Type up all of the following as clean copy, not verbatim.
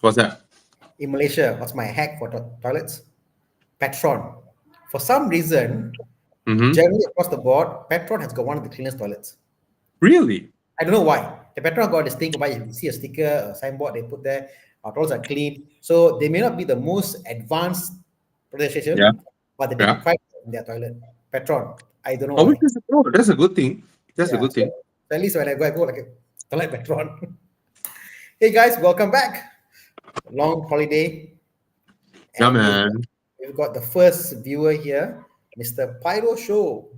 What's that? In Malaysia, what's my hack for toilets? Petron. For some reason, Mm-hmm. generally across the board, Petron has got one of the cleanest toilets. Really? I don't know why. The Petron got this thing whereby you see a sticker, a signboard they put there, our toilets are clean. So they may not be the most advanced Yeah. pronunciation, but they Yeah. take pride in their toilet. Petron. I don't know Oh, why. that's a good thing. That's a Yeah. good So thing. at least when I go like a toilet Petron. Hey guys, welcome back. Long holiday. Yeah, And man. we've got the first viewer here, Mr. Pyro Show.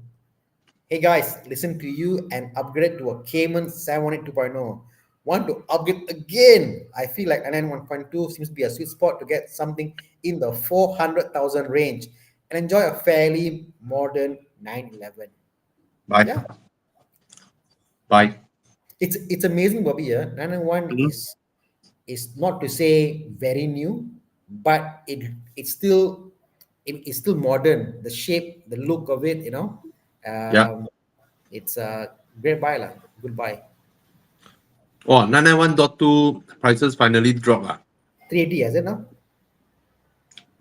Hey guys, listen to you and upgrade to a Cayman 718 2.0. Want to upgrade again? I feel like NN 1.2 seems to be a sweet spot to get something in the 400,000 range and enjoy a fairly modern 911. Bye. Yeah, Bye. it's amazing, Bobby. Yeah, 911 Mhm. is not to say very new, but it's still modern. The shape, the look of it, Yeah. um, it's a great buy lah. Good buy. Oh, 991.2 prices finally dropped. 380 is it now?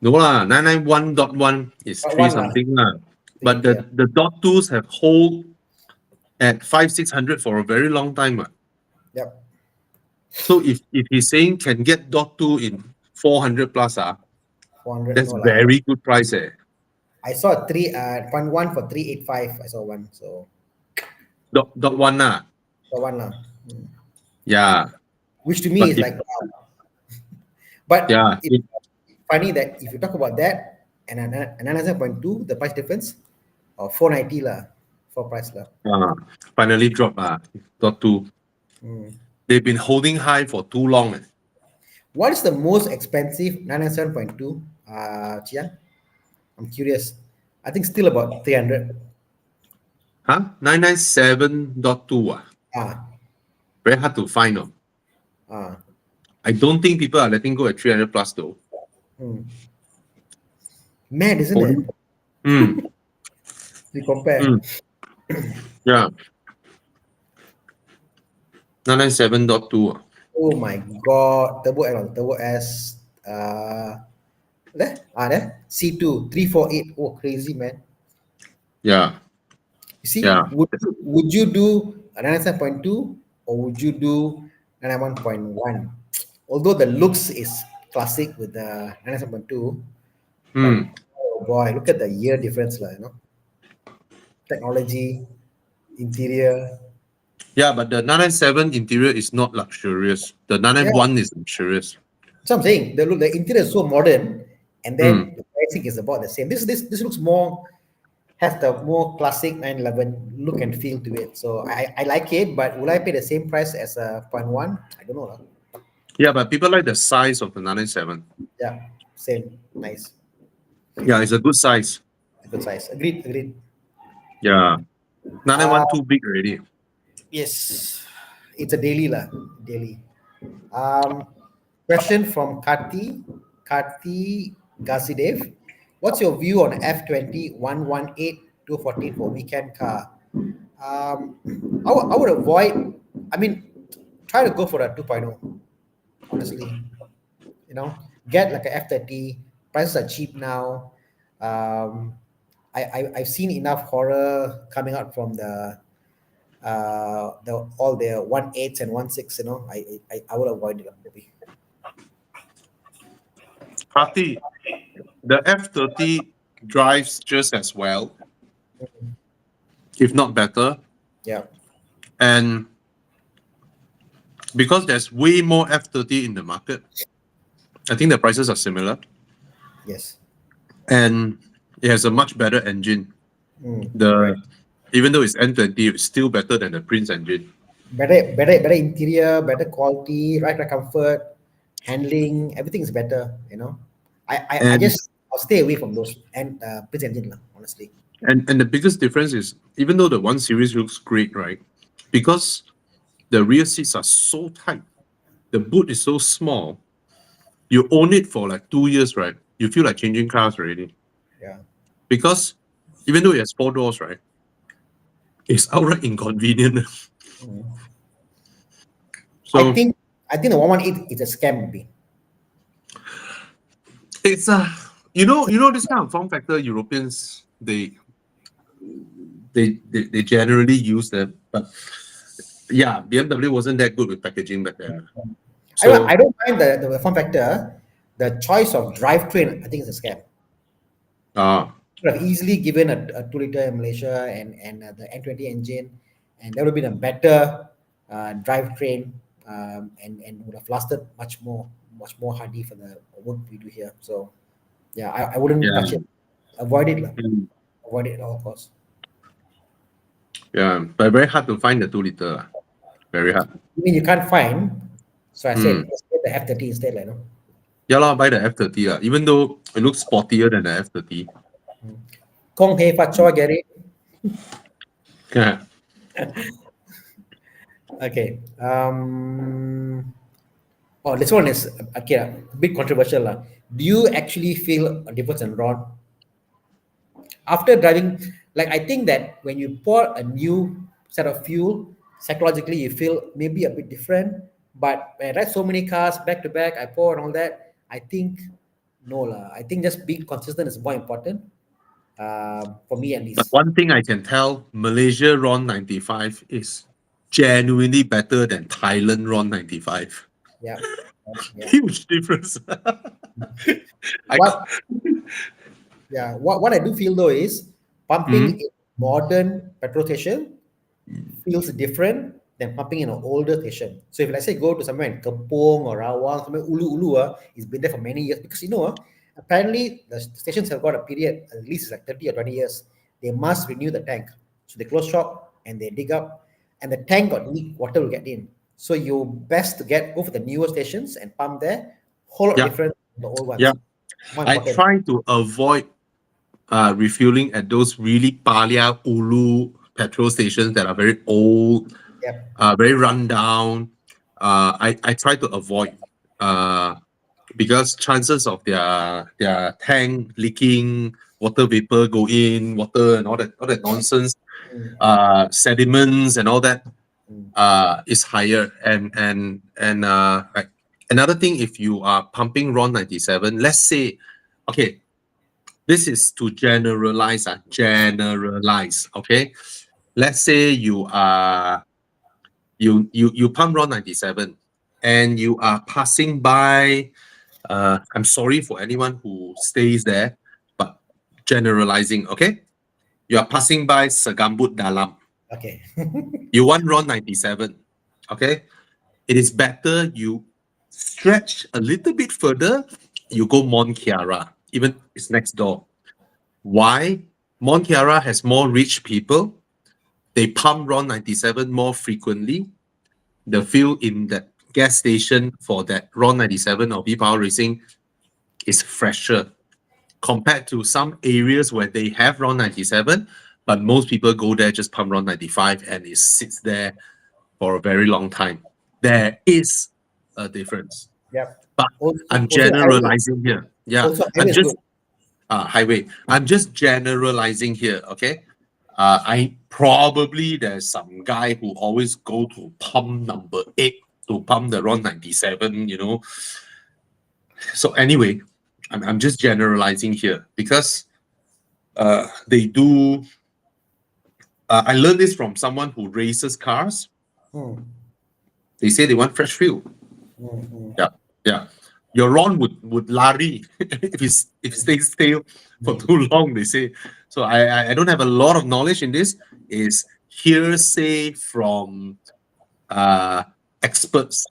No lah, 991.1 is But 3 one lah. something lah. But 380. Yeah. the dot twos have hold at 5,600 for a very long time. Yep. So if he's saying can get dot two in 400 plus, 400 that's no lah. very good price. I saw a 3.1 for 385. I saw one. So Dot one. so one lah. Yeah. Which to me But is like wow. But yeah, it's funny that if you talk about that and another 0.2, the price difference, 490 lah for price lah. finally dropped. Dot two. Mm. They've been holding high for too long. What is the most expensive 997.2? Chia? I'm curious. I think still about 300. Huh? 997.2. Ah, Very hard to find. ah. I don't think people are letting go at 300 plus though. Mad, isn't it? Only- Mm, We compare. mm, yeah. 997.2. Oh my God. Turbo S. There. C2, 348. Oh, crazy, man. Yeah. You see, Yeah. would you do a 97.2 or would you do 91.1? Although the looks is classic with the 97.2, but Mm. oh boy, look at the year difference, lah. Technology, interior. Yeah, but the 997 interior is not luxurious. The Yeah, 991 is luxurious. so I'm saying the interior is so modern, and then Mm. the pricing is about the same. This looks more has the more classic 911 look and feel to it. So I like it, but will I pay the same price as a 0.1? I don't know lah. Yeah, but people like the size of the 997. Yeah, same, nice, Yeah, it's a good size. good size. Agreed. Yeah. 991 Uh, too big already. yes, it's a daily lah, daily. Um, Question from Karti Gasidev. What's your view on F20 118 214 for weekend car? I would avoid. I mean, try to go for a 2.0. Honestly, get like a F30. Prices are cheap now. I've seen enough horror coming out from the all the 1.8s and 1.6. I would avoid it maybe. Party, the F30 drives just as well, if not better. Yeah. And because there's way more F30 in the market, I think the prices are similar. Yes. And it has a much better engine. Even though it's N20, it's still better than the Prince engine. Better interior, better quality, right comfort, handling, everything is better. I'll stay away from those and Prince engine lah, honestly. And the biggest difference is, even though the 1 Series looks great, right? Because the rear seats are so tight, the boot is so small, you own it for like 2 years, right? You feel like changing cars already. Yeah. Because even though it has 4 doors, right? It's outright inconvenient. So I think the 118 is a scam maybe. It's this kind of form factor. Europeans they generally use them, but yeah, BMW wasn't that good with packaging back then. I So don't mind the form factor. The choice of drivetrain, I think, is a scam. Could have easily given a 2 liter in Malaysia and the N20 engine, and that would have been a better drivetrain, and would have lasted much more hardy for the work we do here. So yeah, I wouldn't yeah, touch it. Avoid it, lah. mm, Avoid it at all costs. yeah, but very hard to find the 2 liter. Very hard. I mean, you can't find. So I said, Mm. let's get the F30 instead, like, Yeah, lah, buy the F30 lah. Even though it looks sportier than the F30. Kong Hei Fa Chua, Gary. Yeah. Okay. Oh, this one is okay, a bit controversial, lah. Do you actually feel a difference in Ron after driving? Like, I think that when you pour a new set of fuel, psychologically you feel maybe a bit different. But when I ride so many cars back to back, I pour and all that, I think no lah. I think just being consistent is more important. For me at But least. one thing I can tell, Malaysia RON 95 is genuinely better than Thailand RON 95. Yeah. Yeah. Huge difference. I What Yeah, what I do feel though is pumping in modern petrol station feels different than pumping in an older station. So if let's say go to somewhere in Kepong or Rawang, somewhere Ulu, it's been there for many years because apparently the stations have got a period at least like 30 or 20 years. They must renew the tank. So they close shop and they dig up, and the tank got leak, water will get in. So you best to go for the newer stations and pump there. Whole lot Yeah. different from the old ones. Yeah. More I important. try to avoid refueling at those really palia ulu petrol stations that are very old, Yep. very run down. I try to avoid because chances of their tank leaking, water vapor go in, water and all that nonsense, sediments and all that is higher. And like another thing, if you are pumping RON 97, let's say, okay, this is to generalize, okay? Let's say you are you pump RON 97 and you are passing by, I'm sorry for anyone who stays there, but generalizing, okay? You are passing by Segambut Dalam. Okay. You want RON 97, okay? It is better you stretch a little bit further, you go Mont Kiara, even it's next door. Why? Mont Kiara has more rich people. They pump RON 97 more frequently. The fuel in that gas station for that RON 97 or V-Power Racing is fresher compared to some areas where they have RON 97, but most people go there just pump RON 95 and it sits there for a very long time. There is a difference. Yep. But I'm Also generalizing here. Yeah, Also, I'm highway is just good. highway. I'm just generalizing here. Okay, I probably there's some guy who always go to pump number 8 to pump the RON 97. So anyway, I'm just generalizing here because they do. I learned this from someone who races cars. They say they want fresh fuel. Yeah. Your RON would lari if it stays stale for too long, they say. So I don't have a lot of knowledge in this. Is hearsay from experts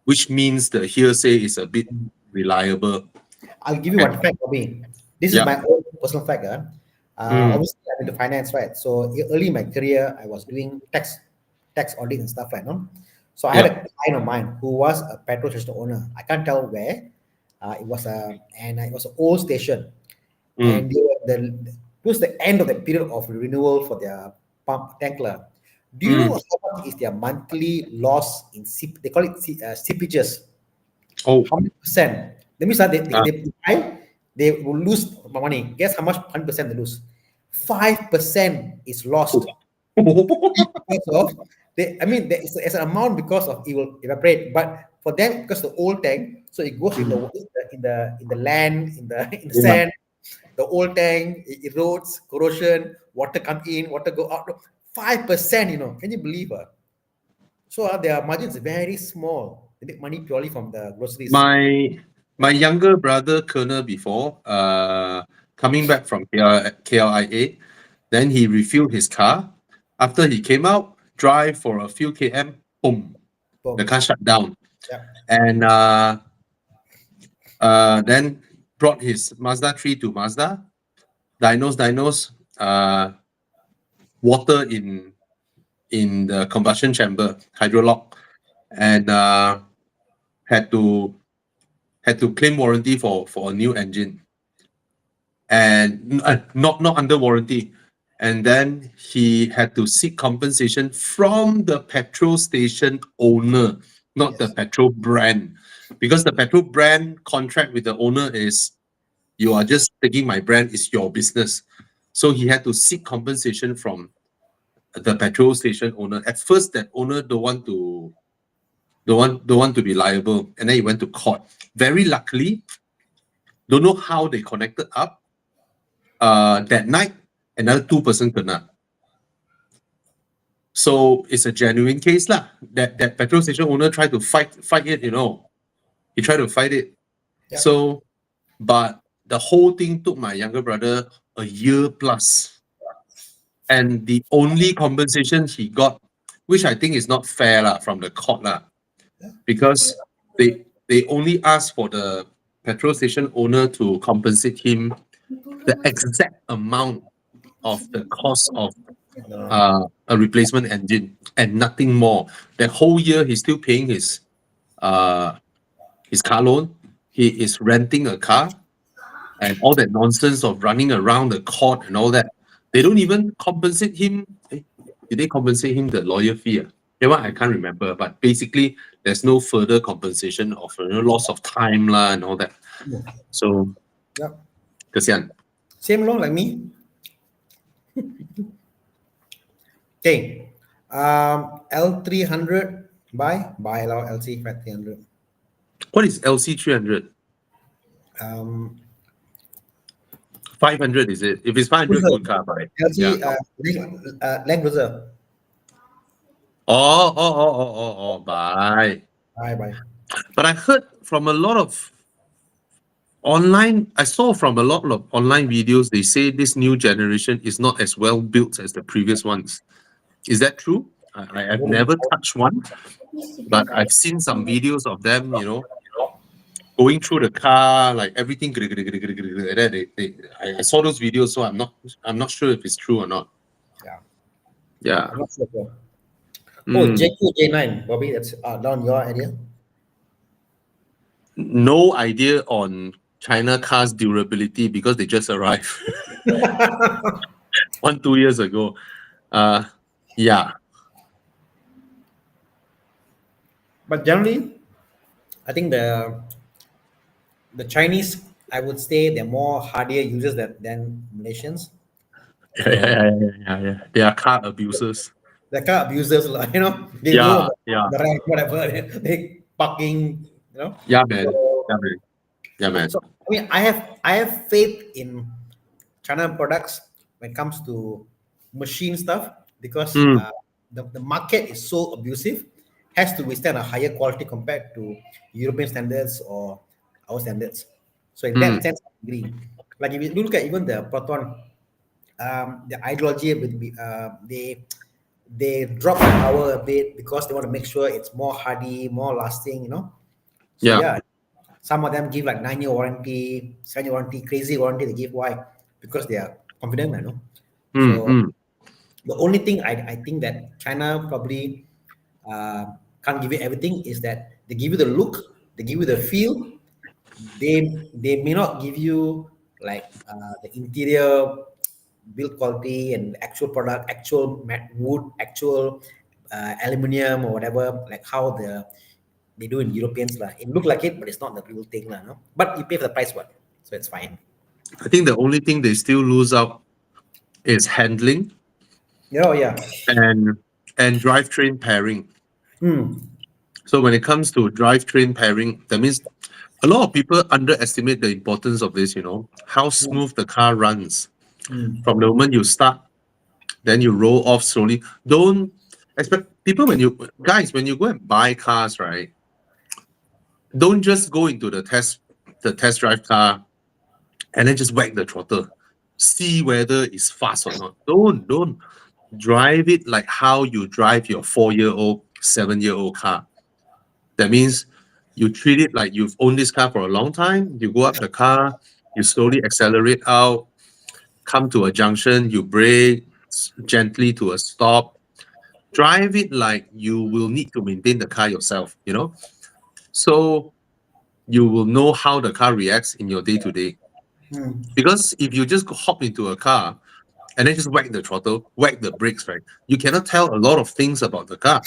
which means the hearsay is a bit reliable. I'll give you one fact for me. This is Yeah. my own personal fact. Obviously, I'm into finance, right? So early in my career, I was doing tax audit and stuff, right? No? So I had a client of mine who was a petrol station owner. I can't tell where. It was an old station, and towards the end of the period of renewal for their pump tankler. Do you know how much is their monthly loss in they call it CPGs? Oh, How many percent? That means that they will lose money. Guess how much 100% they lose? 5% is lost. Because of there is an amount because of it will evaporate, but for them because the old tank, so it goes in the in the land, in the Yeah. sand. The old tank it erodes, corrosion, water come in, water go out. 5%, can you believe? So their margins are very small. They make money purely from the groceries. My younger brother Colonel before coming back from KLIA, then he refueled his car. After he came out, drive for a few km, boom, Boom. the car shut down. Yeah. And then brought his Mazda 3 to Mazda, diagnose water in the combustion chamber, hydrolock, and had to claim warranty for a new engine, and not under warranty. And then he had to seek compensation from the petrol station owner, not the Yes. petrol brand, because the petrol brand contract with the owner is, you are just taking my brand, it's your business. So he had to seek compensation from the petrol station owner. At first, that owner don't want to be liable, and then he went to court. Very luckily, don't know how they connected up. That night, another 2% kena. So it's a genuine case lah. That petrol station owner tried to fight it. He tried to fight it. Yeah. So, but the whole thing took my younger brother a year plus, and the only compensation he got, which I think is not fair lah, from the court lah, because they only asked for the petrol station owner to compensate him the exact amount of the cost of a replacement engine and nothing more. That whole year he's still paying his car loan. He is renting a car, and all that nonsense of running around the court and all that. They don't even compensate him. Did they compensate him the lawyer fee? Yeah, I can't remember. But basically, there's no further compensation of loss of time lah and all that. Yeah. So, Yeah. kesian. Same law like me. Okay. L300 buy allow LC 300. What is LC 300? 500 is it? If it's 500, good car, right? LC Yeah. Land Cruiser. Bye. Bye. But I heard from a lot of online, I saw from a lot of online videos, they say this new generation is not as well built as the previous ones. Is that true? I've never touched one, but I've seen some videos of them, going through the car, like everything. I saw those videos, so I'm not sure if it's true or not. Yeah. I'm not sure. Oh, JQ J9, Bobby, that's down your idea. No idea on China cars' durability because they just arrived 1-2 years ago. Yeah. But generally, I think the Chinese, I would say, they're more hardier users than Malaysians. Yeah. They are car abusers. They're car abusers, they go the right, whatever, they parking, Yeah, man. Yeah, man. So I mean, I have faith in China products when it comes to machine stuff, because the market is so abusive, has to withstand a higher quality compared to European standards or our standards. So in that sense, I agree. Like if you look at even the Proton, the ideology with they drop the power a bit because they want to make sure it's more hardy, more lasting, So yeah, some of them give like 9-year warranty, 7-year warranty, crazy warranty they give. Why? Because they are confident, So the only thing I think that China probably can't give you everything is that they give you the look, they give you the feel. They may not give you like the interior build quality and actual product, actual wood, actual aluminium or whatever, like how they do in Europeans. It look like it, but it's not the real thing. No? But you pay for the price, so it's fine. I think the only thing they still lose out is handling. Yeah. And drivetrain pairing. So when it comes to drivetrain pairing, that means A lot of people underestimate the importance of this, how smooth the car runs. Mm. From the moment you start, then you roll off slowly. Don't expect people when you go and buy cars, right? Don't just go into the test drive car and then just whack the throttle. See whether it's fast or not. Don't drive it like how you drive your 4-year-old, 7-year-old car. That means you treat it like you've owned this car for a long time. You go up the car, you slowly accelerate out, come to a junction, you brake gently to a stop. Drive it like you will need to maintain the car yourself. So you will know how the car reacts in your day to day. Mm. Because if you just hop into a car and then just whack the throttle, whack the brakes, right? You cannot tell a lot of things about the car.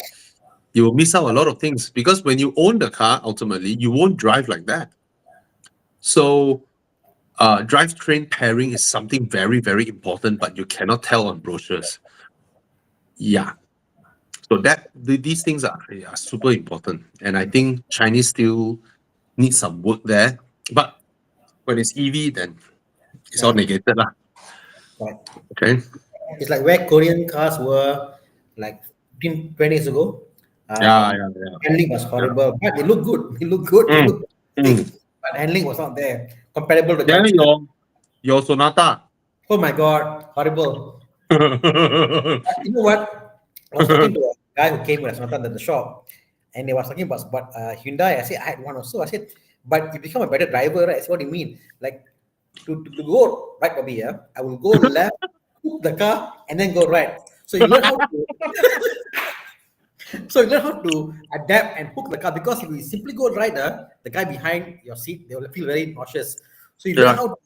You will miss out a lot of things because when you own the car, ultimately, you won't drive like that. So, drivetrain pairing is something very, very important, but you cannot tell on brochures. Yeah. So these things are super important, and I think Chinese still need some work there. But when it's EV, then it's all Yeah. negated lah. Right. Okay. It's like where Korean cars were like 15, 20 years ago. Yeah, Um, yeah, yeah. handling was Yeah. horrible, but they look good. They look good. They Mm, look big, mm. but handling was not there. Comparable to Then youngsters. your Sonata. Oh my God, horrible. But you know what? I was talking to a guy who came with us at the shop, and they was talking about Hyundai. I said I had one also. I said, but you become a better driver, right? I said, what do you mean? Like to go right, Bobby? Yeah, I will go left, hook the car, and then go right. So you learn how to. So you learn how to adapt and hook the car because if you simply go right, the guy behind your seat they will feel very nauseous. So you learn Yeah. how to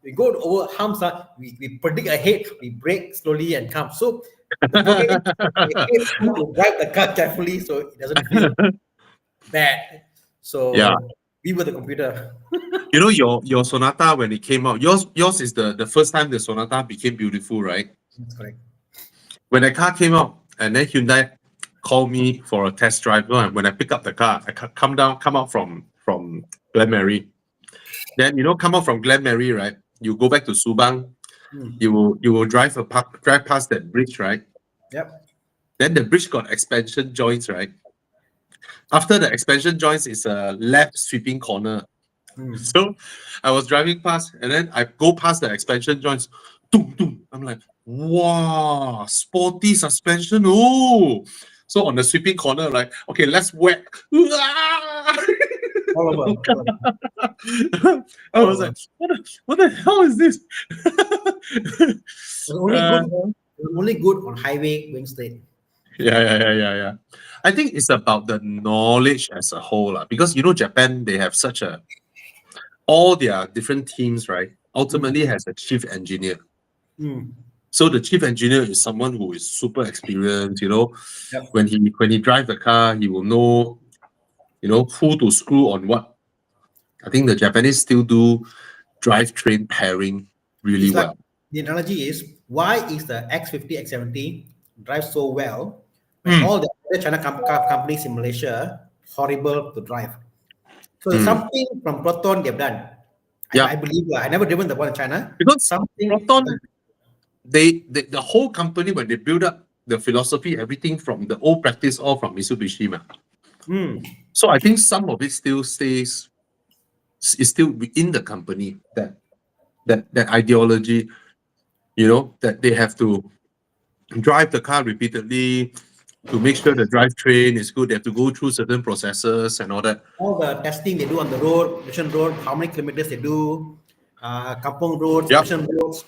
we go over humps, we predict ahead, we brake slowly and come. So the brain educates you to drive the car carefully so it doesn't feel bad. Yeah. So we were the computer. Your Sonata when it came out, yours is the first time the Sonata became beautiful, right? That's correct. When the car came out, and then Hyundai called me for a test drive. And when I pick up the car, I come out from Glenmary. Then come out from Glenmary, right? You go back to Subang. Hmm. You will drive past that bridge, right? Yep. Then the bridge got expansion joints, right? After the expansion joints is a left sweeping corner. Hmm. So I was driving past, and then I go past the expansion joints. Doom, doom. I'm like, wow, sporty suspension. Oh, so on the sweeping corner, like, okay, let's whack. All over. All over. I All was over. like, what the hell is this? It was only Uh, good. It was only good on highway going straight. yeah. I think it's about the knowledge as a whole, because Japan, they have such all their different teams, right? Hmm. Ultimately has a chief engineer. Hmm. So the chief engineer is someone who is super experienced. Yep. When he drive the car, he will know, who to screw on what. I think the Japanese still do drivetrain pairing really It's like well. the analogy is why is the X50, X70 drive so well when Mm, all the other China car companies in Malaysia horrible to drive. So it's mm. something from Proton they've done. I Yeah, believe I never driven the one in China. because Something Proton, the whole company when they build up the philosophy, everything from the old practice, all from Mitsubishi, man. hmm, So I think some of it still stays, is still within the company, that ideology, that they have to drive the car repeatedly to make sure the drivetrain is good. They have to go through certain processes and all that. all the testing they do on the road, mission road, how many kilometers they do, kampong roads, Yeah, mission roads.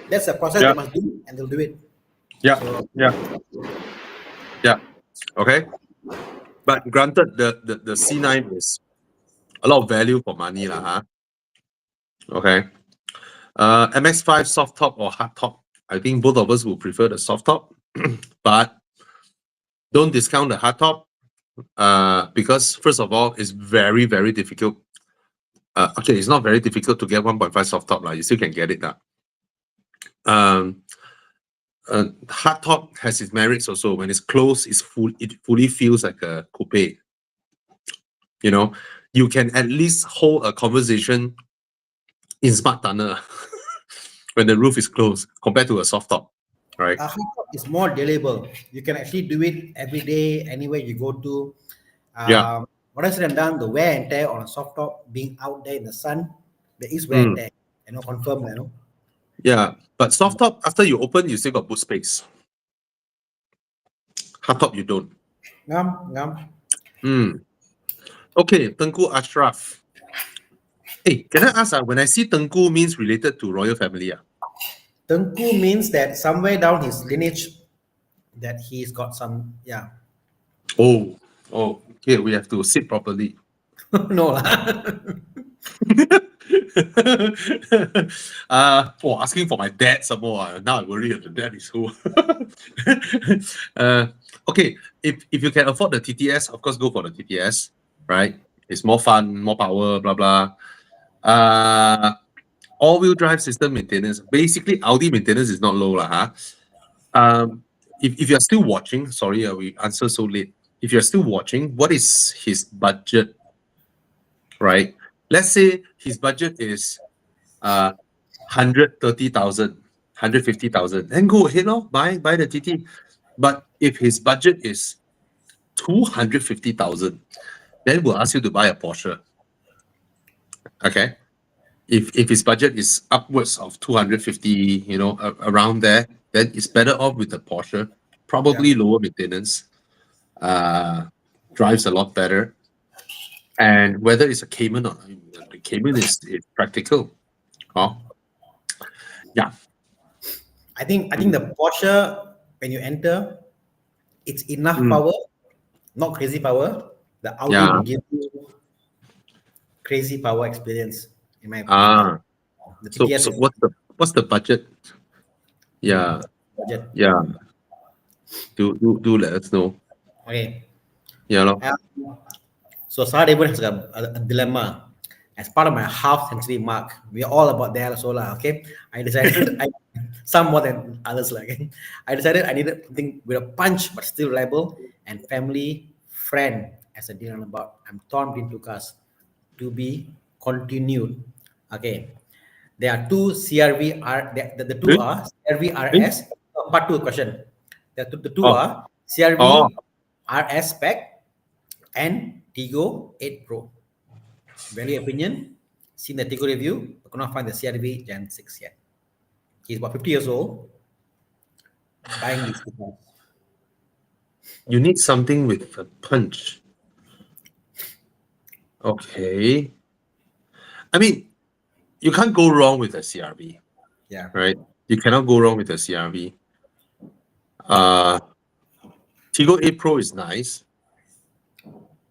That's a process they yeah, must do, and they'll do it. yeah, So yeah, yeah. Okay. But granted, the C9 is a lot of value for money, lah, huh? Okay. MX5 soft top or hard top. I think both of us will prefer the soft top, but don't discount the hard top. Because first of all, it's very, very difficult. Okay, it's not very difficult to get 1.5 soft top, you still can get it now. Hard top has its merits also. When it's closed, it fully feels like a coupe. You know, you can at least hold a conversation in smart tunnel when the roof is closed compared to a soft top, right? A hardtop is more delayable. You can actually do it every day, anywhere you go to. Yeah. What I said and done, the wear and tear on a soft top, being out there in the sun, there is wear and tear. Confirm, Yeah. But soft top, after you open, you still got boot space. Hard top, you don't. Ngam. Okay, Tengku Ashraf. Hey, can I ask, when I see Tengku means related to royal family? Tengku means that somewhere down his lineage, that he's got some, Oh, okay, we have to sit properly. no lah. Asking for my dad some more. Now I worry if the dad is who. Okay, if you can afford the TTS, of course, go for the TTS, right? It's more fun, more power, blah blah. All-wheel drive system maintenance. Basically, Audi maintenance is not low, lah. If you're still watching, sorry, we answer so late. If you're still watching, what is his budget? Right? Let's say his budget is 130,000, 150,000, then go ahead, buy the TT. But if his budget is 250,000, then we'll ask you to buy a Porsche. Okay. If his budget is upwards of 250, around there, then it's better off with the Porsche. Probably lower maintenance. Drives a lot better. And whether it's a Cayman or the Cayman is practical. Yeah. I think the Porsche, when you enter, it's enough power, not crazy power. The Audi will give you crazy power experience, in my opinion. The TTS So what's the budget? Yeah. budget. Yeah. Do let us know. Okay. Yeah. So Sarah David has a dilemma. As part of my half century mark, we're all about there also lah. Okay. I decided some more than others like. I decided I needed something with a punch but still reliable and family friend as a dinner about. I'm torn between two cars. To be continued. Okay. There are two CRV the two are CRV RS. Part 2 question. The two are CRV RS spec and Tiggo 8 Pro. Value opinion. Seen the Tiggo review, but could not find the CRV Gen 6 yet. He's about 50 years old. Buying these two cars. You need something with a punch. Okay. I mean, you can't go wrong with a CRV. Yeah. Right? You cannot go wrong with a CRV. Tiggo 8 Pro is nice,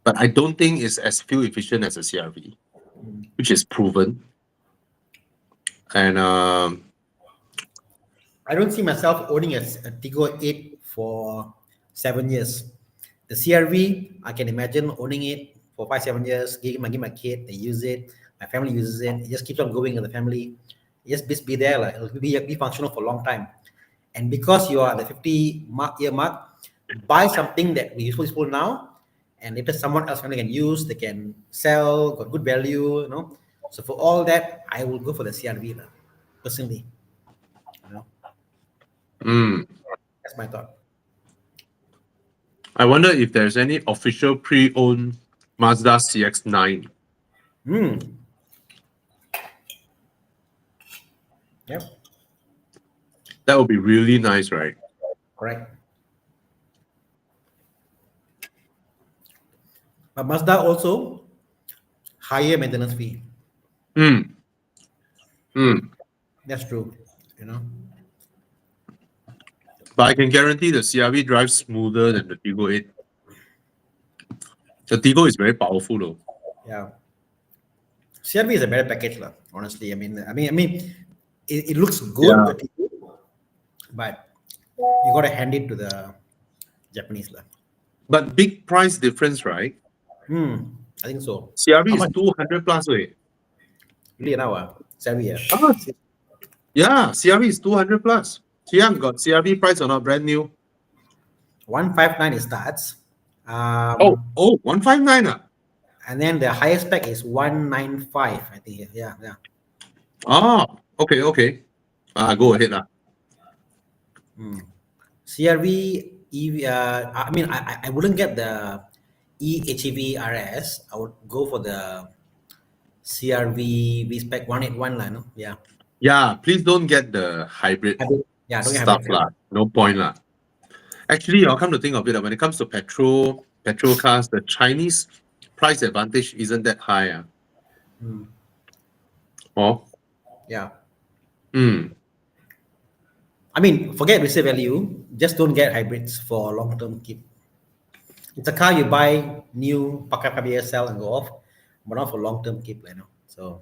but I don't think it's as fuel efficient as a CRV, which is proven. And I don't see myself owning a Tiggo 8 for 7 years. The CRV, I can imagine owning it for 5-7 years, giving my kid, they use it, my family uses it, it just keeps on going in the family. It just be there, like, it'll be functional for a long time. And because you are the 50-year mark, buy something that we useful now, and later someone else can use, they can sell, got good value, So for all that, I will go for the CRV personally. That's my thought. I wonder if there's any official pre-owned Mazda CX-9. Yep. That would be really nice, right? Correct. But Mazda also higher maintenance fee. That's true, But I can guarantee the CRV drives smoother than the Tiggo 8. The Tiggo is very powerful though. Yeah. CRV is a better package, honestly. I mean, it looks good, but you got to hand it to the Japanese. But big price difference, right? I think so. CRV is 200 plus, wait. Really now, CRV, yeah, CRV is 200 plus. Siang got CRV price or not? Brand new. 159 it starts. 159. And then the highest spec is 195, I think. Yeah. Ah, okay. Go ahead. CRV EV. I mean, I wouldn't get the eHEV RS. I would go for the CRV V spec 181 lah. No, yeah. Yeah, please don't get the hybrid Yeah, don't get stuff hybrid. lah. No point lah. Actually, I'll come to think of it, when it comes to petrol cars, the Chinese price advantage isn't that high. Oh, Yeah. mm. I mean, forget resale value. Just don't get hybrids for long-term keep. It's a car you buy new, pakai years, sell and go off, but not for long-term keep, you know. So.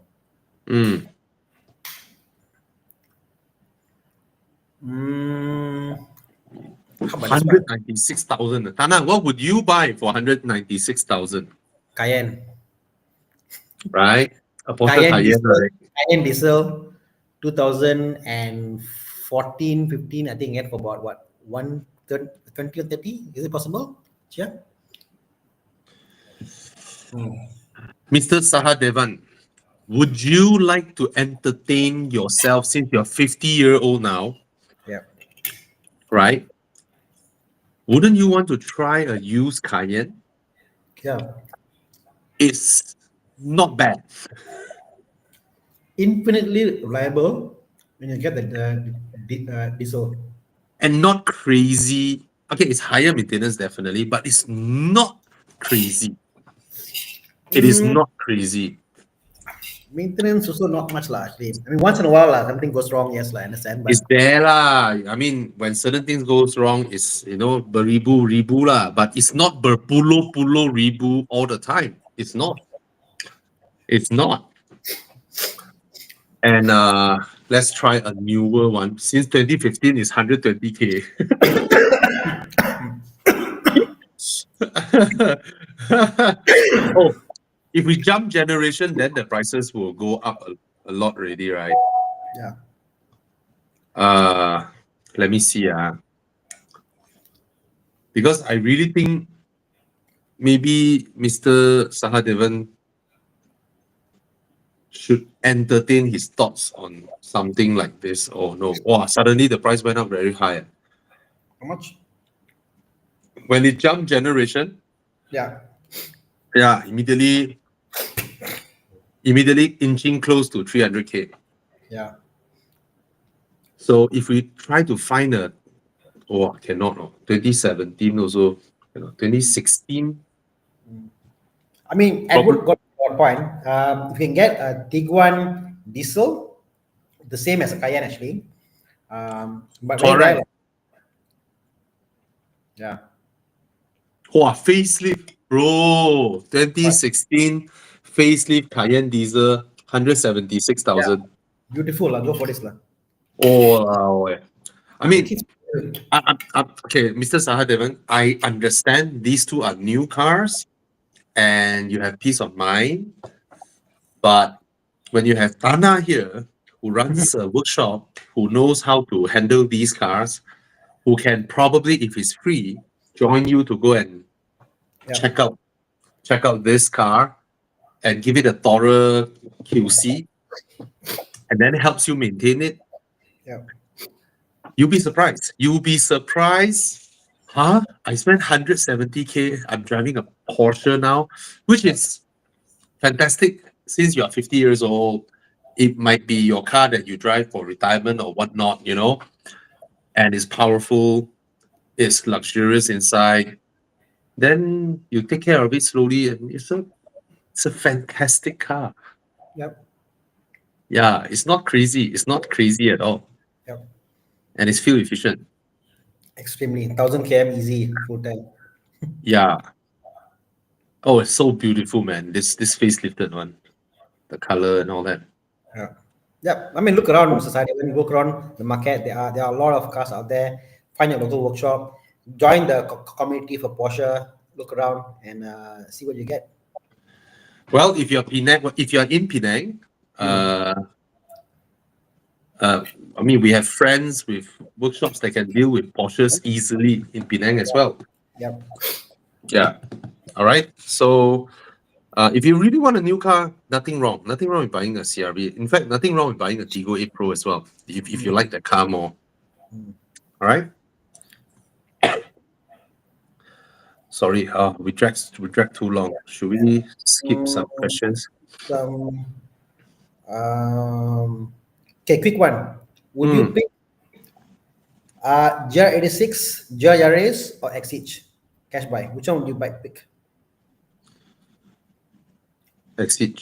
How about this one? 196,000. Tana, what would you buy for 196,000? Cayenne. Right? A Porsche Cayenne, right? Cayenne diesel, 2014, 15, I think, for about what, 120 or 30? Is it possible? Yeah. Mr. Sahadevan, would you like to entertain yourself since you're 50-year-old now? Yeah. Right? Wouldn't you want to try a used Cayenne? Yeah. It's not bad. Infinitely reliable when you get the diesel. And not crazy. Okay, it's higher maintenance definitely, but it's not crazy. It is not crazy. Maintenance also not much lah, actually. I mean, once in a while something goes wrong, yes, I understand. But It's there lah. I mean, when certain things goes wrong, it's beribu lah. But it's not berpuluh ribu all the time. It's not. It's not. And let's try a newer one. Since 2015 is 120K. Oh, if we jump generation, then the prices will go up a lot already, right? Yeah. Let me see. Because I really think maybe Mr. Sahadevan should entertain his thoughts on something like this. Oh no. Wow, suddenly the price went up very high. How much? When it jumped generation, Yeah. immediately inching close to 300K. Yeah. So if we try to find cannot. 2017 also, 2016. I mean, Edward got your point. If you can get a Tiguan diesel, the same as a Cayenne actually, but very Correct. rare. Yeah. Facelift, bro. 2016 facelift Cayenne diesel, 176,000. Beautiful, go for this lah. I mean, okay, Mr. Sahadevan, I understand these two are new cars and you have peace of mind. But when you have Tana here, who runs a workshop, who knows how to handle these cars, who can probably, if he's free, join you to go and check out this car and give it a thorough QC, and then helps you maintain it. Yeah. You'll be surprised. Huh? I spent 170K. I'm driving a Porsche now, which is fantastic. Since you are 50 years old, it might be your car that you drive for retirement or whatnot, and it's powerful, it's luxurious inside. Then you take care of it slowly, and it's a fantastic car. Yep. Yeah, it's not crazy. It's not crazy at all. Yep. And it's fuel efficient. Extremely. 1,000 km easy, full time. Yeah. Oh, it's so beautiful, man. This facelifted one. The color and all that. Yeah. I mean, look around society. When you look around the market, there are a lot of cars out there. Find your local workshop. Join the community for Porsche. Look around and see what you get. Well, if you're in Penang, I mean, we have friends with workshops that can deal with Porsches easily in Penang as well. Yep. Yeah. All right. So If you really want a new car, nothing wrong. Nothing wrong with buying a CRV. In fact, nothing wrong with buying a Tigo 8 Pro as well, if you like the car more. Mm. All right. Sorry, we dragged too long. Should we skip some questions? Some, okay, quick one. Would you Hmm. pick GR86, GR Yaris, or XH? Cash buy. Which one would you pick? Exit.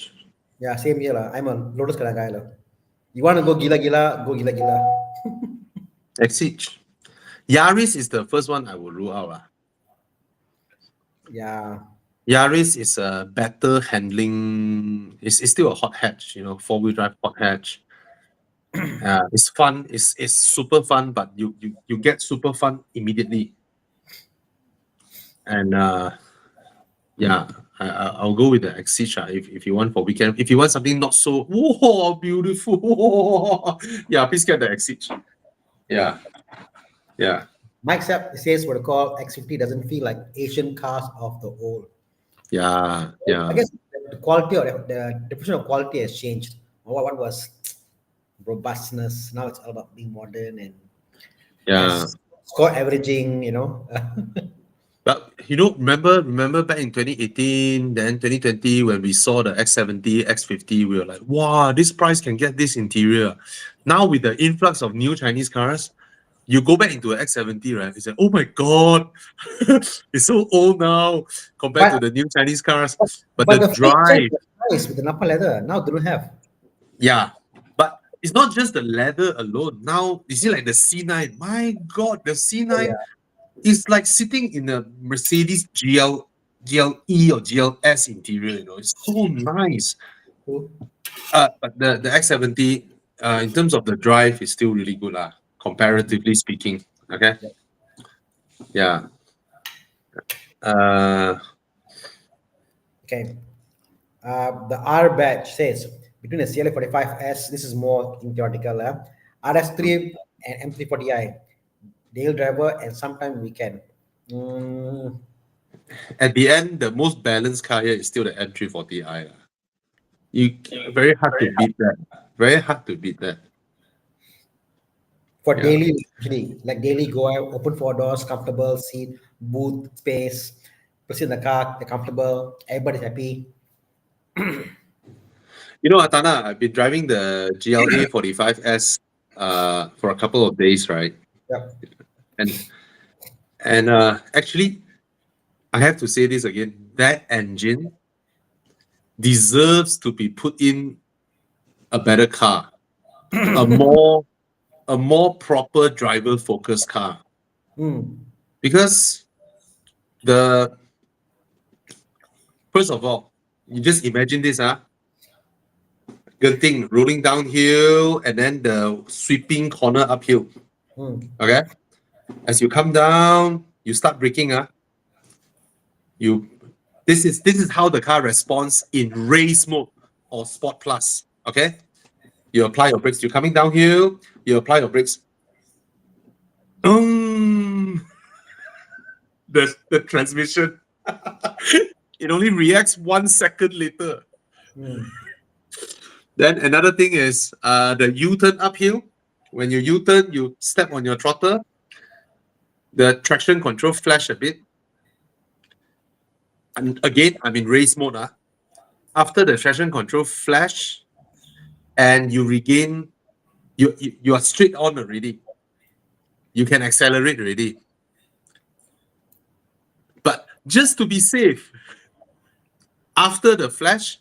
Yeah, same here lah. I'm a Lotus kind of guy lah. You want to go gila gila, go gila gila. Exit. Yaris is the first one I will rule out. Yeah. Yaris is a better handling. It's still a hot hatch, 4-wheel drive hot hatch. It's fun. It's super fun, but you get super fun immediately. And yeah, I'll go with the Exige if you want for weekend. If you want something not so whoa beautiful, yeah, please get the Exige. Yeah, yeah. Mike says what I call X50 doesn't feel like Asian cars of the old. Yeah, yeah. I guess the quality or the definition of quality has changed. What was robustness? Now it's all about being modern and Yeah. score averaging. But remember back in 2018, then 2020, when we saw the X70, X50, we were like, wow, this price can get this interior. Now with the influx of new Chinese cars, you go back into an X70, right? It's like, oh my god, it's so old now compared to the new Chinese cars. But the the drive, nice with the Napa leather. Now they don't have. yeah. But it's not just the leather alone. Now you see, like the C9. My god, the C9 is like sitting in a Mercedes GLE or GLS interior. It's so nice. But the X70, in terms of the drive, is still really good, comparatively speaking. Okay. Yeah. Okay. The R badge says between the CLA 45S, this is more in theoretical, RS3 and M340i, daily driver, and sometimes weekend. At the end, the most balanced car here is still the M340i. Very hard to beat that. Very hard to beat that. For Yeah. daily, usually, like daily go out, open 4 doors, comfortable seat, booth space, proceed in the car, they're comfortable, everybody's happy. Atana, I've been driving the GLA 45S for a couple of days, right? Yep. And actually, I have to say this again. That engine deserves to be put in a better car, a more proper driver focused car. Because first of all, you just imagine this, good thing, rolling downhill and then the sweeping corner uphill. Okay, as you come down, you start braking. This is how the car responds in race mode or Sport Plus. Okay, you apply your brakes. You're coming downhill. You apply your brakes. The transmission, it only reacts 1 second later. Then another thing is the U-turn uphill. When you U-turn, you step on your throttle. The traction control flash a bit. And again, I'm in race mode. After the traction control flash, and you regain, you are straight on already. You can accelerate already. But just to be safe, after the flash,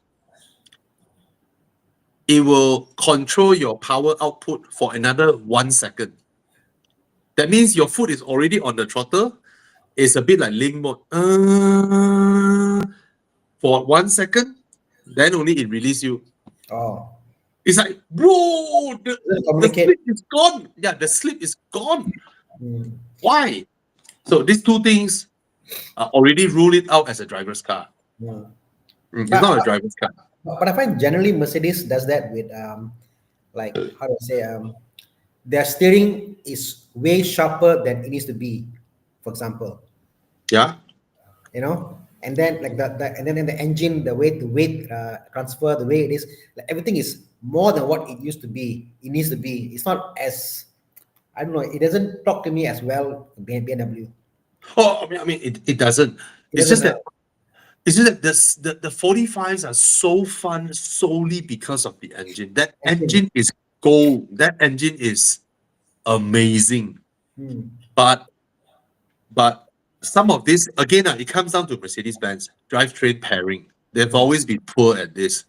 it will control your power output for another 1 second. That means your foot is already on the throttle. It's a bit like link mode. For 1 second, then only it release you. Oh. It's like, bro, the slip is gone. Yeah, the slip is gone. Why? So these two things already rule it out as a driver's car. It's not a driver's car. But I find generally Mercedes does that with like how do I say their steering is way sharper than it needs to be, for example. Yeah. and then like and then the engine, the weight transfer, the way it is, like everything is more than what it used to be. It needs to be. It's not as, I don't know. It doesn't talk to me as well. BMW. Oh, it doesn't. It It's doesn't. just that the 45s are so fun solely because of the engine. That Engine. engine is gold. That engine is amazing. Hmm. But some of this again, it comes down to Mercedes-Benz drivetrain pairing. They've always been poor at this.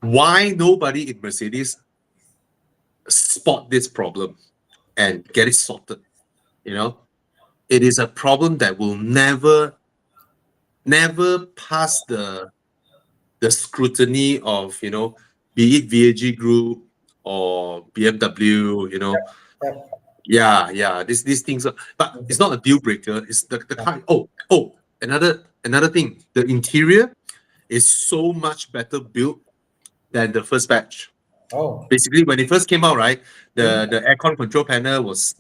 Why nobody in Mercedes spot this problem and get it sorted? You know, it is a problem that will never pass the scrutiny of, be it VAG Group or BMW. Yep. Yeah, these things are, but it's not a deal breaker. It's the car. Another thing, the interior is so much better built than the first batch. Oh. Basically, when it first came out, right, the aircon control panel was,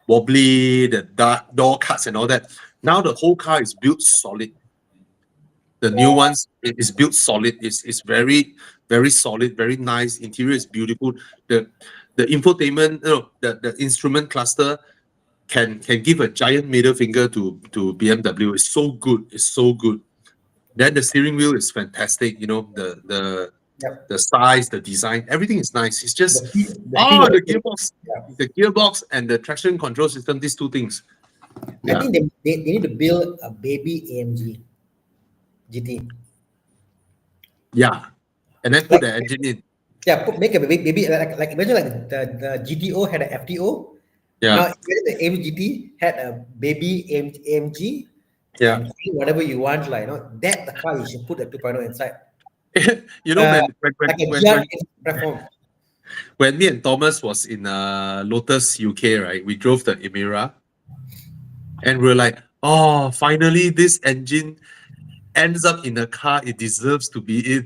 wobbly, the door cuts and all that. Now the whole car is built solid. The new ones, it is built solid. It's very, very solid, very nice. Interior is beautiful. The infotainment, the instrument cluster can give a giant middle finger to BMW. It's so good. It's so good. Then the steering wheel is fantastic. Yep. The size, the design, everything is nice. It's just The feel of the it. gearbox, Yeah. the gearbox and the traction control system. These two things. I Yeah, think they need to build a baby AMG GT. yeah, and then put the engine in. Yeah, make a baby like imagine like the GTO had an FTO. Now Yeah, imagine the AMGT had a baby AMG yeah. and whatever you want, like that the car you should put the 2.0 inside. When Like a when GR when platform. when me and Thomas was in Lotus UK, right? We drove the Emira, and we're like, oh, finally this engine ends up in a car it deserves to be in.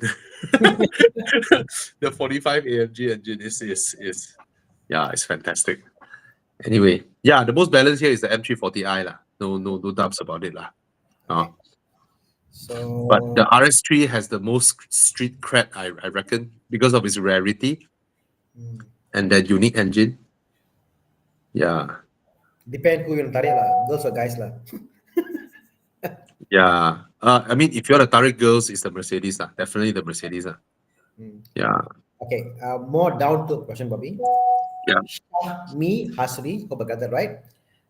The 45 AMG engine is yeah, it's fantastic. Anyway, yeah, the most balanced here is the M340i lah. No doubts about it lah. Okay. So But the RS3 has the most street cred, I reckon, because of its rarity and that unique engine. Yeah, depend who you want to tarik lah, girls or guys lah. yeah. If you want to target girls, it's the Mercedes lah. Definitely the Mercedes lah. Yeah, Okay, more down to question, Bobby. yeah. Me, Hasri, hope I got that right.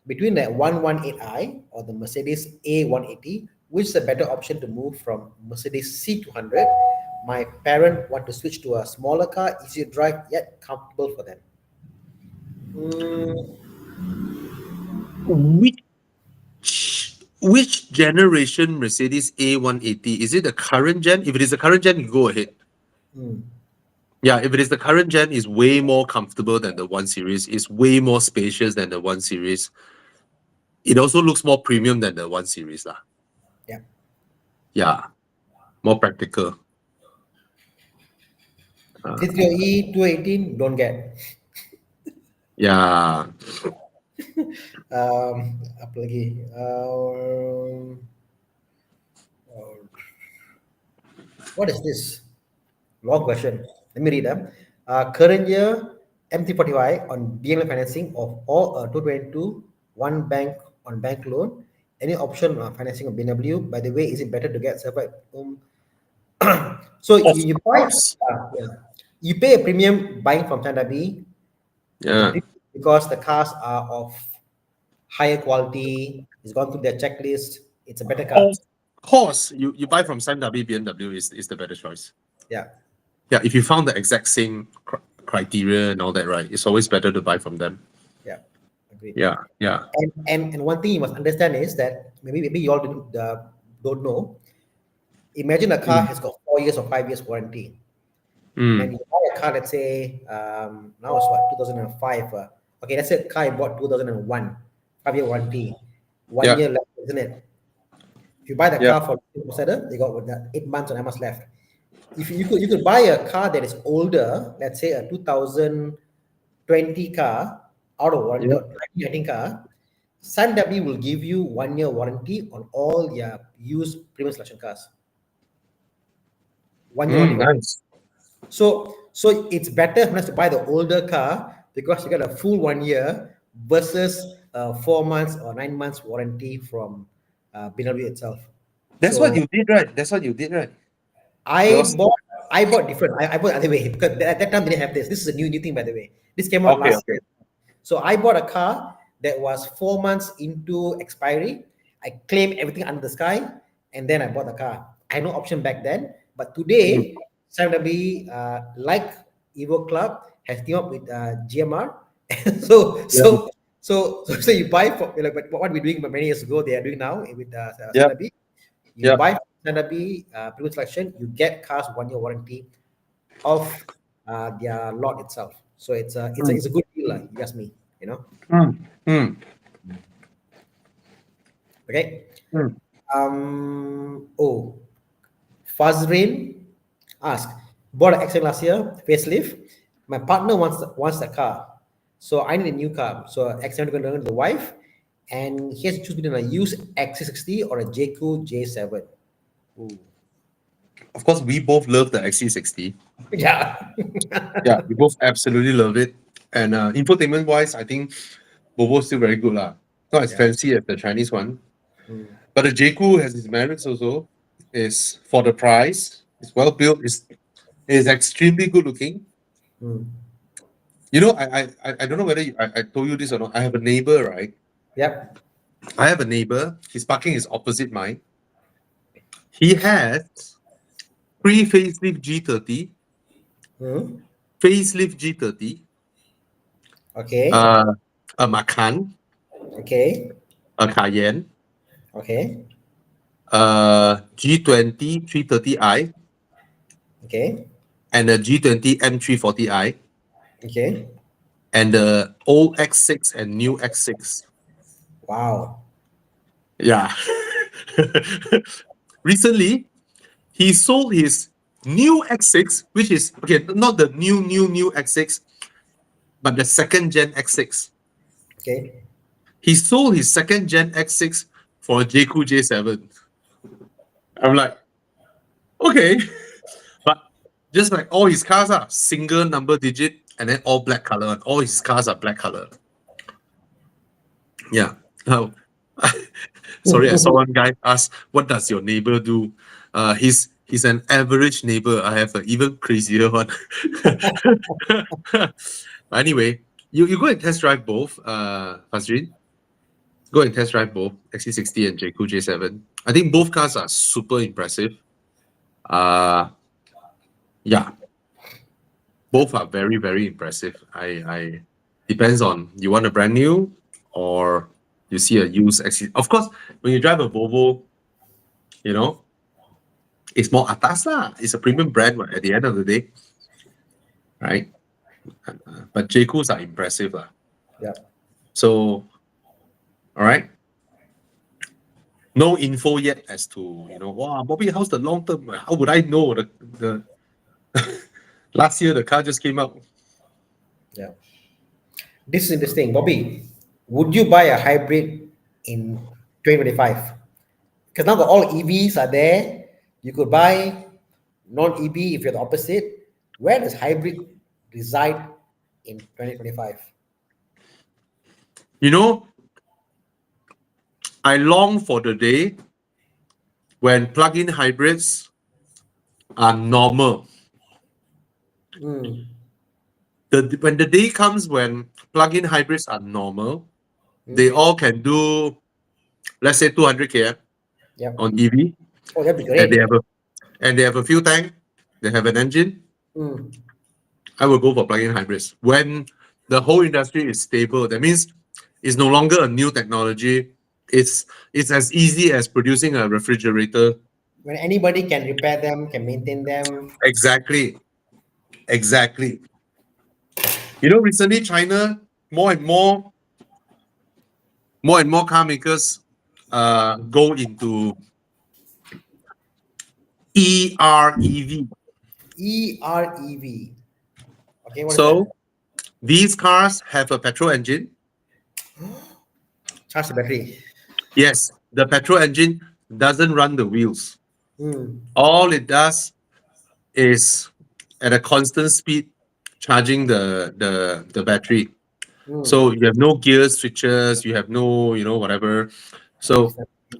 Between the 118i or the Mercedes A180, which is a better option to move from Mercedes C200? My parent want to switch to a smaller car, easy to drive, yet comfortable for them. Which generation Mercedes A180? Is it the current gen? If it is the current gen, you go ahead. Yeah, if it is the current gen, it's way more comfortable than the 1 Series. It's way more spacious than the 1 Series. It also looks more premium than the 1 Series lah. Yeah. Yeah, more practical. C3E 218, don't get. Yeah. Apa lagi? What is this? Long question. Let me read them. Current year MT40Y on BML financing of all 222, one bank on bank loan. Any option financing of BMW? By the way, is it better to get certified? So Of you course. you pay a premium buying from China B. Yeah. Because the cars are of higher quality. It's gone through their checklist. It's a better car. Of course, you buy from Sam-W, BMW is the better choice. Yeah. Yeah, if you found the exact same criteria and all that, right, it's always better to buy from them. Yeah. Agreed. Yeah. And one thing you must understand is that maybe you all don't know. Imagine a car has got 4 years or 5 years warranty. And you buy a car, let's say, now it's what, 2005. Okay, let's say a car you bought 2001, 5-year warranty. 1 year left, isn't it? If you buy the car for Crusader, you got 8 months on MS left. If you could buy a car that is older, let's say a 2020 car out of warranty, 19 car, Sunweb will give you 1 year warranty on all your used premium selection cars. 1 year warranty. Nice. So it's better for us to buy the older car because you get a full 1 year versus 4 months or 9 months warranty from BMW itself. That's So what you did, right? That's what you did, right? I Yours. bought different. I bought other way because at that time they didn't have this. This is a new thing, by the way. This came out Okay, last okay. year. So I bought a car that was 4 months into expiry. I claimed everything under the sky, and then I bought the car. I had no option back then, but today, Sam like Evo Club, has teamed up with GMR. so, Yeah. so, so you buy for like what we're doing many years ago, they are doing now with Yeah. Sam. You Yeah. buy Sanabi premium selection, you get cars 1 year warranty of their lot itself. So it's a good deal, like you ask me, you know. Mm. Okay. Mm. Oh, Fazrin asked, bought an XM last year, facelift. My partner wants the car, so I need a new car. So XM going to learn the wife, and he has to choose between a used XC60 or a JQ J7. Ooh. Of course, we both love the XC60. Yeah. Yeah, we both absolutely love it. And infotainment wise, I think Volvo's still very good lah. Not as Yeah. fancy as the Chinese one, Mm. but the JQ has its merits also. Is for the price. It's well built. Is extremely good looking. Mm. You know, I don't know whether I told you this or not. I have a neighbor, right? Yep. I have a neighbor. His parking is opposite mine. He has pre-facelift G30, Mm. facelift G30, Okay. a Macan, Okay. a Cayenne, Okay. G20 330i, Okay. and a G20 M340i, Okay. and the old X6 and new X6. Wow. Yeah. Recently, he sold his new X6, which is okay, not the new X6, but the second gen X6. Okay. He sold his second gen X6 for a JQ J7. I'm like, okay. But just like all his cars are single number digit and then all black color. All his cars are black color. Yeah. Oh. Sorry, I saw one guy ask, what does your neighbor do? He's an average neighbor. I have an even crazier one. Anyway, you go and test drive both, Fazrin. Go and test drive both XC60 and JQ J7. I think both cars are super impressive. Yeah, both are very, very impressive. I depends on you want a brand new or you see a used XC. Of course, when you drive a Volvo, you know, it's more atas lah. It's a premium brand at the end of the day, right? But JQs are impressive lah. Yeah. So, all right. No info yet as to wow, Bobby, how's the long term? How would I know the last year the car just came out? Yeah. This is interesting, Bobby. Would you buy a hybrid in 2025? Because now all EVs are there. You could buy non-EV if you're the opposite. Where does hybrid reside in 2025? You know, I long for the day when plug-in hybrids are normal. Mm. When the day comes when plug-in hybrids are normal, they all can do, let's say 200 km Yep. on EV, Oh, that'd be and great. they have a fuel tank, they have an engine. Mm. I will go for plug-in hybrids. When the whole industry is stable, that means it's no longer a new technology. It's as easy as producing a refrigerator. When anybody can repair them, can maintain them. Exactly. You know, recently China, more and more car makers go into EREV. EREV. Okay, what is So these cars have a petrol engine. that? Charge the battery. Yes, the petrol engine doesn't run the wheels. Mm. All it does is at a constant speed charging the battery. Mm. So you have no gear switches, you have no, whatever. So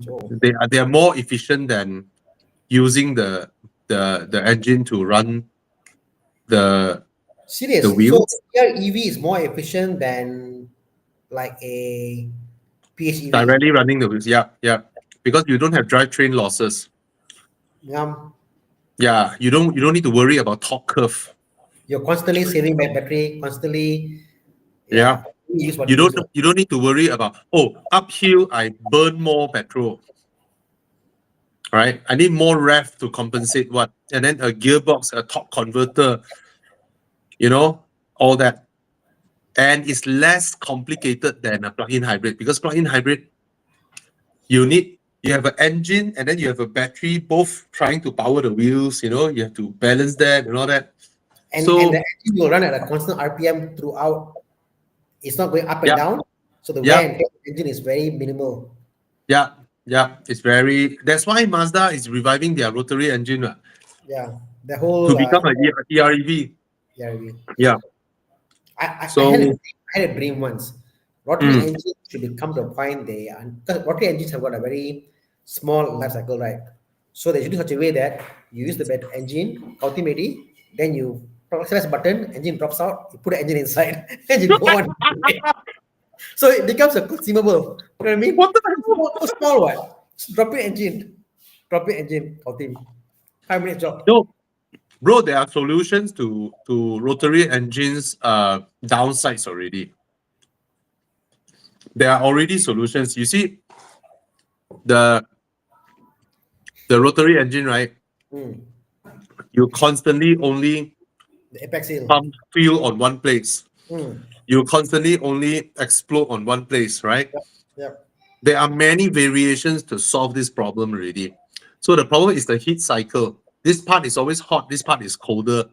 Oh. they are more efficient than using the engine to run the Serious. the So wheels here EV is more efficient than like a PHEV. directly running the wheels. Yeah, yeah. Because you don't have drivetrain losses. Yeah, you don't need to worry about torque curve. You're constantly saving battery, constantly, Yeah. yeah, use what You you don't use. you don't need to worry about, uphill I burn more petrol. Right? I need more rev to compensate what? And then a gearbox, a torque converter, all that. And it's less complicated than a plug-in hybrid, because plug-in hybrid, you have an engine and then you have a battery, both trying to power the wheels, you have to balance that and all that. And the So engine will run at a constant RPM throughout. It's not going up and yeah, down. So the wear yeah, and tear of the engine is very minimal. yeah, yeah. That's why Mazda is reviving their rotary engine Yeah. The to whole become a EREV. yeah, Yeah. I had So a dream once. Rotary mm, engines should become the point they are, because rotary engines have got a very small life cycle, right? So they should do such a way that you use the engine ultimately, then you press a button, engine drops out, you put the engine inside, engine go on. So it becomes a consumable. You know what I mean? what the hell? Small one. Just drop your engine, ultimate. 5 minute job. No, bro, there are solutions to rotary engines downsides already. There are already solutions. You see, the rotary engine, right? Mm. You constantly only The apex hill. pump fuel on one place. Mm. You constantly only explode on one place, right? Yep. Yep. There are many variations to solve this problem already. So the problem is the heat cycle. This part is always hot, this part is colder.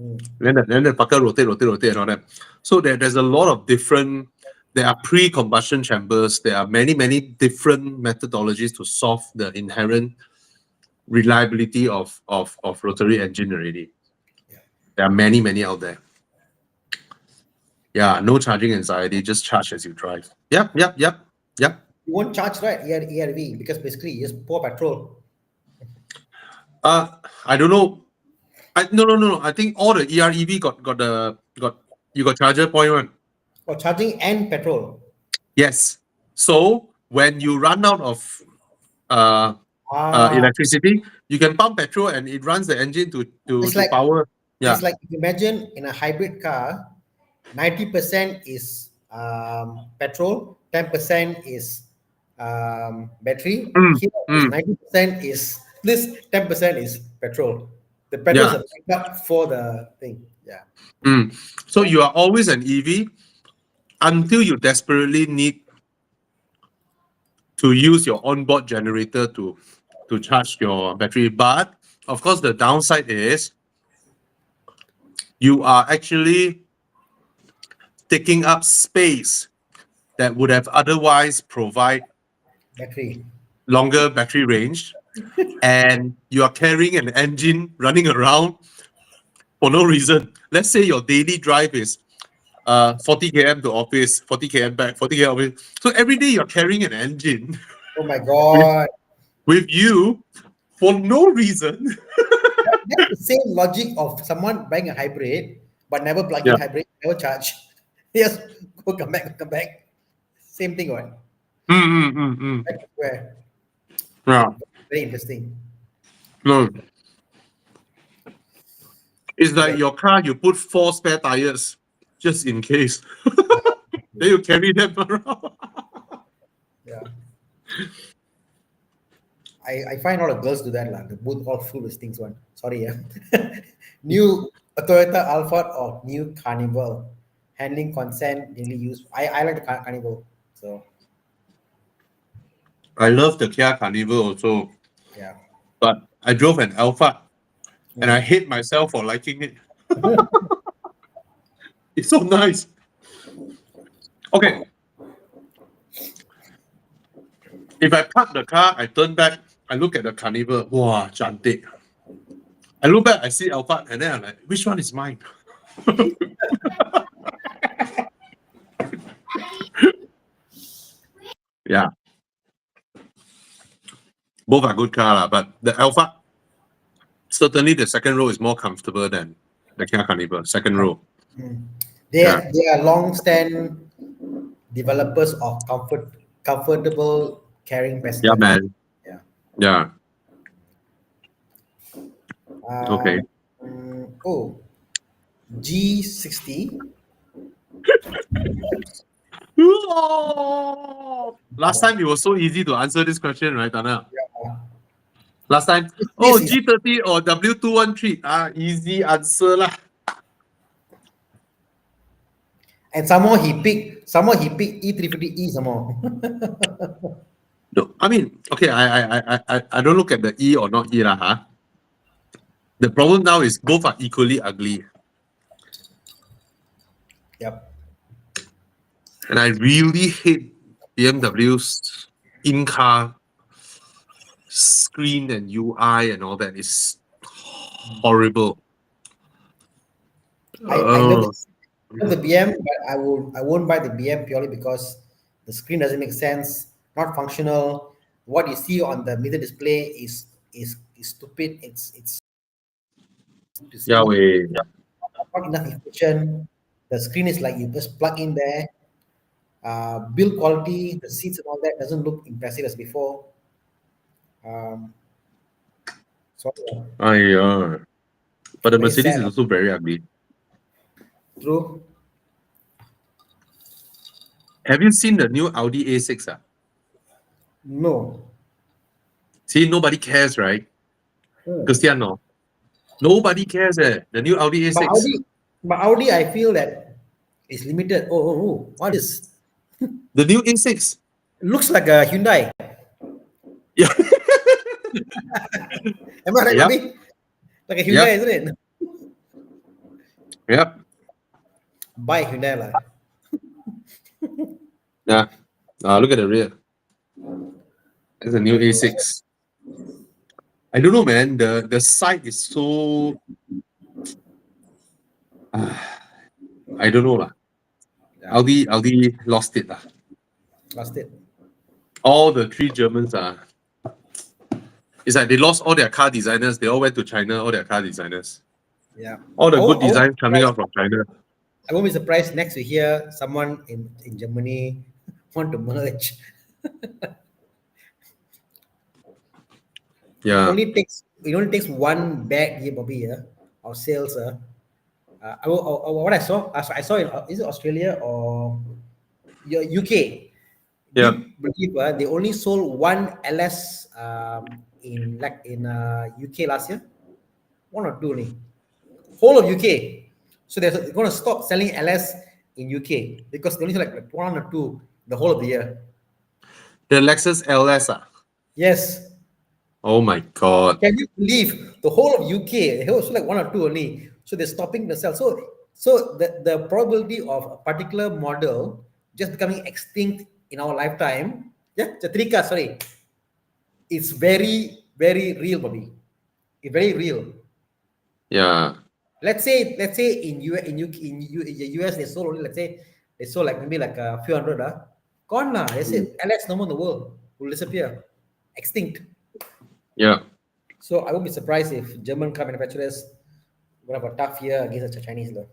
Mm. Then the fucker rotate and all that. So there's a lot of different. There are pre-combustion chambers. There are many, many different methodologies to solve the inherent reliability of rotary engine already. Yeah. There are many, many out there. Yeah, no charging anxiety, just charge as you drive. Yep. You won't charge, right? ERV, because basically you just pour petrol. I don't know. No. I think all the EREV got charger point one. Or charging and petrol. Yes. So when you run out of Ah, electricity, you can pump petrol and it runs the engine it's to like power. Yeah. it's like imagine in a hybrid car, 90% is petrol, 10% is battery. Mm, Here is mm, 90% is this, 10% is petrol. The petrol is yeah. a backup for the thing. Yeah. Mm. So you are always an EV until you desperately need to use your onboard generator to charge your battery. But of course, the downside is you are actually taking up space that would have otherwise provide Battery. longer battery range, and you are carrying an engine running around for no reason. Let's say your daily drive is 40 km to office, 40 km back, 40 km office. So every day you're carrying an engine Oh my with, God. with you for no reason. That's the same logic of someone buying a hybrid, but never plug in Yeah. hybrid, never charge. Yes, go come back, come back. Same thing, right? Mm. Where Yeah. very interesting. No. It's like Okay. your car, you put 4 spare tires just in case. Ah, Then you carry them around. yeah. I find all the girls do that, lah. The both all full of things one. Sorry, yeah. New a Toyota Alphard or new Carnival. Handling consent, daily use. I like the Carnival. So I love the Kia Carnival also, yeah. but I drove an Alphard and I Mm. hate myself for liking it. It's so nice. Okay. If I park the car, I turn back, I look at the Carnival, wow, cantik. I look back, I see Alphard, and then I'm like, which one is mine? Yeah. Both are good car, but the Alphard, certainly the second row is more comfortable than the Kia Carnival, second row. They Yeah. they are long-stand developers of comfortable carrying passenger. Yeah, man. Yeah. Yeah. Okay. Oh, G60. Last time it was so easy to answer this question, right, Tana? Yeah. Last time, This is G30 or W213. Easy answer lah. and somehow he picked E350E some more. No, I mean, okay, I don't look at the E or not E lah, huh? The problem now is both are equally ugly. Yep. And I really hate BMW's in-car screen and UI and all that. It's horrible. I love the BM, but I won't buy the BM purely because the screen doesn't make sense, not functional. What you see on the meter display is stupid. It's Yahweh. not enough information. The screen is like you just plug in there. Build quality, the seats and all that doesn't look impressive as before. So But the Very Mercedes sad, is also very ugly. true. Have you seen the new Audi A6? No. See, nobody cares, right? Cristiano. Nobody cares. The new Audi A6. But Audi, I feel that is limited. Oh, what is? The new A6. Looks like a Hyundai. Yeah. Am I right, Yep. Bobby? Like a Hyundai, isn't it? Yep. Buy Hyundai lah. Yeah. Look at the rear. It's a new A6. I don't know, man. The side is so. I don't know lah. Yeah. Audi lost it lah. Lost it. All the three Germans are. It's like they lost all their car designers. They all went to China. All their car designers. Yeah. All the I good won't- designs coming out from China. I won't be surprised next to hear someone in Germany want to merge. Yeah. It only takes one bad year, Bobby, of sales. What I saw in is it Australia or UK? Yeah. Believe they only sold one LS in UK last year, one or two only, whole of UK. So they're going to stop selling LS in UK because they only sell like one or two the whole of the year. The Lexus LS. Yes. Oh my God. Can you believe the whole of UK? They also like one or two only. So they're stopping the sale. So the probability of a particular model just becoming extinct in our lifetime, Chatrika, sorry, it's very, very real, Bobby. It's very real. Yeah. Let's say in the US they sold only, let's say they sold like maybe like a few hundred, gone lah. They said LS no more in the world, will disappear, extinct. Yeah. So I won't be surprised if German car manufacturers will have a tough year against the Chinese though.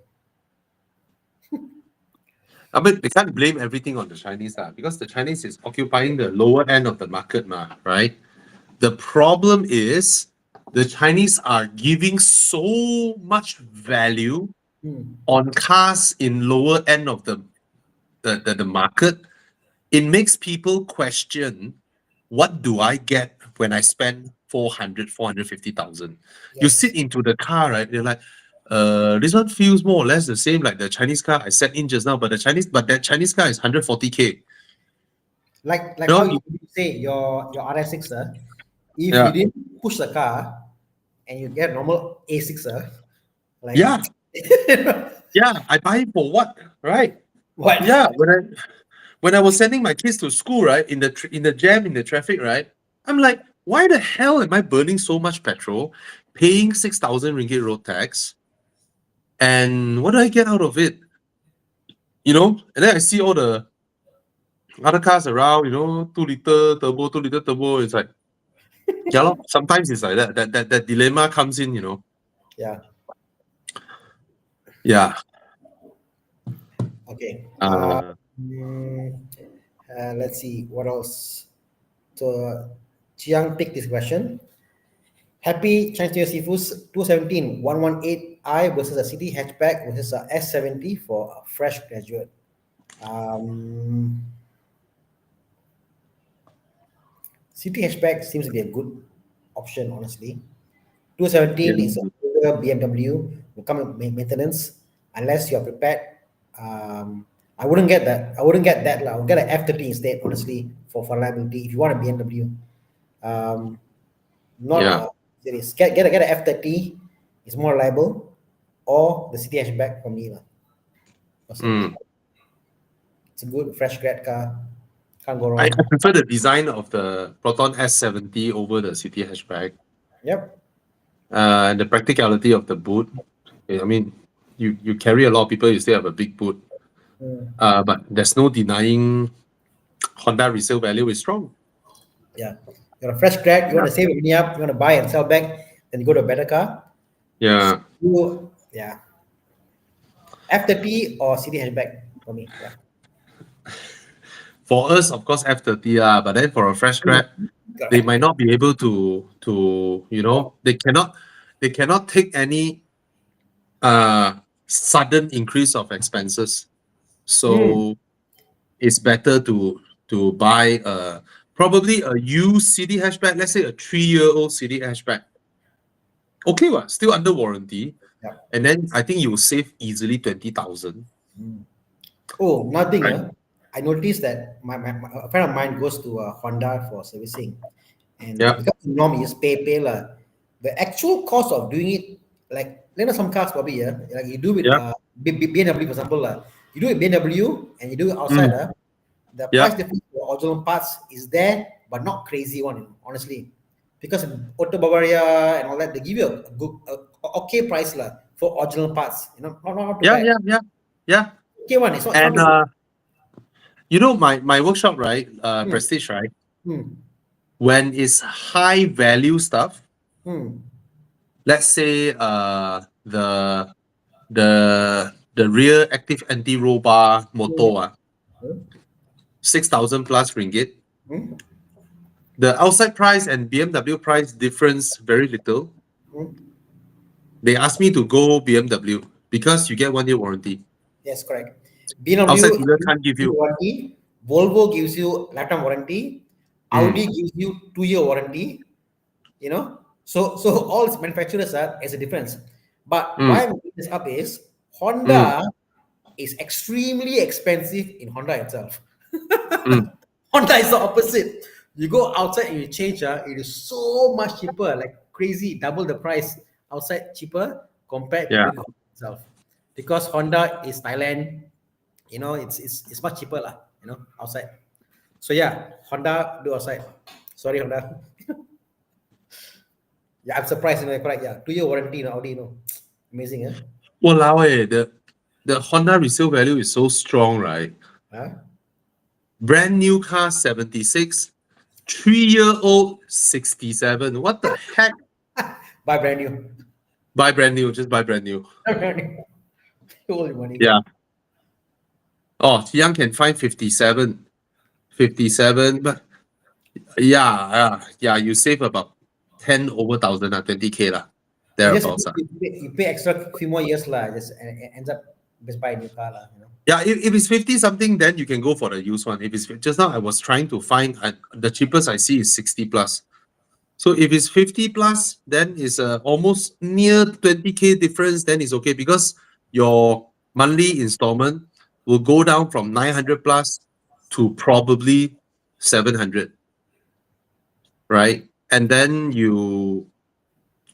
But they can't blame everything on the Chinese because the Chinese is occupying the lower end of the market, right? The problem is the Chinese are giving so much value on cars in lower end of the market. It makes people question, what do I get when I spend 450,000? You sit into the car, right? They're like, this one feels more or less the same like the Chinese car I sat in just now, but that Chinese car is 140K. Like No, how you say your RS6, if Yeah. you didn't push the car and you get normal A6, like Yeah. Yeah, I buy it for what, right? what? Yeah, when I was sending my kids to school, right, in the jam, in the traffic, right, I'm like, why the hell am I burning so much petrol, paying 6,000 ringgit road tax, and what do I get out of it? And then I see all the other cars around, 2 liter turbo, 2 liter turbo. It's like, yeah, lor, sometimes it's like that. That dilemma comes in, Yeah. Yeah. Okay. Uh, Let's see what else. So, Chiang take this question. Happy Chinese New Year Seafoods 217 118i versus a city hatchback versus a S70 for a fresh graduate. City hatchback seems to be a good option, honestly. 217 is a bigger BMW, will come with maintenance unless you're prepared. I wouldn't get that. I wouldn't get that. I would get an F30 instead, honestly, for reliability. If you want a BMW, not Yeah. series. Get an F30. It's more reliable, or the city hatchback for me, personally. It's a good fresh grad car. Can't go I wrong. prefer the design of the Proton S70 over the city hatchback. Yep. And the practicality of the boot. I mean, you carry a lot of people, you still have a big boot. But there's no denying Honda resale value is strong. Yeah. You're a fresh grad, you want to save money up, you want to buy and sell back, then you go to a better car. Yeah. Yeah. F30 or city hatchback for me. Yeah. For us, of course, F30, but then for a fresh grad, they might not be able to they cannot take any sudden increase of expenses. So it's better to buy probably a used city hatchback, let's say a 3-year-old city hatchback. Okay, well, still under warranty. Yeah. And then I think you will save easily 20,000. Oh, nothing. Right. I noticed that a friend of mine goes to Honda for servicing, and Yeah. because the norm is pay lah. The actual cost of doing it, like some cars probably like you do with BMW for example you do it BMW and you do it outside the Yeah. price difference for original parts is there, but not crazy one, honestly, because Auto Bavaria and all that, they give you a good okay price lah for original parts, not too bad. Yeah. Okay one, it's not. And my workshop, right? Prestige, right? When it's high value stuff, let's say the rear active anti-roll bar motor 6,000 plus ringgit. The outside price and BMW price difference very little. They asked me to go BMW because you get 1 year warranty. Yes, correct. BMW Outside dealer can't give you. warranty. Volvo gives you lifetime warranty. Audi gives you 2-year warranty. So all its manufacturers is a difference. But why I'm bringing this up is Honda is extremely expensive in Honda itself. Honda is the opposite. You go outside and you change, it is so much cheaper, like crazy, double the price outside, cheaper compared to Honda itself. Because Honda is Thailand, it's much cheaper outside. So yeah, Honda do outside. Sorry, Honda. Yeah, I'm surprised. Correct. Yeah, 2-year warranty. Audi. Amazing. Walao, the Honda resale value is so strong, right? Brand new car 76, 3-year-old 67. What the heck? Buy brand new. Buy brand new. Just buy brand new. Holy money. Yeah. Oh, Young can find 57. 57, but yeah, you save about 10 over 1,000, 20K lah. Thereabouts. You pay extra few more years lah. Just ends up just buy a new car lah. Yeah, if it's 50 something, then you can go for the used one. If it's just now, I was trying to find the cheapest I see is 60 plus. So if it's 50 plus, then it's almost near 20K difference. Then it's okay because your monthly installment will go down from 900 plus to probably 700, right? And then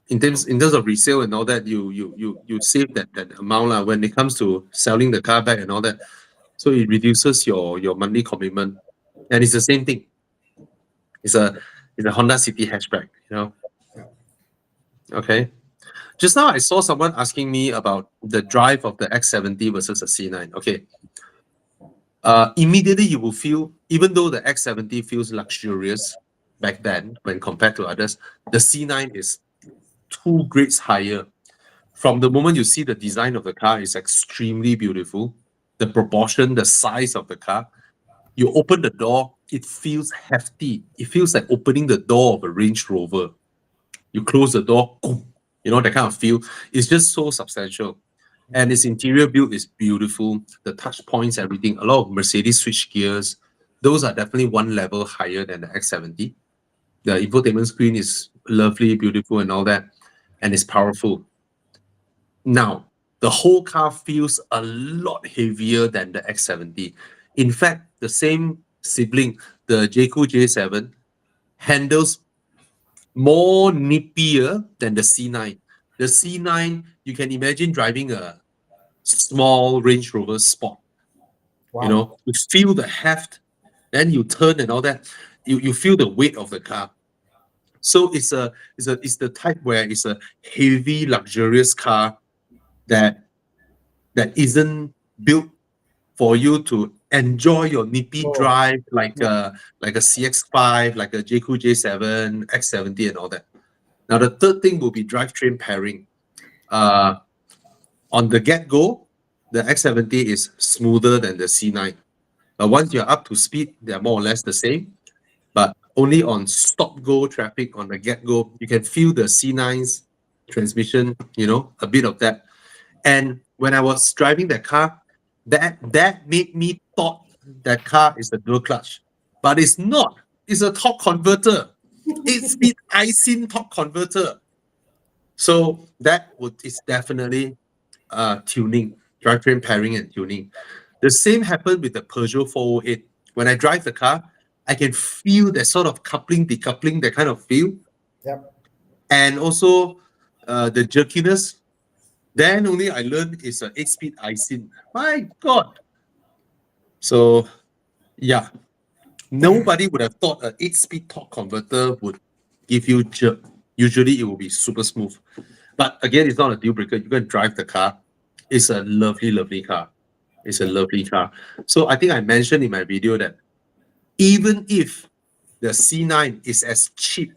in terms of resale and all that, you save that amount when it comes to selling the car back and all that. So it reduces your monthly commitment. And it's the same thing. It's a Honda City hatchback, you know. Yeah. Okay. Just now I saw someone asking me about the drive of the X70 versus the C9. Okay. Immediately you will feel, even though the X70 feels luxurious back then when compared to others, the C9 is 2 grades higher. From the moment you see the design of the car is extremely beautiful, the proportion, the size of the car. You open the door, it feels hefty. It feels like opening the door of a Range Rover. You close the door, you know, that kind of feel. It's just so substantial. And its interior build is beautiful. The touch points, everything. A lot of Mercedes switch gears. Those are definitely one level higher than the X70. The infotainment screen is lovely, beautiful, and all that. And it's powerful. Now, the whole car feels a lot heavier than the X70. In fact, the same sibling, the Jayco J7, handles more nippier than the C9. The C9, you can imagine driving a small Range Rover Sport. Wow. You know, you feel the heft, then you turn and all that. You feel the weight of the car. So it's the type where it's a heavy, luxurious car that isn't built for you to enjoy your nippy Oh. drive like a CX5, like a Jayco J7, X70, and all that. Now the third thing will be drivetrain pairing. On the get-go, the X70 is smoother than the C9. But once you're up to speed, they're more or less the same. But only on stop-go traffic, on the get-go, you can feel the C9's transmission, you know, a bit of that. And when I was driving that car, that made me thought that car is a dual clutch. But it's not. It's a torque converter. 8-speed ISIN torque converter. So that is definitely tuning, drivetrain pairing and tuning. The same happened with the Peugeot 408. When I drive the car, I can feel that sort of coupling, decoupling, that kind of feel. Yep. And also the jerkiness. Then only I learned it's an 8-speed ISIN. My God. So yeah, nobody would have thought an 8-speed torque converter would give you jerk. Usually it will be super smooth. But again, it's not a deal breaker. You can drive the car. It's a lovely, lovely car. It's a lovely car. So I think I mentioned in my video that even if the C9 is as cheap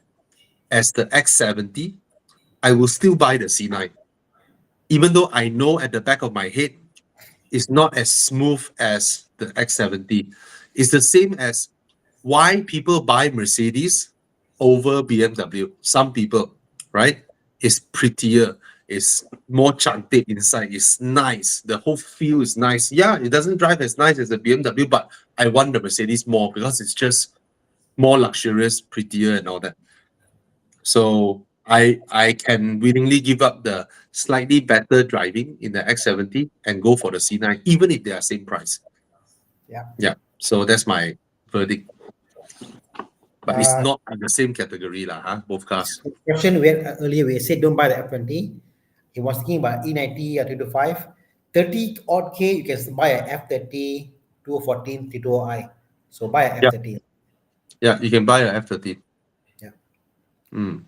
as the X70, I will still buy the C9. Even though I know at the back of my head, it's not as smooth as the X70. It's the same as why people buy Mercedes over BMW. Some people, right? It's prettier. It's more chanted inside. It's nice. The whole feel is nice. Yeah, it doesn't drive as nice as the BMW, but I want the Mercedes more because it's just more luxurious, prettier, and all that. So I can willingly give up the slightly better driving in the X70 and go for the C9, even if they are same price. Yeah. Yeah. So that's my verdict. But it's Uh, not in the same category, both cars. Question we had earlier, we said don't buy the F20. He was thinking about E90 or 325. 30 odd K, you can buy a F30, 2014, 320i. So buy a Yeah. F30. Yeah, you can buy a F30. Yeah. Mm.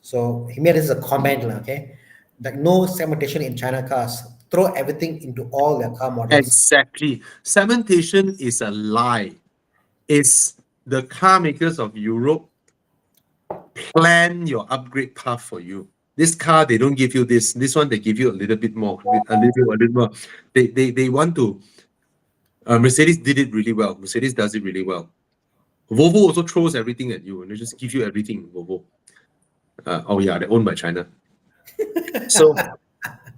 So he made this as a comment, okay? Like no segmentation in China cars. Throw everything into all their car models. Exactly. Segmentation is a lie. It's the car makers of Europe plan your upgrade path for you. This car, they don't give you this. This one, they give you a little bit more, a little more. They want to. Mercedes did it really well. Mercedes does it really well. Volvo also throws everything at you and they just give you everything. Volvo. Oh yeah, they're owned by China. So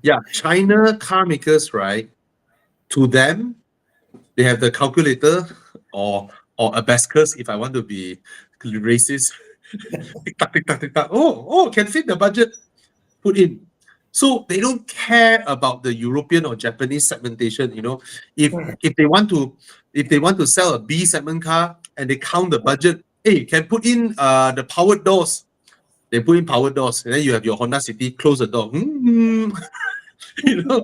yeah, China car makers, right? To them, they have the calculator or abacus. If I want to be racist, tick tock, tick tock, tick tock. Oh, can fit the budget. Put in. So they don't care about the European or Japanese segmentation. You know, if they want to sell a B segment car and they count the budget, hey, can put in the powered doors. They put in powered doors, and then you have your Honda City. Close the door. you know,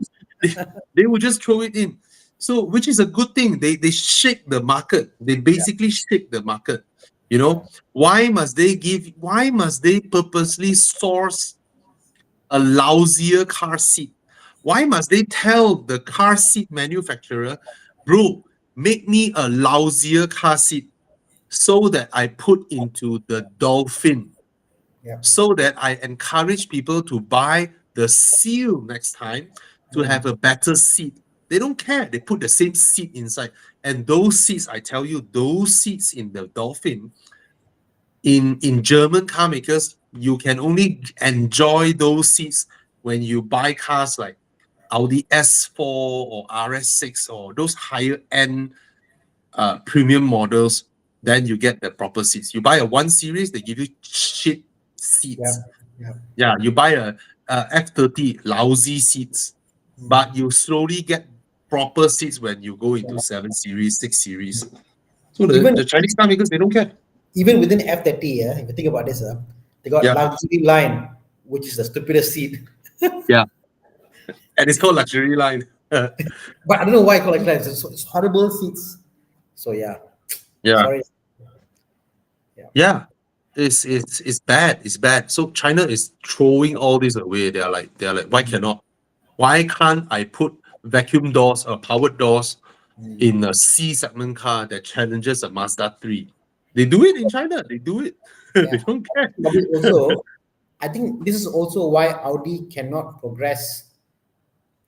they will just throw it in. So, which is a good thing. They shake the market. They basically shake the market. You know, why must they purposely source a lousier car seat? Why must they tell the car seat manufacturer, bro, make me a lousier car seat so that I put into the Dolphin, Yeah. so that I encourage people to buy the Seal next time to have a better seat. They don't care. They put the same seat inside. And those seats, I tell you, those seats in the Dolphin, in German car makers, you can only enjoy those seats when you buy cars like Audi S4 or RS6 or those higher end premium models. Then you get the proper seats. You buy a 1 Series, they give you shit seats. Yeah. Yeah, you buy a F30, lousy seats, but you slowly get proper seats when you go into 7 Series, 6 Series. So Even the Chinese car makers, they don't care. even within F30, if you think about this, they got Yeah. luxury line, which is the stupidest seat. Yeah. And it's called luxury line. But I don't know why collect lines. It's horrible seats. So yeah, Yeah. sorry. Yeah. It's bad. It's bad. So China is throwing all this away. They're like, why cannot? Why can't I put vacuum doors or powered doors in a C segment car that challenges a Mazda 3? They do it in China. They do it. They Yeah. don't care. But this also, I think this is also why Audi cannot progress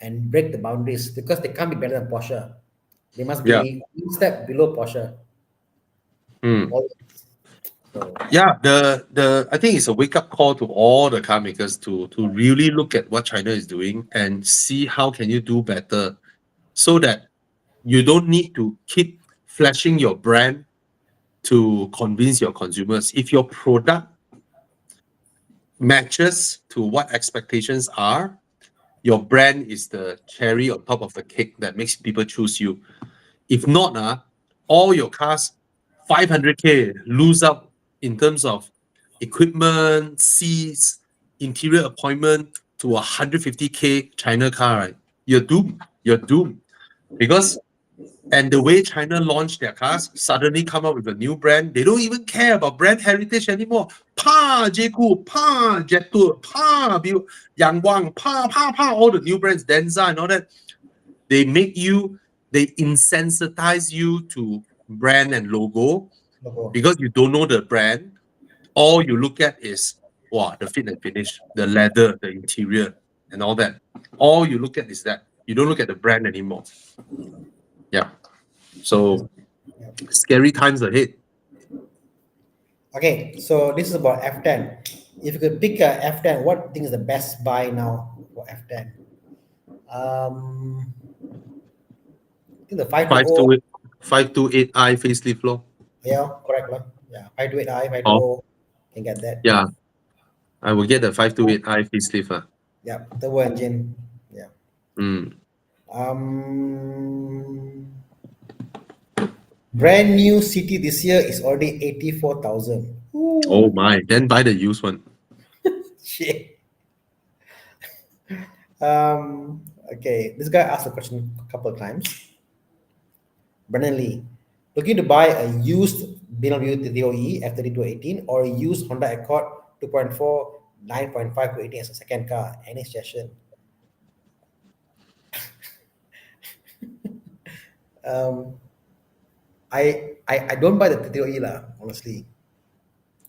and break the boundaries because they can't be better than Porsche. They must be Yeah. one step below Porsche. Hmm. Always. So, Yeah, the I think it's a wake up call to all the car makers to really look at what China is doing and see how can you do better, so that you don't need to keep flashing your brand to convince your consumers. If your product matches to what expectations are, your brand is the cherry on top of the cake that makes people choose you. If not, all your cars, 500K, lose out in terms of equipment, seats, interior appointment to 150K China car, right? You're doomed. You're doomed. Because, and the way China launched their cars, suddenly come up with a new brand, they don't even care about brand heritage anymore. Pa J-Coupe, Pa Jetour, Pa Yang Wang, Pa, all the new brands, Denza and all that. They insensitize you to brand and logo because you don't know the brand. All you look at is the fit and finish, the leather, the interior, and all that. All you look at is that. You don't look at the brand anymore. Yeah. So scary times ahead. okay, so this is about F10. If you could pick a F10, what do you think is the best buy now for F10? I think the 520. 528i facelift floor. Yeah, correct. Yeah, 528i, 520. Can get that. Yeah. I will get the 528i facelift. Yeah, turbo engine. Yeah. Mm. Brand new CT this year is already 84,000. Oh my. Then buy the used one. Shit. Okay, this guy asked a question a couple of times. Brennan Lee, looking to buy a used BMW 330e F3218 or a used Honda Accord 2.4 9.5 to 18 as a second car. Any suggestion? I don't buy the 330e lah, honestly.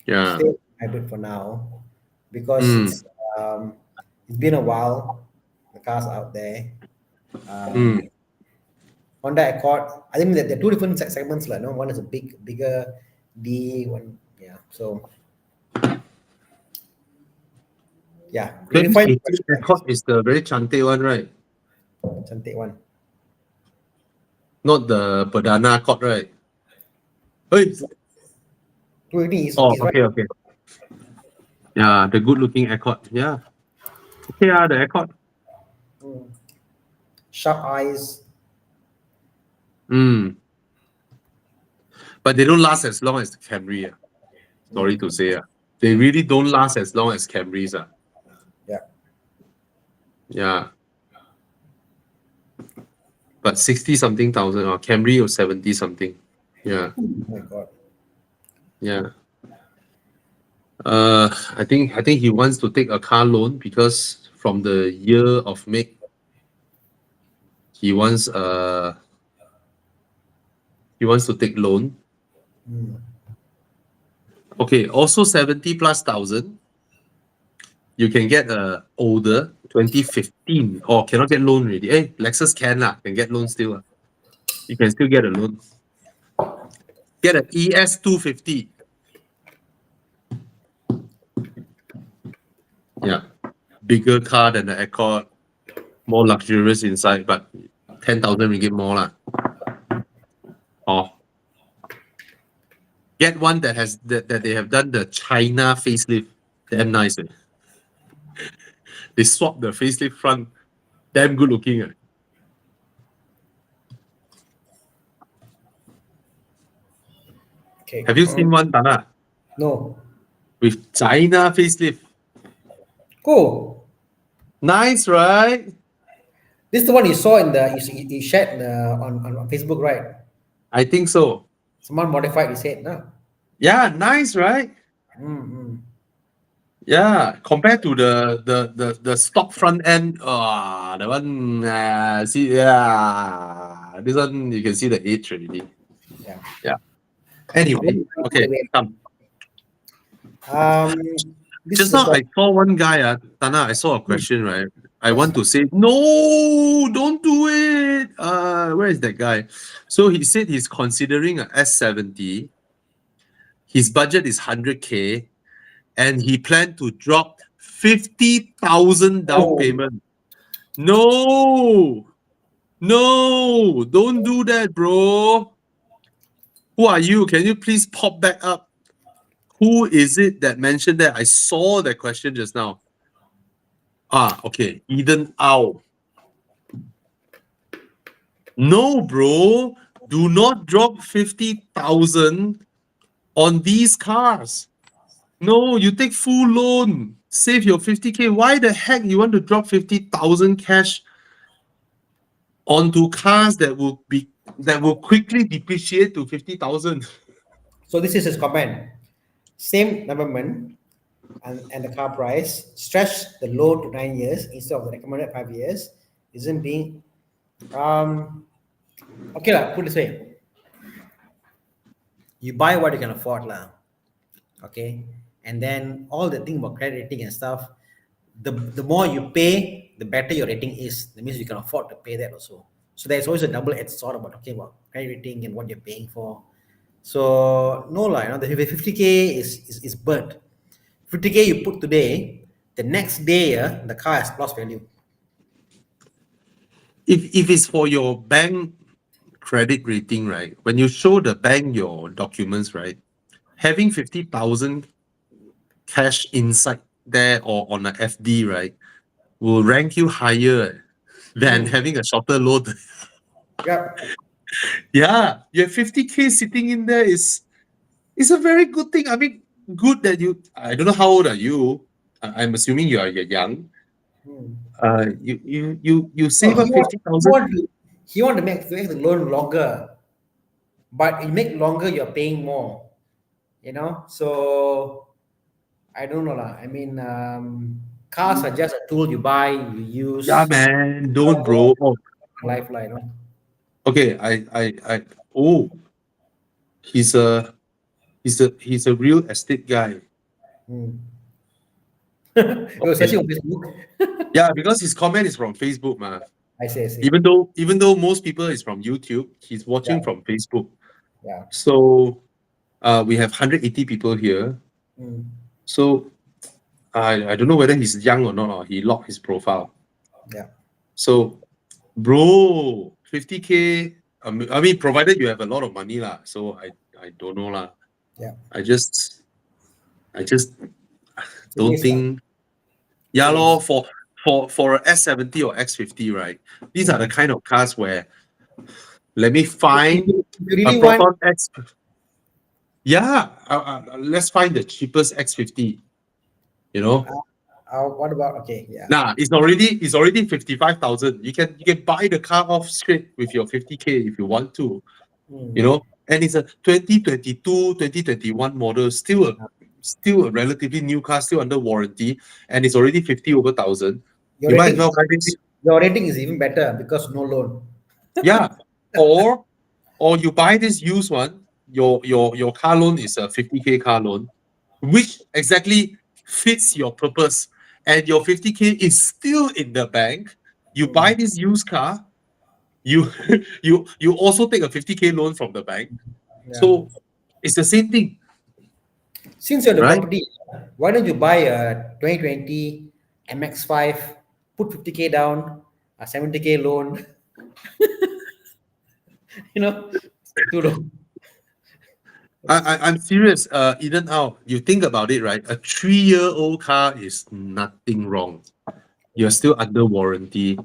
Yeah. Stay hybrid for now because it's been a while. The cars out there. Honda Accord. I think that there are two different segments. Like, no, one is a bigger D one. Yeah. So yeah. Accord is the very chanty one, right? Cantik one. Not the Perdana Accord, right? Hey. 280 is okay, right. okay. Yeah, the good-looking Accord. Yeah. Okay, the Accord. Sharp eyes. But they don't last as long as the Camry. Sorry to say. They really don't last as long as Camrys. Yeah. Yeah. but 60 something thousand, or Camry or 70 something. Yeah, Oh my God. yeah. I think he wants to take a car loan because from the year of make, he wants to take loan. Hmm. Okay, also 70 plus thousand. You can get a older 2015, or cannot get loan already. Hey, Lexus can get loan still. You can still get a loan. Get an ES 250. Yeah, bigger car than the Accord, more luxurious inside, but 10,000 ringgit more lah. Or get one that has that they have done the China facelift. Damn nice. They swapped the facelift front. Damn good looking. Okay. Have you seen one, Tana? No. With China facelift. Cool. Nice, right? This is the one you saw in the you shared on Facebook, right? I think so. Someone modified his head, no? Yeah, nice, right? Mm-hmm. Yeah, compared to the stock front end, the one see, yeah, this one you can see the age already. Yeah. Yeah. Anyway, okay, come. This Just is a now I question. saw one guy, Tana, I saw a question, right? I want to say, no, don't do it. Where is that guy? So he said he's considering a S70. His budget is 100K, and he planned to drop 50,000 down Oh, payment. No, no, don't do that, bro. Who are you? Can you please pop back up? Who is it that mentioned that? I saw that question just now. Okay, Eden Au. No, bro, do not drop 50,000 on these cars. No, you take full loan, save your 50K. Why the heck you want to drop 50,000 cash onto cars that will quickly depreciate to 50,000? so this is his comment. Same government and the car price stretch the loan to 9 years instead of the recommended 5 years isn't being okay lah, put it this way. You buy what you can afford lah. Okay. And then all the thing about credit rating and stuff, the more you pay, the better your rating is. That means you can afford to pay that also. So there's always a double-edged sword about talking about credit rating and what you're paying for. So no lah, the 50K is burnt. 50K you put today, the next day the car has lost value. If it's for your bank credit rating, right? When you show the bank your documents, right? Having 50,000 cash inside there or on an FD, right, will rank you higher than having a shorter loan. Yeah. Yeah, your 50K sitting in there is a very good thing. I mean, good that I don't know how old are you. I'm assuming you're young. You save up 50,000. He want to make the loan longer, but you make longer, you're paying more. So I don't know lah. I mean, cars are just a tool you buy, you use. Yeah, man, don't, bro. Oh, Life, okay, oh, he's a real estate guy. It was actually on Facebook. Yeah, because his comment is from Facebook, man. I see. Even though most people is from YouTube, he's watching Yeah. from Facebook. Yeah. So we have 180 people here. So I don't know whether he's young or not, or he locked his profile. Yeah. So, bro, 50K. I mean, provided you have a lot of money lah. So I don't know lah. Yeah. I just don't think. Yeah, lor, for a S70 or X50, right? These are the kind of cars where, let me find You really a Proton X. Yeah, let's find the cheapest X50. What about okay? Yeah. Nah, it's already 55,000. You can buy the car off straight with your 50K if you want to, Mm. you know. And it's a 2022, 2021 model, still a relatively new car, still under warranty, and it's already 50 over thousand. Your You might as rating, well buy this. your rating is even better because no loan. Yeah. Or you buy this used one, your car loan is a 50K car loan, which exactly fits your purpose, and your 50K is still in the bank. You buy Mm. this used car, you you also take a 50K loan from the bank. Yeah. So it's the same thing, Since you're the right? property, why don't you buy a 2020 MX5, put 50K down, a 70K loan, you know, to the I'm serious. Eden out. You think about it, right? A 3-year-old car is nothing wrong. You're still under warranty.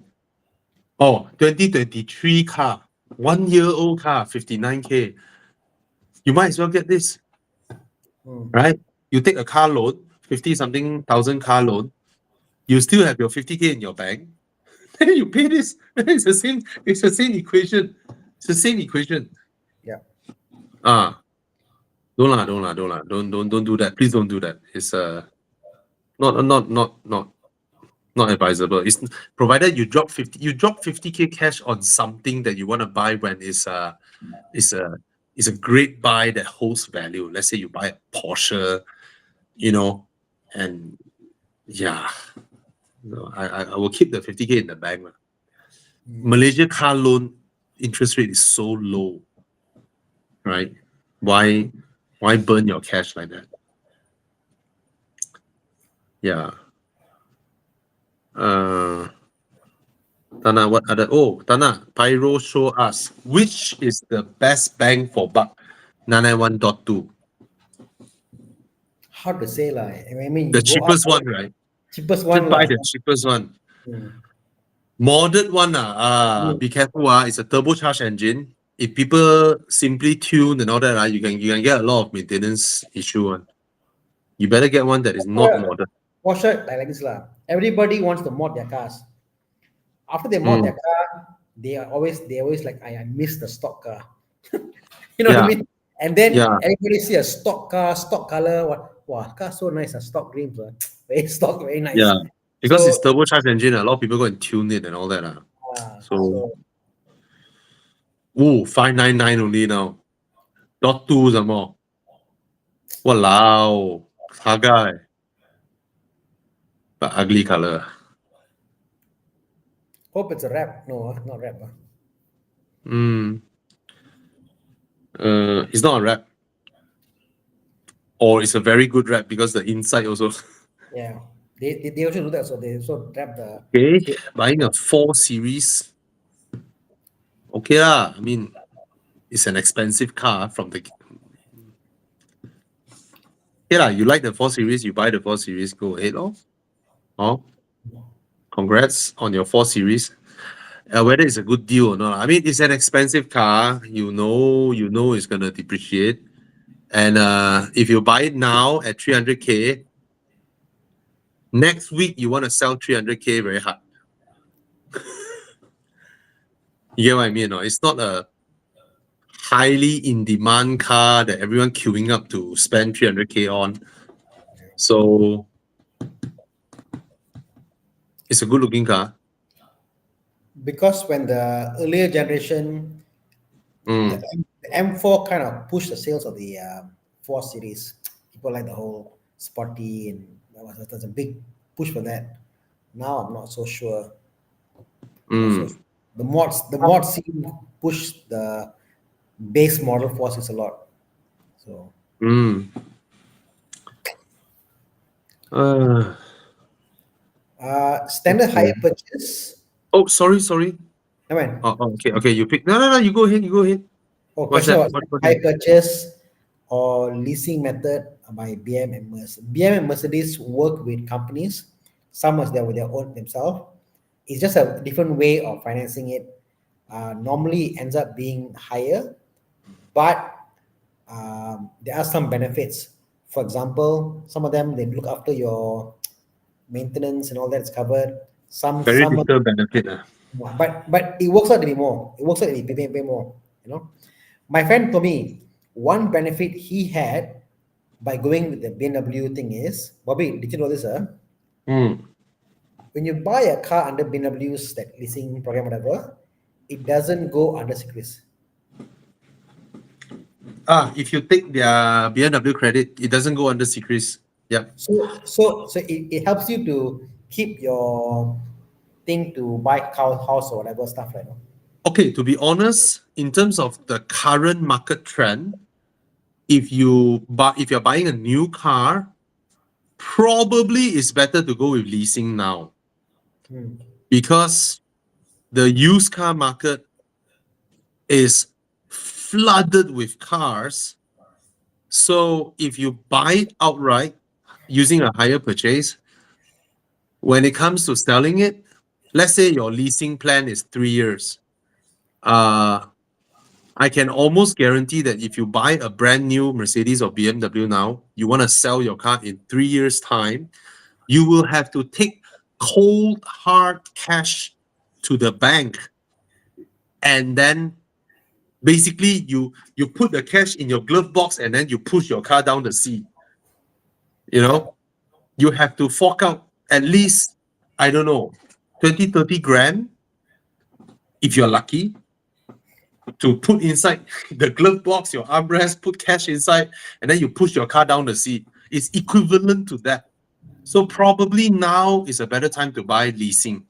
Oh, 2023 car, 1-year-old car, 59K. You might as well get this, Mm. right? You take a car loan, 50 something thousand car loan, you still have your 50K in your bank, then you pay this. It's the same equation. It's the same equation. Yeah. Ah, don't do that. Please don't do that. It's not advisable. It's provided you drop 50K cash on something that you want to buy when it's a it's a great buy that holds value. Let's say you buy a Porsche, you know, and yeah, no, I will keep the 50K in the bank. Lah. Malaysia car loan interest rate is so low, right? Why burn your cash like that? Yeah. Tana, what other? Oh, Tana, Pyro show us which is the best bang for buck 991.2. How to say like? I mean, The you go up cheapest one, right? cheapest Just one buy lah. the cheapest one. Mm. Modded one, Mm. be careful, it's a turbocharged engine. If people simply tune and all that, you can get a lot of maintenance issue one. You better get one that is not modded. Porsche like this lah. Everybody wants to mod their cars. After they mod their Mm, car, they always like I miss the stock car. You know what I yeah, mean? And then yeah, everybody see a stock car, stock color. What? Wow, car so nice. A stock rims, very stock, very nice. yeah. Because it's So, turbocharged engine, a lot of people go and tune it and all that. So, so 599 only now. Dot two some more. Walao, Hagai. But ugly color. hope it's a wrap. No, not wrap. Mm. It's not a wrap. Or it's a very good wrap because the inside also. Yeah, they also do that. So they also wrap the. Okay, buying a 4 Series. Okay lah. I mean, it's an expensive car from the. Okay lah. You like the 4 Series, you buy the 4 Series. Go ahead, lor. Oh, congrats on your 4 Series. Whether it's a good deal or not. I mean, it's an expensive car. You know it's gonna depreciate. And if you buy it now at 300K, next week you want to sell 300K very hard. You get what I mean? No? It's not a highly in demand car that everyone queuing up to spend 300K on. So it's a good looking car. Because when the earlier generation, Mm, the M4 kind of pushed the sales of the 4 Series. People like the whole sporty, and there's a big push for that. Now I'm not so sure. Not so mm, sure. The mod scene push the base model 4 Series a lot. So mm. Uh, standard hire okay. purchase. Oh, sorry. I mean, Okay. You pick. No. You go ahead. What's question that? was What's hire that? purchase or leasing method by BM and Mercedes. BM and Mercedes work with companies. Some is there with their own themselves. It's just a different way of financing it. Normally it ends up being higher, but there are some benefits. For example, some of them they look after your maintenance and all that's covered. Very Some, little benefit. but it works out to be more. It works out to be pay more. You know, my friend told me one benefit he had by going with the BMW thing is, Bobby, did you know this? When you buy a car under BMW's that leasing program, whatever, it doesn't go under secret. If you take their BMW credit, it doesn't go under secrets. Yeah. So it helps you to keep your thing to buy house or whatever stuff, right? Okay, to be honest, in terms of the current market trend, if you're buying a new car, probably it's better to go with leasing now. Because the used car market is flooded with cars. So if you buy it outright using a higher purchase, when it comes to selling it, let's say your leasing plan is 3 years. I can almost guarantee that if you buy a brand new Mercedes or BMW now, you want to sell your car in 3 years' time, you will have to take cold, hard cash to the bank. And then basically you put the cash in your glove box and then you push your car down the sea. You know, you have to fork out at least, I don't know, 20, 30 grand, if you're lucky, to put inside the glove box, your armrest, put cash inside, and then you push your car down the sea. It's equivalent to that. So probably now is a better time to buy leasing.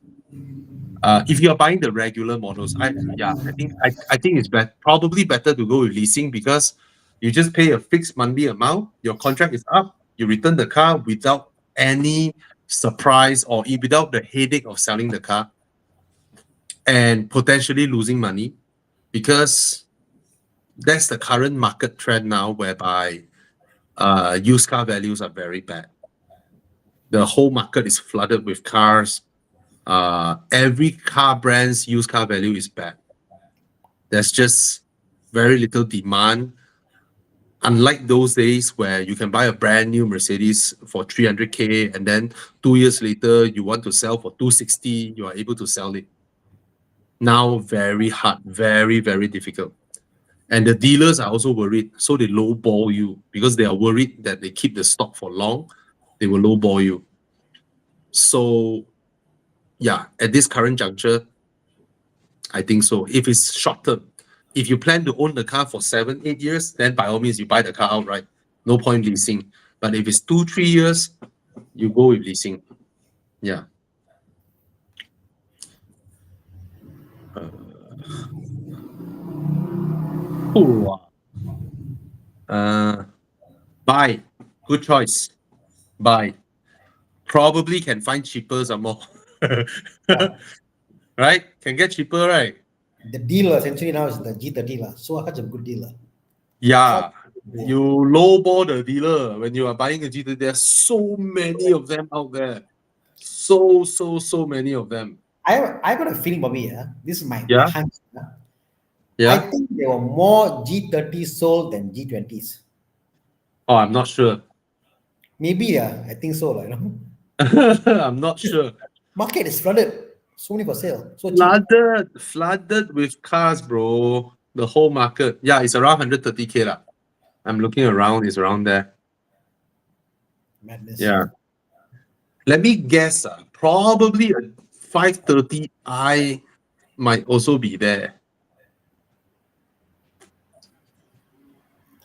If you are buying the regular models, I think it's probably better to go with leasing because you just pay a fixed monthly amount. Your contract is up. You return the car without any surprise or without the headache of selling the car and potentially losing money, because that's the current market trend now, whereby used car values are very bad. The whole market is flooded with cars. Every car brand's used car value is bad. There's just very little demand. Unlike those days where you can buy a brand new Mercedes for 300K and then 2 years later you want to sell for 260, you are able to sell it. Now very hard, very, very difficult. And the dealers are also worried, so they lowball you because they are worried that they keep the stock for long, they will lowball you. So yeah, at this current juncture, I think so. If it's short term, if you plan to own the car for 7, 8 years, then by all means you buy the car outright. No point leasing. But if it's 2, 3 years, you go with leasing. Yeah. Buy. Good choice. Buy. Probably can find cheaper some more. Right? Can get cheaper, right? The deal essentially now is the G30 lah. So such a good deal. Yeah. You lowball the dealer when you are buying a G30. There's so many of them out there. So many of them. I got a feeling, Bobby. This is my hunch. Yeah. I think there were more G30s sold than G20s. Oh, I'm not sure. Maybe, I think so. I'm not sure. Market is flooded. So many for sale. So flooded with cars, bro. The whole market. Yeah, it's around 130K lah. I'm looking around. It's around there. Madness. Yeah. Let me guess. Probably a 530i might also be there.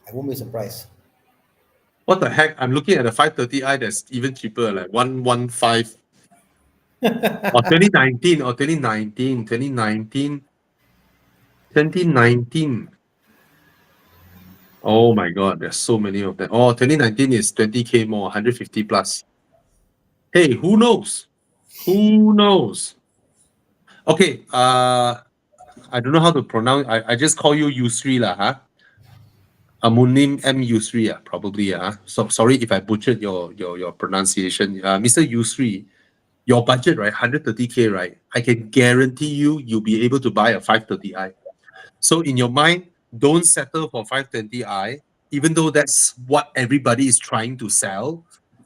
I won't be surprised. What the heck? I'm looking at a 530i that's even cheaper, like 115. Or 2019. Oh my God, there's so many of them. Oh, 2019 is 20K more, 150 plus. Hey, who knows? Who knows? Okay, I don't know how to pronounce. I just call you Yusri lah, huh? Amunim M Yusri, probably. So sorry if I butchered your pronunciation. Mr. Yusri, your budget, right? 130K, right? I can guarantee you'll be able to buy a 530i. So in your mind, don't settle for 520i, even though that's what everybody is trying to sell.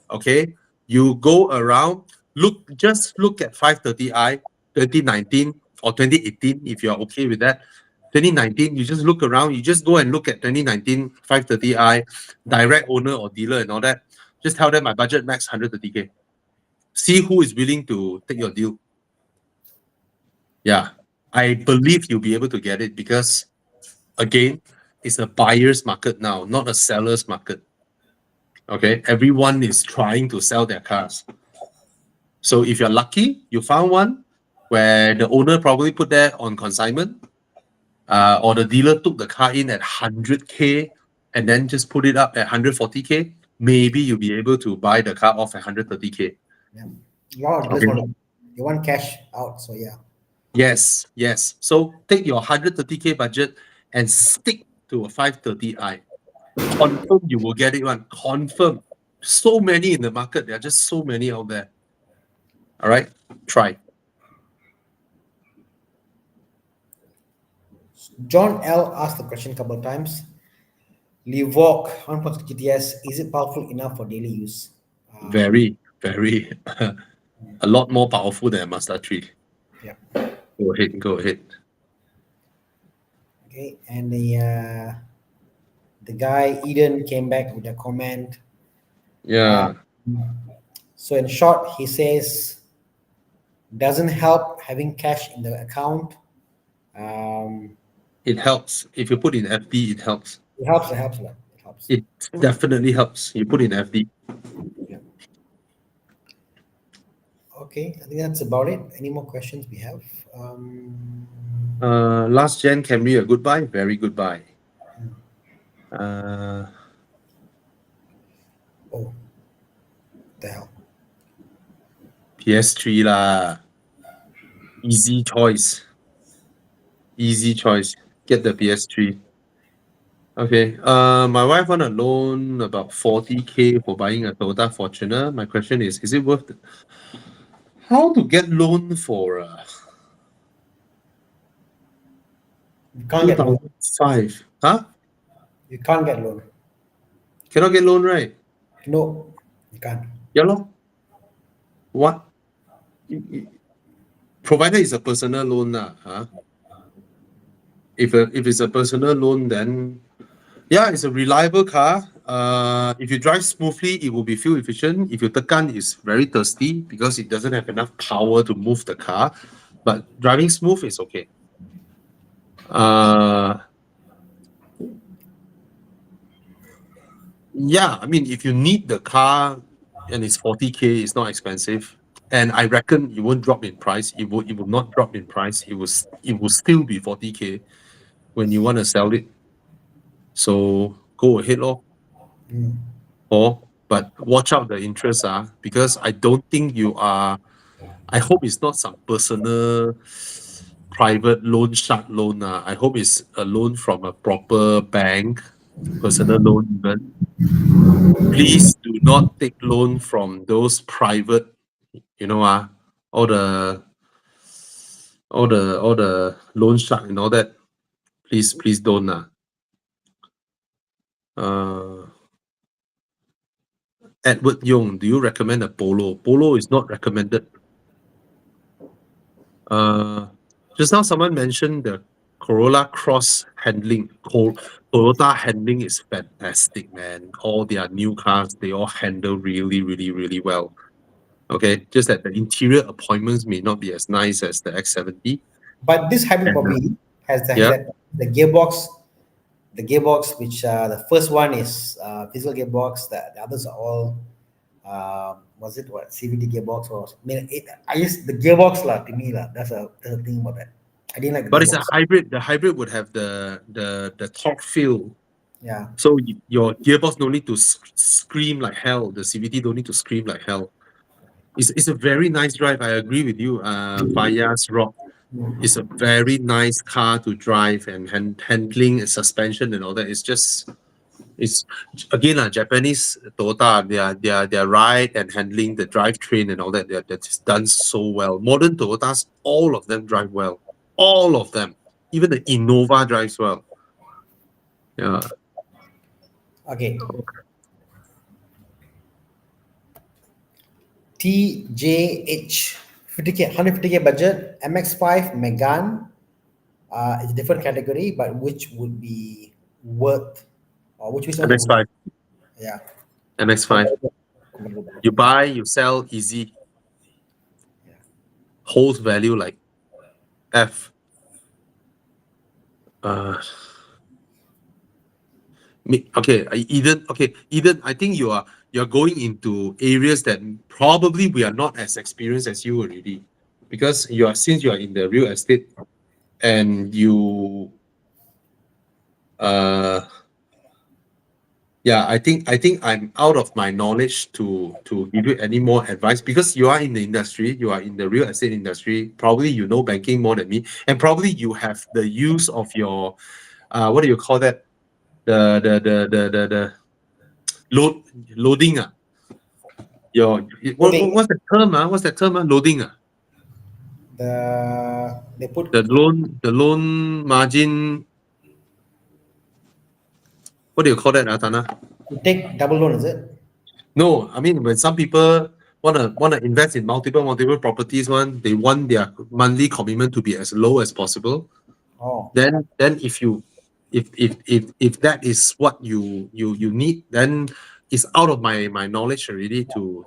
Okay, you go around, just look at 530i 2019 or 2018 if you're okay with that. 2019, you just look around, you just go and look at 2019 530i, direct owner or dealer and all that. Just tell them my budget max 130K. See who is willing to take your deal. Yeah, I believe you'll be able to get it because, again, it's a buyer's market now, not a seller's market. Okay, everyone is trying to sell their cars. So if you're lucky, you found one where the owner probably put that on consignment, or the dealer took the car in at 100K and then just put it up at 140K, maybe you'll be able to buy the car off at 130K. Yeah. A lot of dealers they want cash out. So yeah. Yes, yes. So take your 130K budget and stick to a 530i. Confirm you will get it one. Confirm. So many in the market. There are just so many out there. All right, try. John L asked the question a couple of times. Livok 1.6 GTS, is it powerful enough for daily use? Very, very, a lot more powerful than a Mazda 3. Yeah. Go ahead, go ahead. Okay, and the guy Eden came back with a comment. Yeah, So in short, he says, doesn't help having cash in the account. it helps. If you put in FD, it helps. It helps. It helps a lot. It helps. It definitely helps. You put in FD. Yeah. Okay, I think that's about it. Any more questions we have? Last gen Camry, a goodbye, very goodbye. Oh, the hell. PS3 lah. Easy choice. Easy choice. Get the PS3. Okay. My wife want a loan about 40K for buying a Toyota Fortuner. My question is it worth it? How to get loan for You can't get loan. 2005? Huh? You can't get loan. Cannot get loan, right? No, you can't. Yeah, lor. What? Provided it's a personal loan, huh? If it's a personal loan, then yeah, it's a reliable car. If you drive smoothly, it will be fuel efficient. If you tekan, it's very thirsty because it doesn't have enough power to move the car. But driving smooth is okay. Yeah, I mean, if you need the car and it's 40K, it's not expensive. And I reckon it won't drop in price. It will not drop in price. It will still be 40K when you want to sell it. So go ahead, lor. But watch out the interest, because I don't think you are. I hope it's not some personal private loan shark loan. I hope it's a loan from a proper bank, personal loan even. Please do not take loan from those private, all the loan shark and all that. Please don't. Edward Yong, do you recommend a Polo? Polo is not recommended. Just now someone mentioned the Corolla Cross handling. Toyota handling is fantastic, man. All their new cars, they all handle really, really, really well. Okay, just that the interior appointments may not be as nice as the X70. But this hybrid probably has the gearbox. The gearbox, which the first one is physical gearbox. The others are all was it what CVT gearbox or I guess the gearbox to me that's a thing about that. I didn't like the But gearbox. it's a hybrid. The hybrid would have the torque feel. Yeah. So your gearbox don't need to scream like hell. The CVT don't need to scream like hell. It's a very nice drive. I agree with you. Fayaz Rock. It's a very nice car to drive and handling suspension and all that. It's again Japanese Toyota. Their ride and handling the drivetrain and all that. That's done so well. Modern Toyotas, all of them drive well. All of them. Even the Innova drives well. Yeah. Okay. TJH 50k 150k budget MX5 Megane. It's a different category, but which would be worth, or which one would, MX5. yeah, MX5. convertible, convertible. You buy, you sell, easy. Yeah. Holds value like F. Eden, I think you're going into areas that probably we are not as experienced as you already, because since you are in the real estate and you I think I'm out of my knowledge to give you any more advice, because you are in the industry, you are in the real estate industry, probably you know banking more than me, and probably you have the use of your what do you call that, the loading Loading. what's the term loading They put the loan margin, what do you call that, Tana? you take double loan, is it? No, I mean, when some people wanna invest in multiple properties, they want their monthly commitment to be as low as possible. Oh, Then if that is what you need, then it's out of my knowledge already to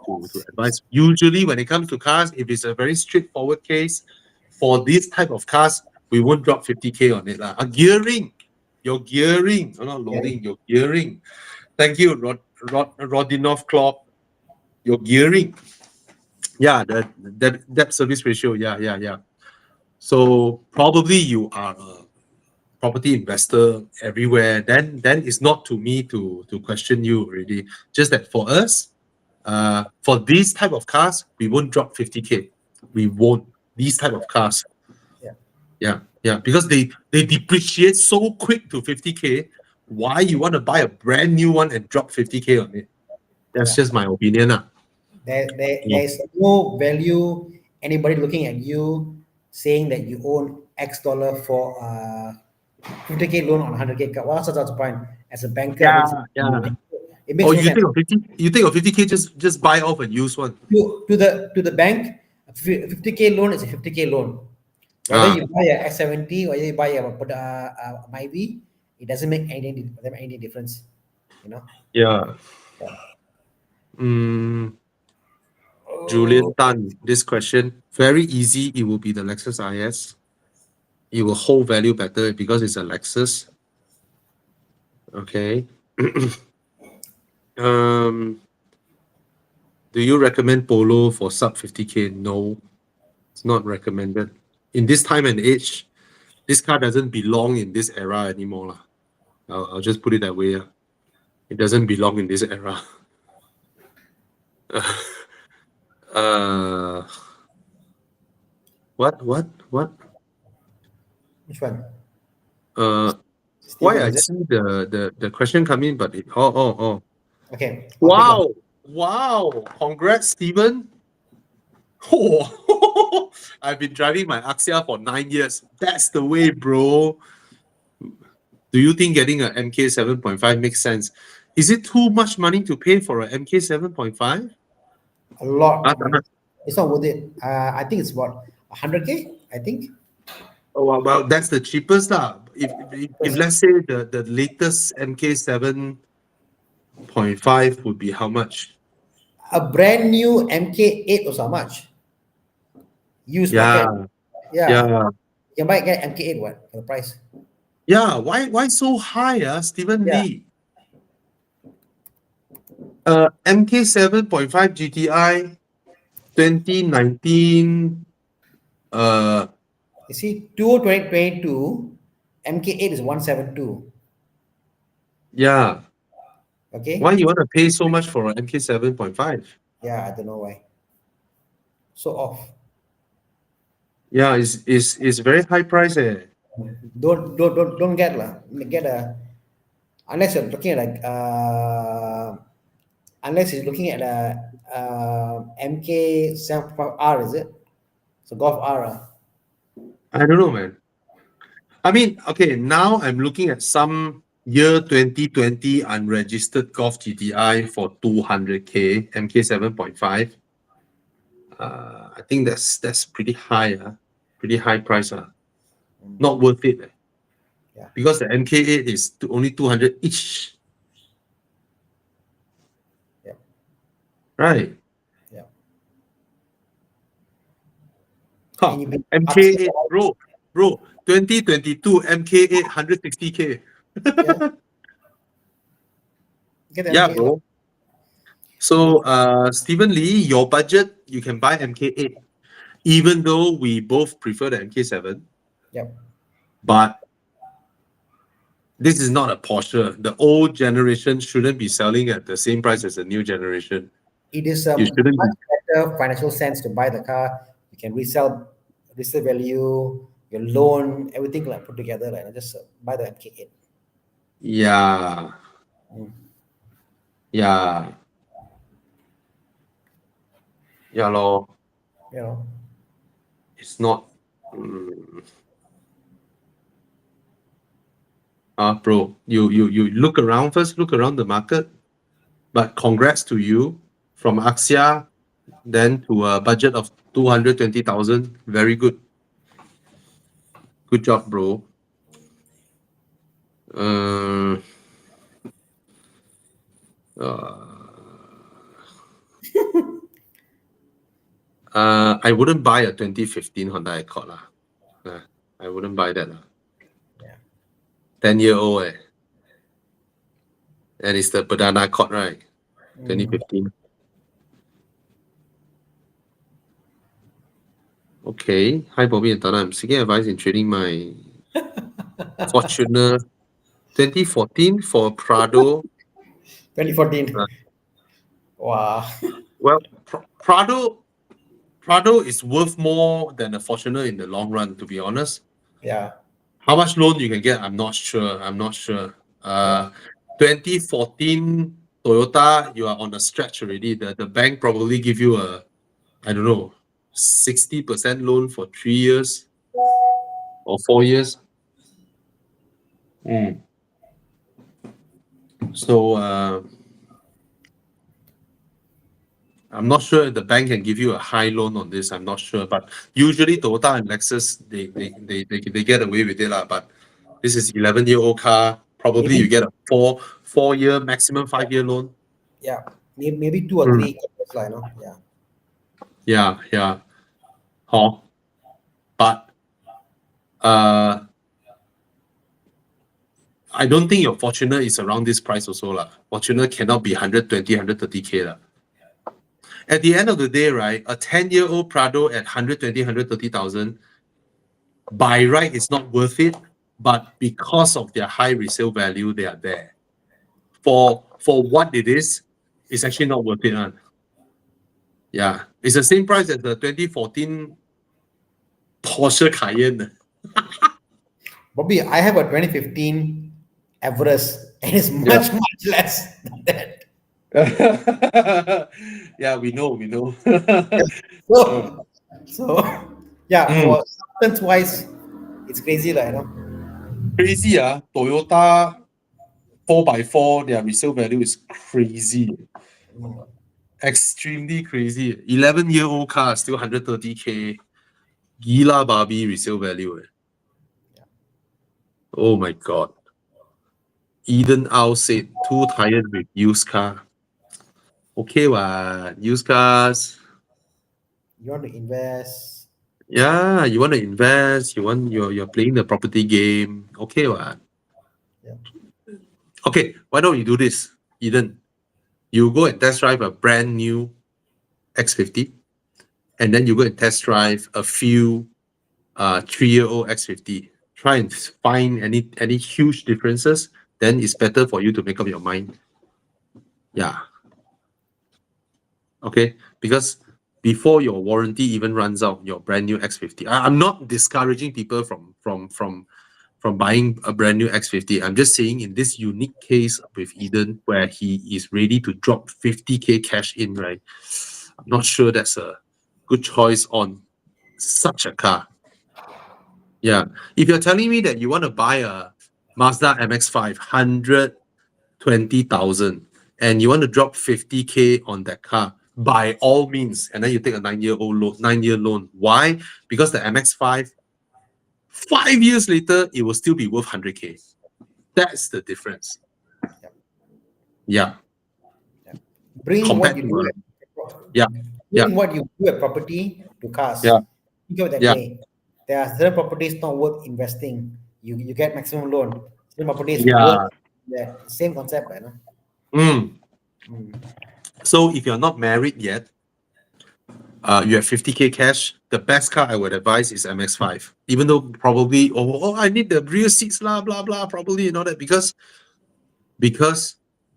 advise. Usually when it comes to cars, if it's a very straightforward case, for this type of cars, we won't drop 50k on it. Gearing. Your gearing, not loading, your gearing. Thank you, Rodinov Klopp. Your gearing. Yeah, that debt service ratio. Yeah. So probably you are a property investor everywhere. Then it's not to me to question you already. Just that for us, for these type of cars, we won't drop 50k. We won't. These type of cars. Yeah. Because they depreciate so quick to 50k. Why you want to buy a brand new one and drop 50k on it? That's just my opinion. there's no value anybody looking at you saying that you own X dollar for 50k loan on 100k car. What's the point? As a banker, Yeah. it makes Oh, no you sense. think of 50? You think of 50k? Just buy off and use one. To the bank, a 50k loan is a 50k loan. Whether you buy a S70 or you buy a Myvi, it doesn't make any difference. You know. Yeah. Julian Tan, this question very easy. It will be the Lexus IS. It will hold value better because it's a Lexus. Okay. Do you recommend Polo for sub 50k? No, it's not recommended. In this time and age, this car doesn't belong in this era anymore. I'll just put it that way. It doesn't belong in this era. What? Which one? Why Steven, I is it? see the question come in, but oh. Okay. I'll take Wow! Congrats, Stephen. Oh, I've been driving my Axia for 9 years. That's the way, bro. Do you think getting a MK 7.5 makes sense? Is it too much money to pay for a MK 7.5? a lot. It's not worth it. I think it's what 100k. I think. Oh, well, that's the cheapest lah. If let's say the latest MK 7.5 would be how much? A brand new MK8 was how much? Used market. Yeah. You can buy get MK8 what for the price? Yeah, why so high, Stephen Yeah. Lee? MK 7.5 GTI 2019. You see, 2022 MK8 is 172. Yeah. Okay. Why you want to pay so much for an MK 7.5? Yeah, I don't know why. So off. Yeah, it's very high price. Don't get a unless you're looking at unless you're looking at a MK 75R, is it? So Golf R. I don't know, man. I mean, okay, now I'm looking at some year 2020 unregistered Golf GTI for 200k MK 7.5. I think that's pretty high, pretty high price. Not worth it. Yeah. Because the MK8 is only 200 each. Yeah. Right. Yeah. Huh. And you've been MK8, bro, 2022 MK8 160K. Get the Yeah, MK8 bro. So, Stephen Lee, your budget, you can buy MK8, even though we both prefer the MK7. Yep. But this is not a Porsche. The old generation shouldn't be selling at the same price as the new generation. It is a You shouldn't much be. better financial sense to buy the car. You can resell value, your loan, everything like put together, and just buy the MK8. Yeah. Mm. Yeah. Yeah, lor. You know. It's not. Mm. Bro, you look around first, look around the market. But congrats to you from Axia, then to a budget of 220,000. Very good. Good job, bro. Uh, I wouldn't buy a 2015 Honda Accord lah. I wouldn't buy that lah. Yeah. 10-year-old and it's the Banana Accord, right? 2015. Okay. Hi, Bobby and Tana. I'm seeking advice in trading my Fortuner 2014 for Prado. 2014. Wow. Well, Prado is worth more than a Fortuner in the long run, to be honest. Yeah. How much loan you can get, I'm not sure. 2014 Toyota, you are on a stretch already. The bank probably give you a, I don't know, 60% loan for 3 years or 4 years. So I'm not sure if the bank can give you a high loan on this. I'm not sure, but usually Toyota and Lexus they get away with it lah. But this is 11-year-old car. Probably you get a 4 year maximum 5 year loan. Yeah. Maybe 2 or 3 years, like, no? Yeah. Yeah. But I don't think your Fortuner is around this price also lah. Fortuner cannot be 120, 130K lah. At the end of the day, right, a 10-year-old Prado at 120, 130,000, by right, it's not worth it. But because of their high resale value, they are there. For what it is, it's actually not worth it. Yeah, it's the same price as the 2014 Porsche Cayenne. Bobby, I have a 2015 Everest, and it's much less than that. Yeah, we know. So yeah, for substance wise, it's crazy, like, Crazy, Toyota 4x4, their resale value is crazy. Extremely crazy. 11-year-old car, still 130K. Gila Barbie resale value. Oh my god. Eden Au said, too tired with used car. Okay, used cars. You want to invest? Yeah, you want to invest. You're playing the property game. Okay, Yeah. Okay, why don't you do this, Eden? You go and test drive a brand new X50, and then you go and test drive a few 3-year-old X50. Try and find any huge differences. Then it's better for you to make up your mind. Yeah. Okay, because before your warranty even runs out, your brand new X50. I'm not discouraging people from buying a brand new X50. I'm just saying in this unique case with Eden, where he is ready to drop 50K cash in, right? I'm not sure that's a good choice on such a car. Yeah. If you're telling me that you want to buy a Mazda MX-5, 120,000, and you want to drop 50K on that car, by all means, and then you take a 9-year loan. Why? Because the MX-5, 5 years later, it will still be worth 100K. That's the difference. Yep. Yeah. Bring Compared what you to do. yeah. Bring what you do at property to cars. Yeah. Think of it that Yeah. way. There are certain properties not worth investing. You get maximum loan. Certain properties Yeah. worth that same concept, right? No? Mm. Mm. So if you're not married yet, you have 50K cash, the best car I would advise is MX-5. Even though probably, I need the rear seats, blah, blah, blah, probably and all that, because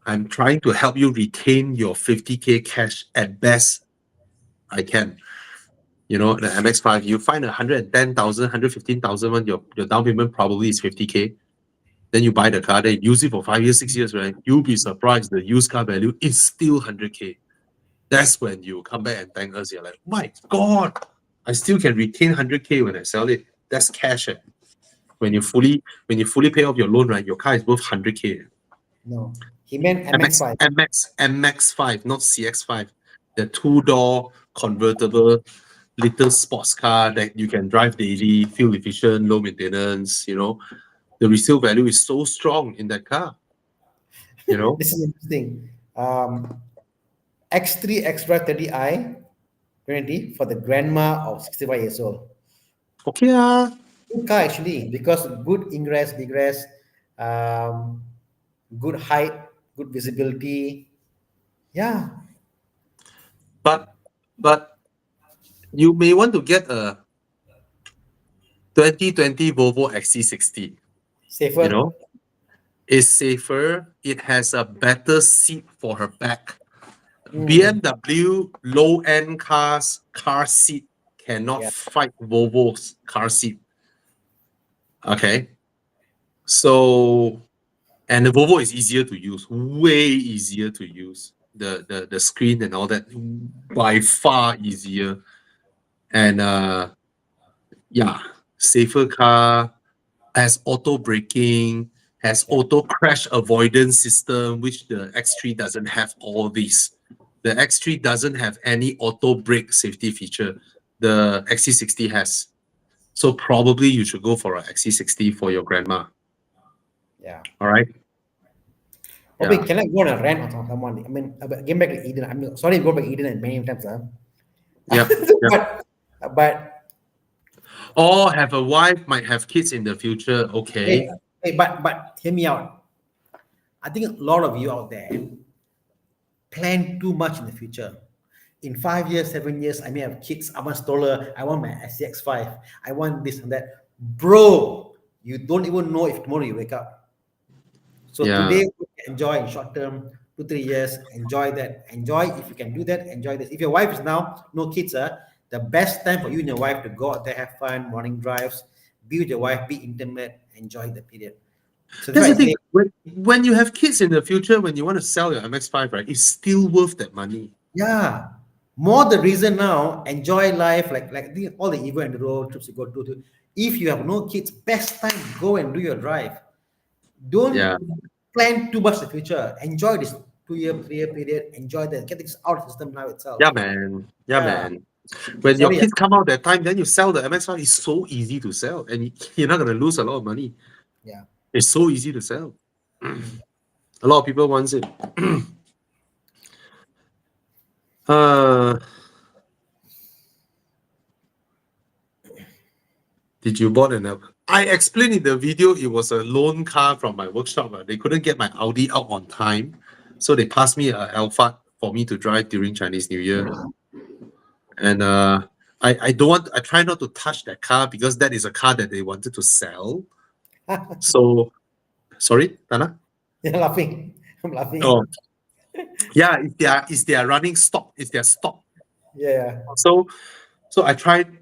I'm trying to help you retain your 50K cash at best I can. You know, the MX-5, you find 110,000, 115,000 one, your down payment probably is 50K. Then you buy the car, then use it for 5 years, 6 years, right? You'll be surprised the used car value is still 100K. That's when you come back and thank us. You're like, my God, I still can retain 100K when I sell it. That's cash. When you fully pay off your loan, right? Your car is worth 100K. No, he meant MX-5. MX-5, not CX-5. The 2-door convertible little sports car that you can drive daily, fuel efficient, low maintenance. You know, the resale value is so strong in that car. You know, This is interesting. X3 Extra 30i 20 for the grandma of 65 years old. okay, Good car actually, because good ingress, egress, good height, good visibility. Yeah, but you may want to get a 2020 Volvo XC60. safer. You know, it's safer. It has a better seat for her back. BMW low-end cars car seat cannot Yeah. fight Volvo's car seat. Okay, so and the Volvo is easier to use, way easier to use. The screen and all that by far easier, and yeah, safer car, has auto braking, has auto crash avoidance system, which the X3 doesn't have all these. The X3 doesn't have any auto brake safety feature. The XC60 has. So probably you should go for a XC60 for your grandma. Yeah. All right. Probably Yeah. can I go on a rant on someone? I mean, getting back to Eden. I'm sorry to go back to Eden many times, Yep. Yep. but Or have a wife, might have kids in the future. Okay. but hear me out. I think a lot of you out there plan too much in the future. In 5 years, 7 years, I may have kids. I want stroller. I want my SCX5. I want this and that. Bro, you don't even know if tomorrow you wake up. So Yeah. today, enjoy in short term, 2-3 years, enjoy that. Enjoy if you can do that, enjoy this. If your wife is now no kids, the best time for you and your wife to go out there, have fun, morning drives, be with your wife, be intimate, enjoy the period. So That's the that's why I thing. say, When you have kids in the future, when you want to sell your MX-5, right, it's still worth that money. yeah, more the reason now, enjoy life, like all the event and the road trips you go to. If you have no kids, best time go and do your drive. Don't Yeah. plan too much the future. Enjoy this 2 year, 3 year period. Enjoy that. Get this out of the system now itself. Yeah, man. Yeah, Yeah. man. When your Sorry. kids come out that time, then you sell the MX-5. It's so easy to sell, and you're not gonna lose a lot of money. Yeah. It's so easy to sell. A lot of people wants it. Did you bought an Alphard? I explained in the video it was a loan car from my workshop. They couldn't get my Audi out on time, so they passed me an Alphard for me to drive during Chinese New Year. And I don't want. I try not to touch that car because that is a car that they wanted to sell. So, sorry, Tana. You're laughing. I'm laughing. Oh, yeah. It's their running stock. It's their stock. Yeah. So I tried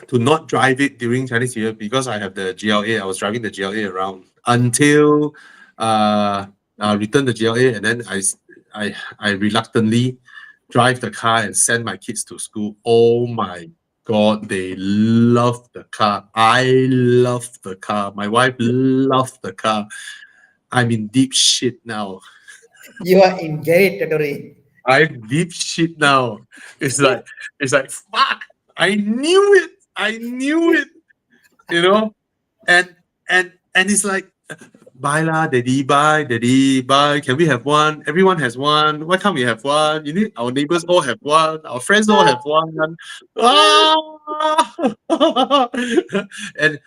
to not drive it during Chinese New Year because I have the GLA. I was driving the GLA around until I returned the GLA, and then I reluctantly drive the car and send my kids to school. Oh my God, they love the car. I love the car. My wife loved the car. I'm in deep shit now. You are in Gary territory. I deep shit now. It's like fuck. I knew it. I knew it. You know, and it's like, buy lah, daddy, buy. Can we have one? Everyone has one. Why can't we have one? You need our neighbors all have one. Our friends all have one. Ah! and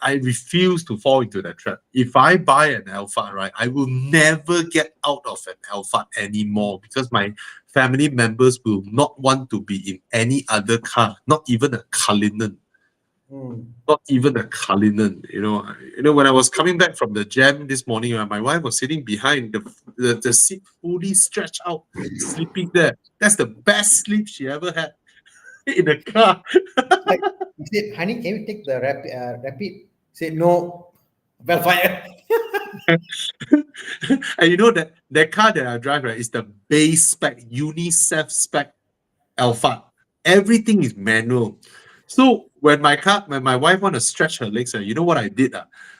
I refuse to fall into that trap. If I buy an Alphard, right, I will never get out of an Alphard anymore because my family members will not want to be in any other car, not even a Cullinan. Not even a Cullinan. When I was coming back from the jam this morning, my wife was sitting behind the seat, fully stretched out, sleeping there. That's the best sleep she ever had in the car. Like, he said, honey, can you take the rapid? He said, no, Bellfire. And you know that car that I drive, right, is the base spec, UNICEF spec Alphard. Everything is manual. So when my wife want to stretch her legs, you know what I did?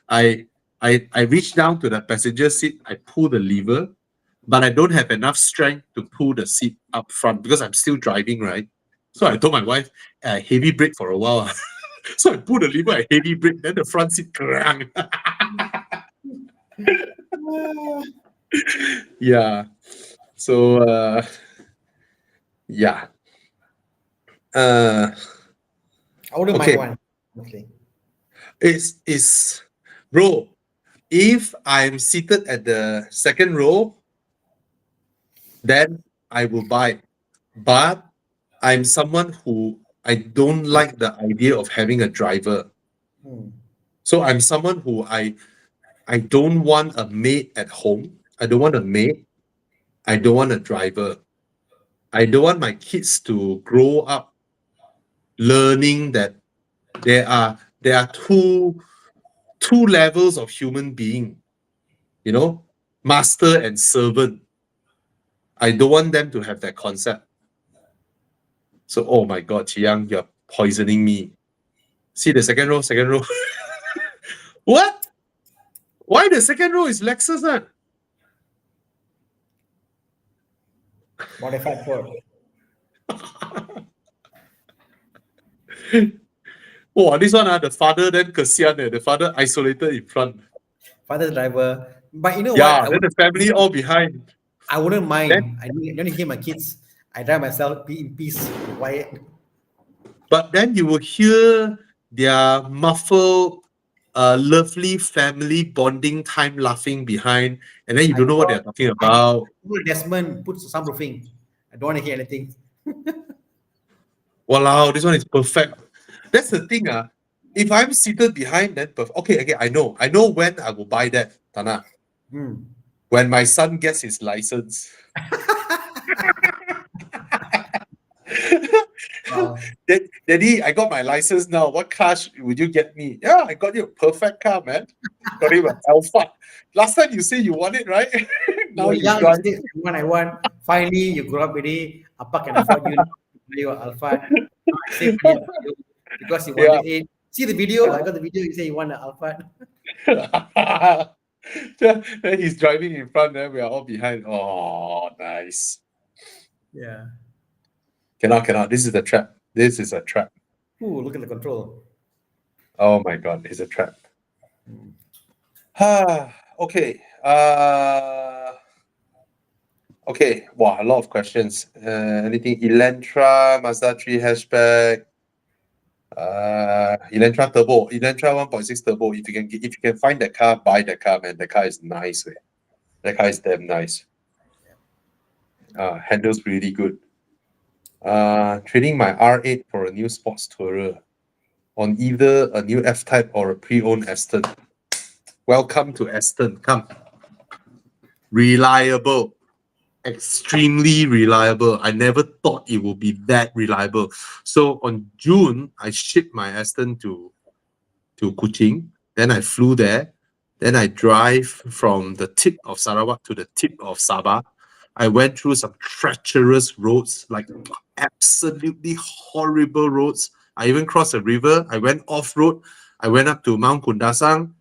I reached down to the passenger seat, I pull the lever, but I don't have enough strength to pull the seat up front because I'm still driving, right? So I told my wife, heavy brake for a while. So I pull the lever, I heavy brake, then the front seat crang. Yeah. So yeah. I wouldn't Okay. mind one. Okay. It's bro, if I'm seated at the second row, then I will buy. But I'm someone who I don't like the idea of having a driver. So I'm someone who I don't want a maid at home. I don't want a maid. I don't want a driver. I don't want my kids to grow up learning that there are two levels of human being, master and servant. I don't want them to have that concept. So, oh my God, Chiang, you're poisoning me. See the second row. What? Why the second row is Lexus? Modified Ford. Oh, this one, the father then kesian, the father isolated in front. Father's driver. But you know Yeah, what? then the family all behind. I wouldn't mind. Then- I don't hear my kids. I drive myself, be in peace, quiet. But then you will hear their muffled, lovely family bonding time laughing behind, and then you don't know what they're talking about. Desmond puts some roofing. I don't want to hear anything. Wow, this one is perfect. That's the thing. If I'm seated behind, then perfect. Okay, I know when I will buy that, Tana. When my son gets his license. Daddy, I got my license now. What car would you get me? Yeah, I got you a perfect car, man. Got him an Alphard. Last time you say you want it, right? Now you young, drive. you say, I want. Finally, you grow up already. Apa can afford you Alphard? I say because you wanted it. See the video? I got the video. You say you want an Alphard. Then he's driving in front, then we are all behind. Oh, nice. Yeah. Cannot. This is a trap. This is a trap. Ooh, look at the control. Oh my God, it's a trap. Okay. Okay. Wow, a lot of questions. Anything? Elantra, Mazda 3 hatchback. Elantra Turbo, Elantra 1.6 Turbo. If you can find that car, buy that car, man. The car is nice, man. That car is damn nice. Handles really good. Trading my R8 for a new sports tourer on either a new F-Type or a pre-owned Aston. Welcome to Aston. Come. Reliable. Extremely reliable. I never thought it would be that reliable. So on June, I shipped my Aston to Kuching. Then I flew there. Then I drive from the tip of Sarawak to the tip of Sabah. I went through some treacherous roads, like absolutely horrible roads. I even crossed a river. I went off-road. I went up to Mount Kundasang.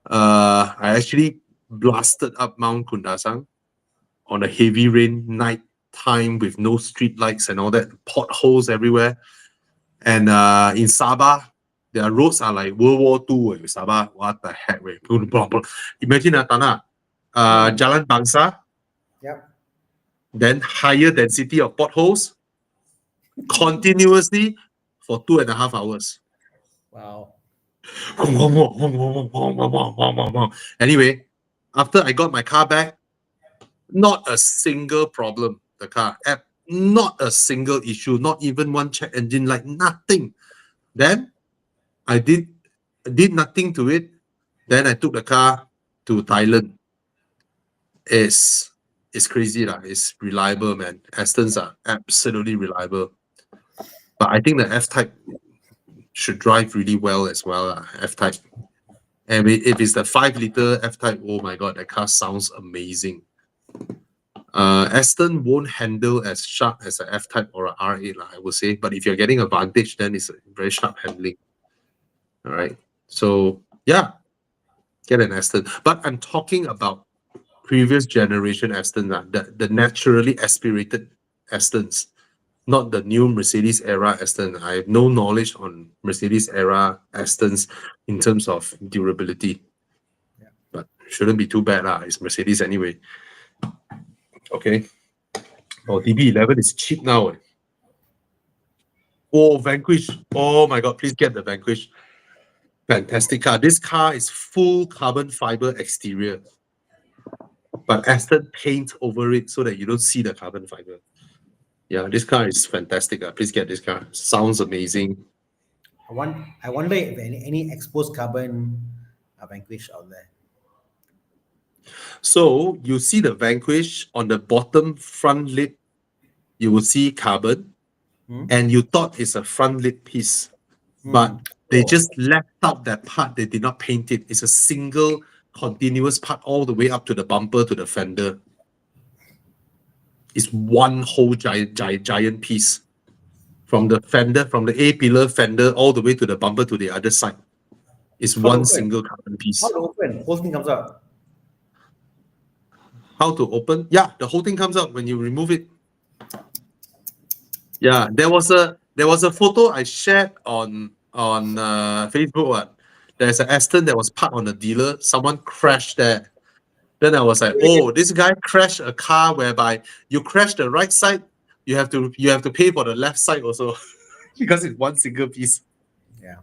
I actually blasted up Mount Kundasang on a heavy rain night time with no street lights and all that, potholes everywhere. And in Sabah, their roads are like World War II. Sabah, what the heck? Imagine Tanah, Jalan Bangsa, Yep. then higher density of potholes continuously for 2.5 hours. Wow. Anyway, after I got my car back, not a single problem. The car, not a single issue, not even one check engine light, nothing. Then I did nothing to it. Then I took the car to Thailand. It's crazy lah. It's reliable, man. Astons are absolutely reliable. But I think the F-Type should drive really well as well. F-Type. And if it's the 5-liter F-Type, oh my god, that car sounds amazing. Aston won't handle as sharp as an F-Type or an R8, I would say. But if you're getting a Vantage, then it's a very sharp handling. All right. So yeah, get an Aston. But I'm talking about previous generation Aston, the naturally aspirated Astons, not the new Mercedes era Aston. I have no knowledge on Mercedes era Astons in terms of durability. Yeah. But shouldn't be too bad. It's Mercedes anyway. Okay. Oh, DB11 is cheap now. Oh, Vanquish. Oh my god, please get the Vanquish. Fantastic car. This car is full carbon fiber exterior, but Aston paint over it so that you don't see the carbon fiber. Yeah, this car is fantastic. Please get this car. Sounds amazing. I wonder if any exposed carbon Vanquish out there. So you see the Vanquish on the bottom front lip, you will see carbon, and you thought it's a front lip piece, but they just left out that part. They did not paint it. It's a single continuous part all the way up to the bumper to the fender. It's one whole giant piece from the fender, from the A-pillar fender all the way to the bumper to the other side. It's one single carbon piece. How to open? Whole thing comes out. How to open? Yeah, the whole thing comes out when you remove it. Yeah, there was a photo I shared on Facebook. There's an Aston that was parked on the dealer. Someone crashed there. Then I was like, oh, this guy crashed a car whereby you crash the right side, you have to pay for the left side also because it's one single piece. Yeah.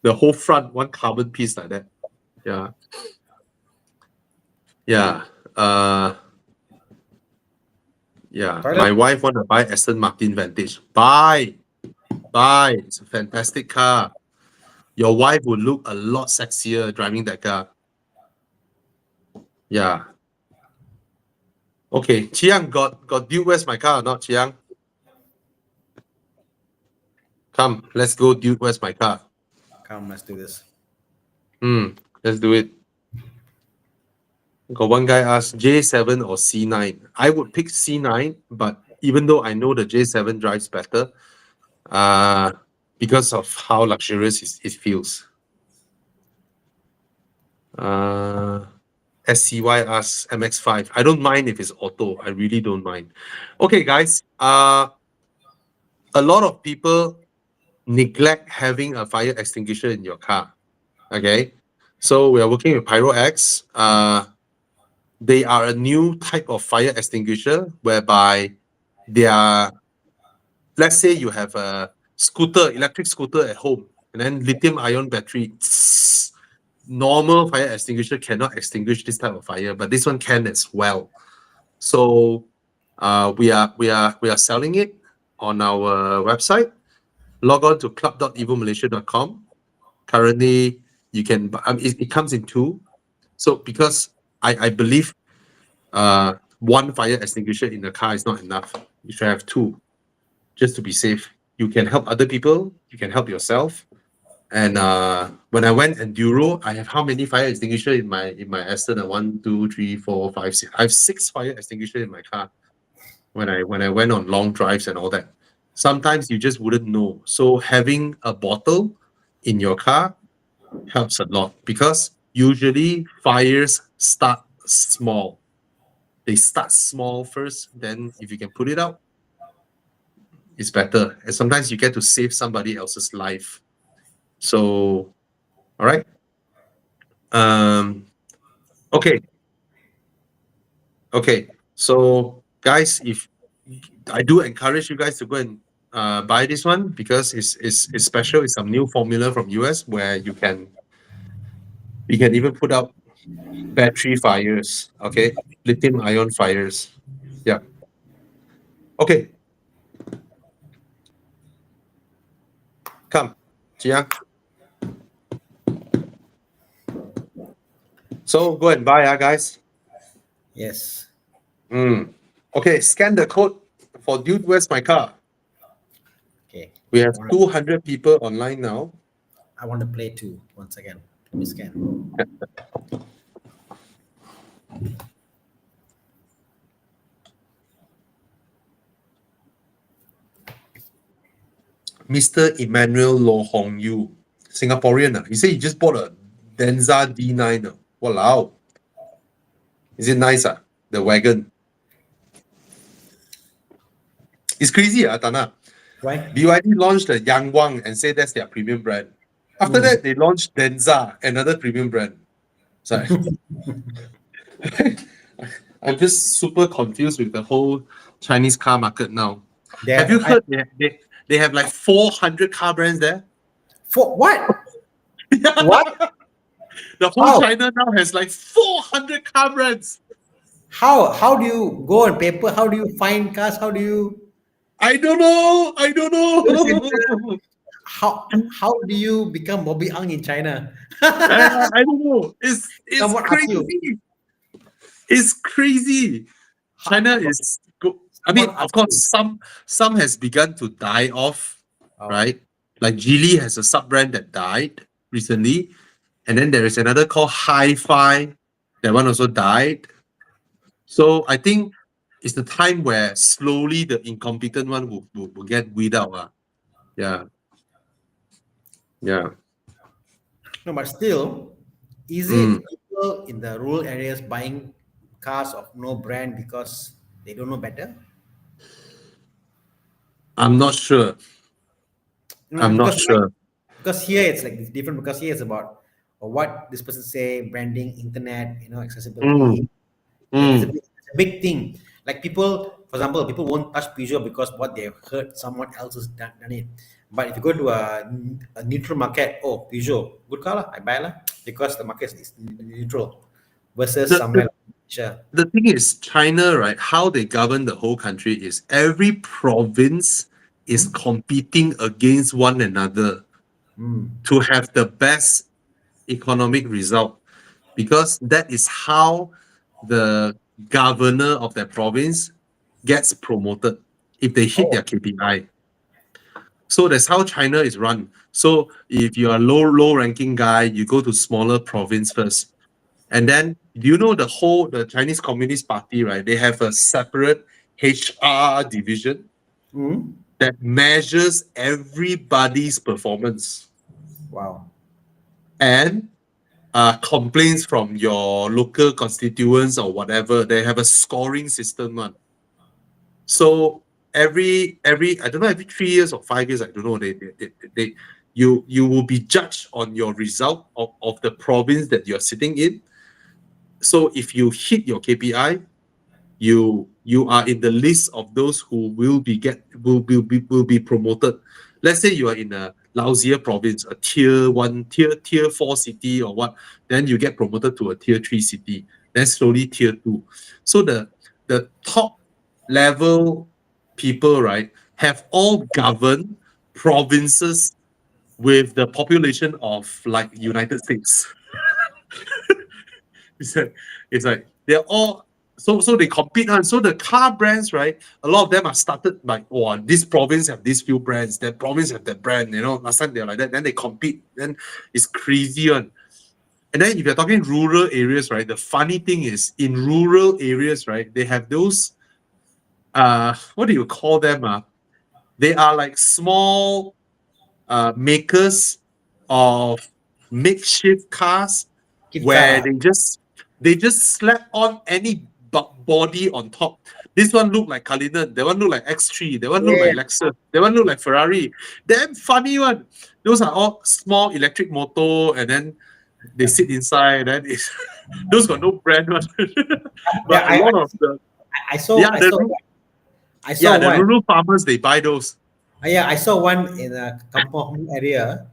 The whole front, one carbon piece like that. Yeah. Yeah. Yeah. Toilet. My wife want to buy Aston Martin Vantage. Buy. It's a fantastic car. Your wife would look a lot sexier driving that car. Yeah. Okay, Chiang got Duke West my car or not, Chiang? Come, let's go Duke West my car. Come, let's do this. Let's do it. Got one guy asked J7 or C9. I would pick C9, but even though I know the J7 drives better, because of how luxurious it feels. SCY asks MX5. I don't mind if it's auto. I really don't mind. Okay, guys. A lot of people neglect having a fire extinguisher in your car. Okay, so we are working with Pyro-X. They are a new type of fire extinguisher whereby they are, let's say you have a electric scooter at home, and then lithium-ion battery. Normal fire extinguisher cannot extinguish this type of fire, but this one can as well. So we are selling it on our website. Log on to club.evomalaysia.com. Currently, you can it comes in two. So because I believe one fire extinguisher in the car is not enough. You should have two, just to be safe. You can help other people. You can help yourself. And when I went enduro, I have how many fire extinguisher in my Aston? 1, 2, 3, 4, 5, 6. I have 6 fire extinguisher in my car when I went on long drives and all that. Sometimes you just wouldn't know. So having a bottle in your car helps a lot because usually fires start small. they start small first. Then if you can put it out, it's better. And sometimes you get to save somebody else's life. So, all right. Okay. Okay. So, guys, if I do encourage you guys to go and buy this one because it's special. It's some new formula from US where you can even put out battery fires. Okay, lithium ion fires. Yeah. Okay. Come, Jiang. So go and buy, guys. Yes. Okay, scan the code for Dude, Where's My Car? Okay. We have 200 people online now. I want to play too once again. Let me scan. Mr. Emmanuel Lo Hong Yu, Singaporean. He said he just bought a Denza D9. Walao. Is it nice? The wagon. It's crazy, Tana. Right? BYD launched the Yang Wang and said that's their premium brand. After that, they launched Denza, another premium brand. Sorry. I'm just super confused with the whole Chinese car market now. Have you heard they have like 400 car brands there? For what? What? The whole China now has like 400 car brands. How do you go on paper? How do you find cars? How do you? I don't know. How do you become Bobby Ang in China? I don't know. It's Someone ask you. crazy. It's crazy. China is. I mean, of course, some has begun to die off, right? Like Geely has a sub brand that died recently, and then there is another called Hi-Fi. That one also died. So I think it's the time where slowly the incompetent one will get weed out. Yeah. Yeah. No, but still, is it people in the rural areas buying cars of no brand because they don't know better? I'm not sure. I'm not sure. Because here it's like it's different. Because here it's about what this person say, branding, internet, accessibility. It's a big thing. Like people, for example, people won't touch Peugeot because what they've heard someone else has done it. But if you go to a neutral market, oh, Peugeot, good car, I buy lah, because the market is neutral versus somewhere like Malaysia. The thing is, China, right? How they govern the whole country is every province is competing against one another to have the best economic result, because that is how the governor of that province gets promoted if they hit their KPI. So that's how China is run. So if you are a low ranking guy, you go to smaller province first. And then the Chinese Communist Party, right? They have a separate HR division that measures everybody's performance. Wow. And complaints from your local constituents or whatever. They have a scoring system. So every I don't know, every 3 years or 5 years, I don't know, you will be judged on your result of the province that you're sitting in. So if you hit your KPI, you are in the list of those who will be promoted. Let's say you are in a lousier province, a tier 1, tier 4 city or what, then you get promoted to a tier 3 city, then slowly tier 2. So the top level people, right, have all governed provinces with the population of like United States. It's like they're all so they compete on. So the car brands, right? A lot of them are started like, oh, this province have these few brands, that province have that brand. Last time they're like that. Then they compete. Then it's crazy one. And then if you're talking rural areas, right? The funny thing is in rural areas, right? They have those what do you call them? They are like small makers of makeshift cars where they just slap on any body on top. This one look like Cullinan, that one look like X3, that one look Yeah. like Lexus, that one look like Ferrari. Damn funny one. Those are all small electric motor, and then they sit inside. And it's, those got no brand one. But Yeah, a lot of the I saw yeah I the saw ru- I saw the one. rural farmers they buy those. Yeah, I saw one in a kampong area.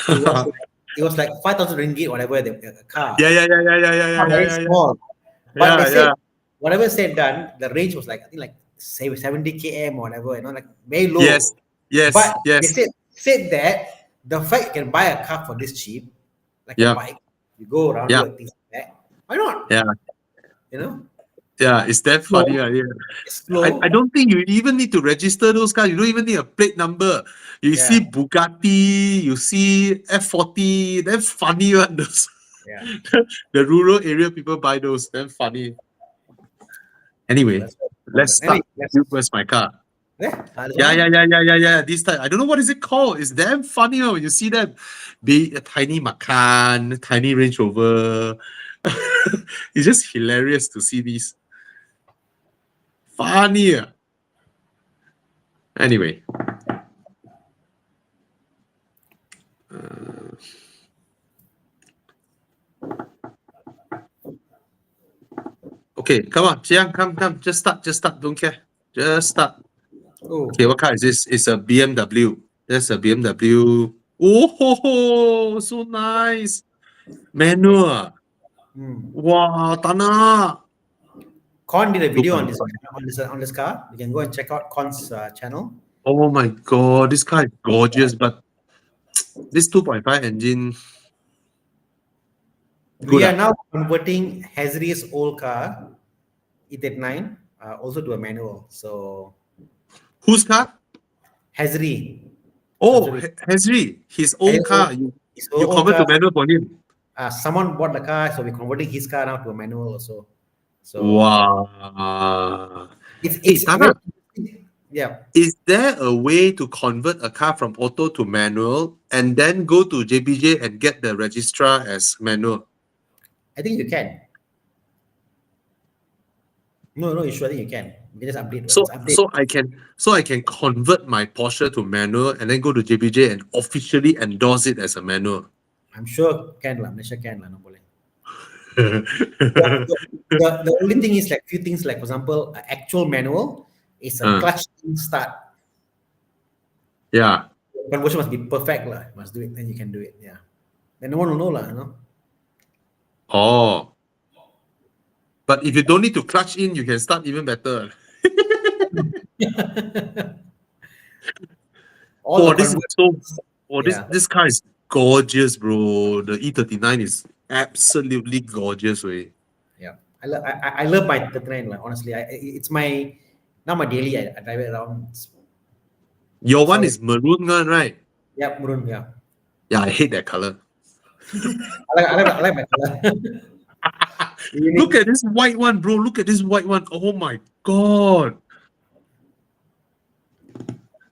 It was like, it was like 5,000 ringgit, whatever the car. Very Yeah. small. But they Yeah, said yeah. whatever said done, the range was like I think like say 70 km or whatever, like very low. Yes, But they yes. said that the fact you can buy a car for this cheap, like a Yeah, bike, you go around yeah, do things like that. Why not? yeah, You know, yeah. It's that slow, funny. Yeah. it's slow. I don't think you even need to register those cars. You don't even need a plate number. You Yeah, see Bugatti, you see F40. They're funny one. Those yeah. the rural area people buy those. They're funny. So Anyway, that's what let's anyway, start. You where's my car? this Yeah, one. yeah. This time I don't know what is it called. It's damn funny when you see them. Be a tiny Macan, tiny Range Rover. It's just hilarious to see these. Funny. Anyway. Okay, come on, Jiang, come. Just start. Don't care. Just start. Oh, Okay, what car is this? It's a BMW. That's a BMW. Oh, so nice. Manual. hmm. Wow, Tana. Con did a video on 2.5. on this car. You can go and check out Con's channel. Oh my god, this car is gorgeous, but this 2.5 engine. We Good. are now converting Hazri's old car, E39, also to a manual. So Whose car? Hazri, Oh, subsidiary. Hezri. His old Hazri's car. You his you old convert car. to manual for him. Someone bought the car, so we're converting his car now to a manual also. So Wow. Hey, it's Tana, yeah. is there a way to convert a car from auto to manual and then go to JPJ and get the registrar as manual? I think you can. No, you sure think you can. You can just update. So Just update. so I can convert my Porsche to manual and then go to JPJ and officially endorse it as a manual. I'm sure can lah. Malaysia can lah. No boleh. The only thing is like few things like for example, actual manual is a clutch in start. Yeah. Conversion must be perfect lah. Must do it, then you can do it. Yeah. Then no one will know lah. You know. Oh. But if you don't need to clutch in, you can start even better. All the This is yeah. this car is gorgeous, bro. The E39 is absolutely gorgeous, way. Yeah. I love my 39 lah. Honestly, it's my now my daily. I drive it around. Your one Solid. is maroon one, right? Yeah, maroon. Yeah. Yeah, I hate that color. I like my color. Look at this white one, bro. Look at this white one. Oh my god.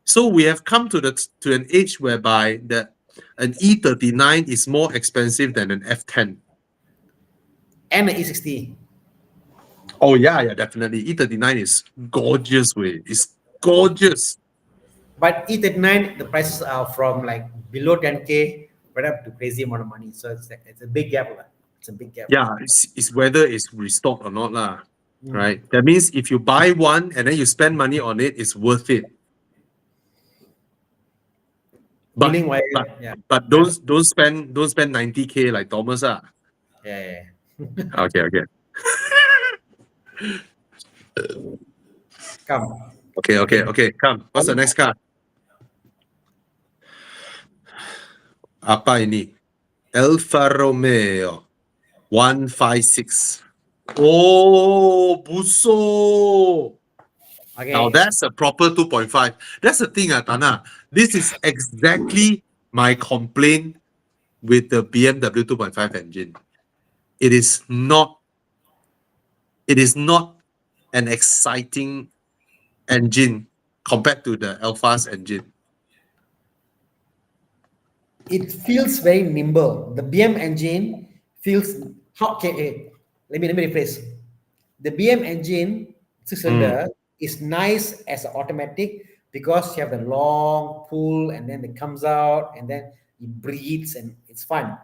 So we have come to an age whereby an E39 is more expensive than an F10. And the E60. Oh yeah, definitely. E39 is gorgeous, way. It's gorgeous. But E39, the prices are from like below 10K right up to crazy amount of money. So it's a big gap. It's a big gap. Yeah, it's whether it's restocked or not, lah. Right? That means if you buy one and then you spend money on it, it's worth it. But, Meaning why? but, but don't spend 90K like Thomas. Yeah. Okay. Come. Okay. Come. What's the next car? Apa ini? Alfa Romeo 156. Oh, Buso. Okay. Now that's a proper 2.5. That's the thing, Tana. This is exactly my complaint with the BMW 2.5 engine. It is not an exciting engine compared to the Alfa's engine. It feels very nimble. The BM engine feels how okay. Let me rephrase. the BM engine six-cylinder is nice as an automatic because you have the long pull and then it comes out and then it breathes and it's fun.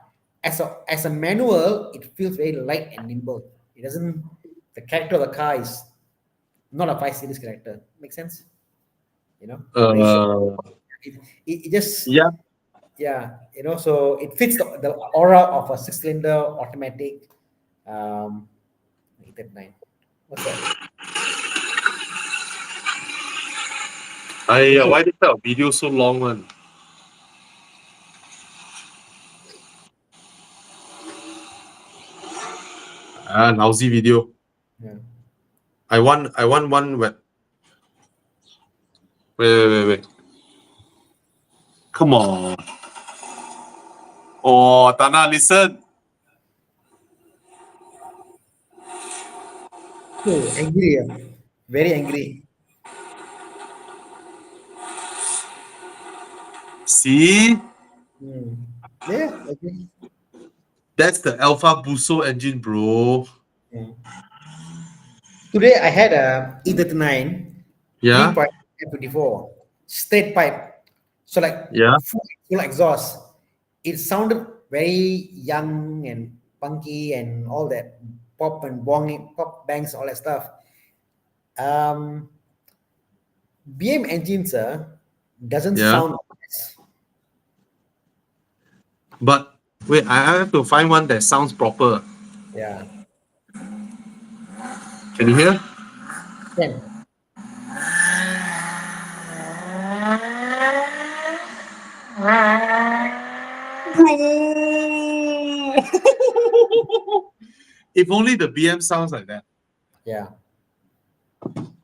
As a manual, it feels very light and nimble. It doesn't. The character of the car is not a 5 series character. Make sense? You know, it just Yeah. yeah, so it fits the aura of a six-cylinder automatic 839. What's that? Why this type of video so long one? Lousy video. Yeah. I want one where. Wait. Come on. Oh, Tana, listen. Oh, angry, very angry. See? Yeah, okay. That's the Alpha Buso engine, bro. Yeah. Today I had a E39 Yeah? 3.54 straight pipe. So like Yeah. full exhaust. It sounded very young and punky and all that pop and bong, pop bangs, all that stuff. BM engines doesn't Yeah. sound nice. But wait, I have to find one that sounds proper. Yeah. Can you hear? Can. If only the BM sounds like that. Yeah.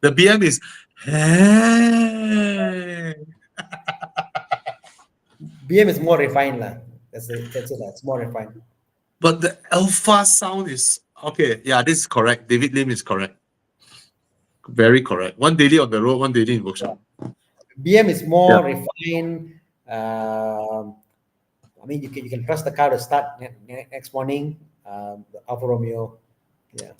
The BM is hey. BM is more refined lah. That's it. It's more refined. But the Alpha sound is okay. Yeah, this is correct. David Lim is correct. Very correct. One daily on the road, one daily in workshop. BM is more refined. I mean, you can trust the car to start next morning. The Alfa Romeo. Yeah.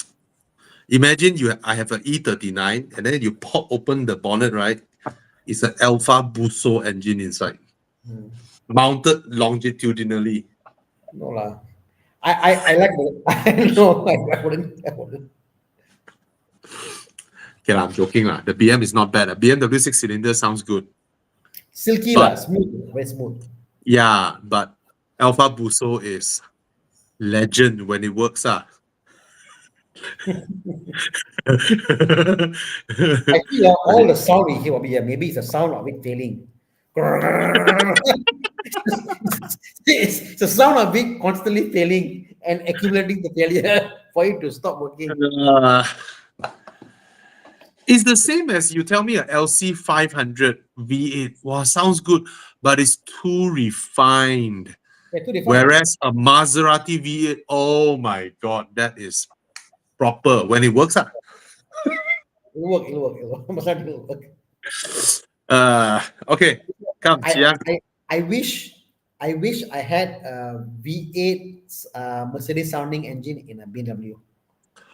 Imagine I have an E39 and then you pop open the bonnet, right? It's an Alpha Buso engine inside, mounted longitudinally. No lah. I like the. No, I wouldn't. Okay, I'm joking lah. The BM is not bad. A BMW 6-cylinder sounds good. Silky lah, smooth, very smooth. Yeah, but Alpha Buso is legend when it works. I feel all the sound we hear, maybe it's the sound of it failing. It's the sound of it constantly failing and accumulating the failure for it to stop working. It's the same as you tell me a LC 500 V8. Wow, sounds good, but it's too refined. Yeah, too refined. Whereas a Maserati V8, oh my God, that is proper when it works. It'll work. Maserati will work. Okay, come, Chiang. I wish I had a V8 Mercedes sounding engine in a BMW.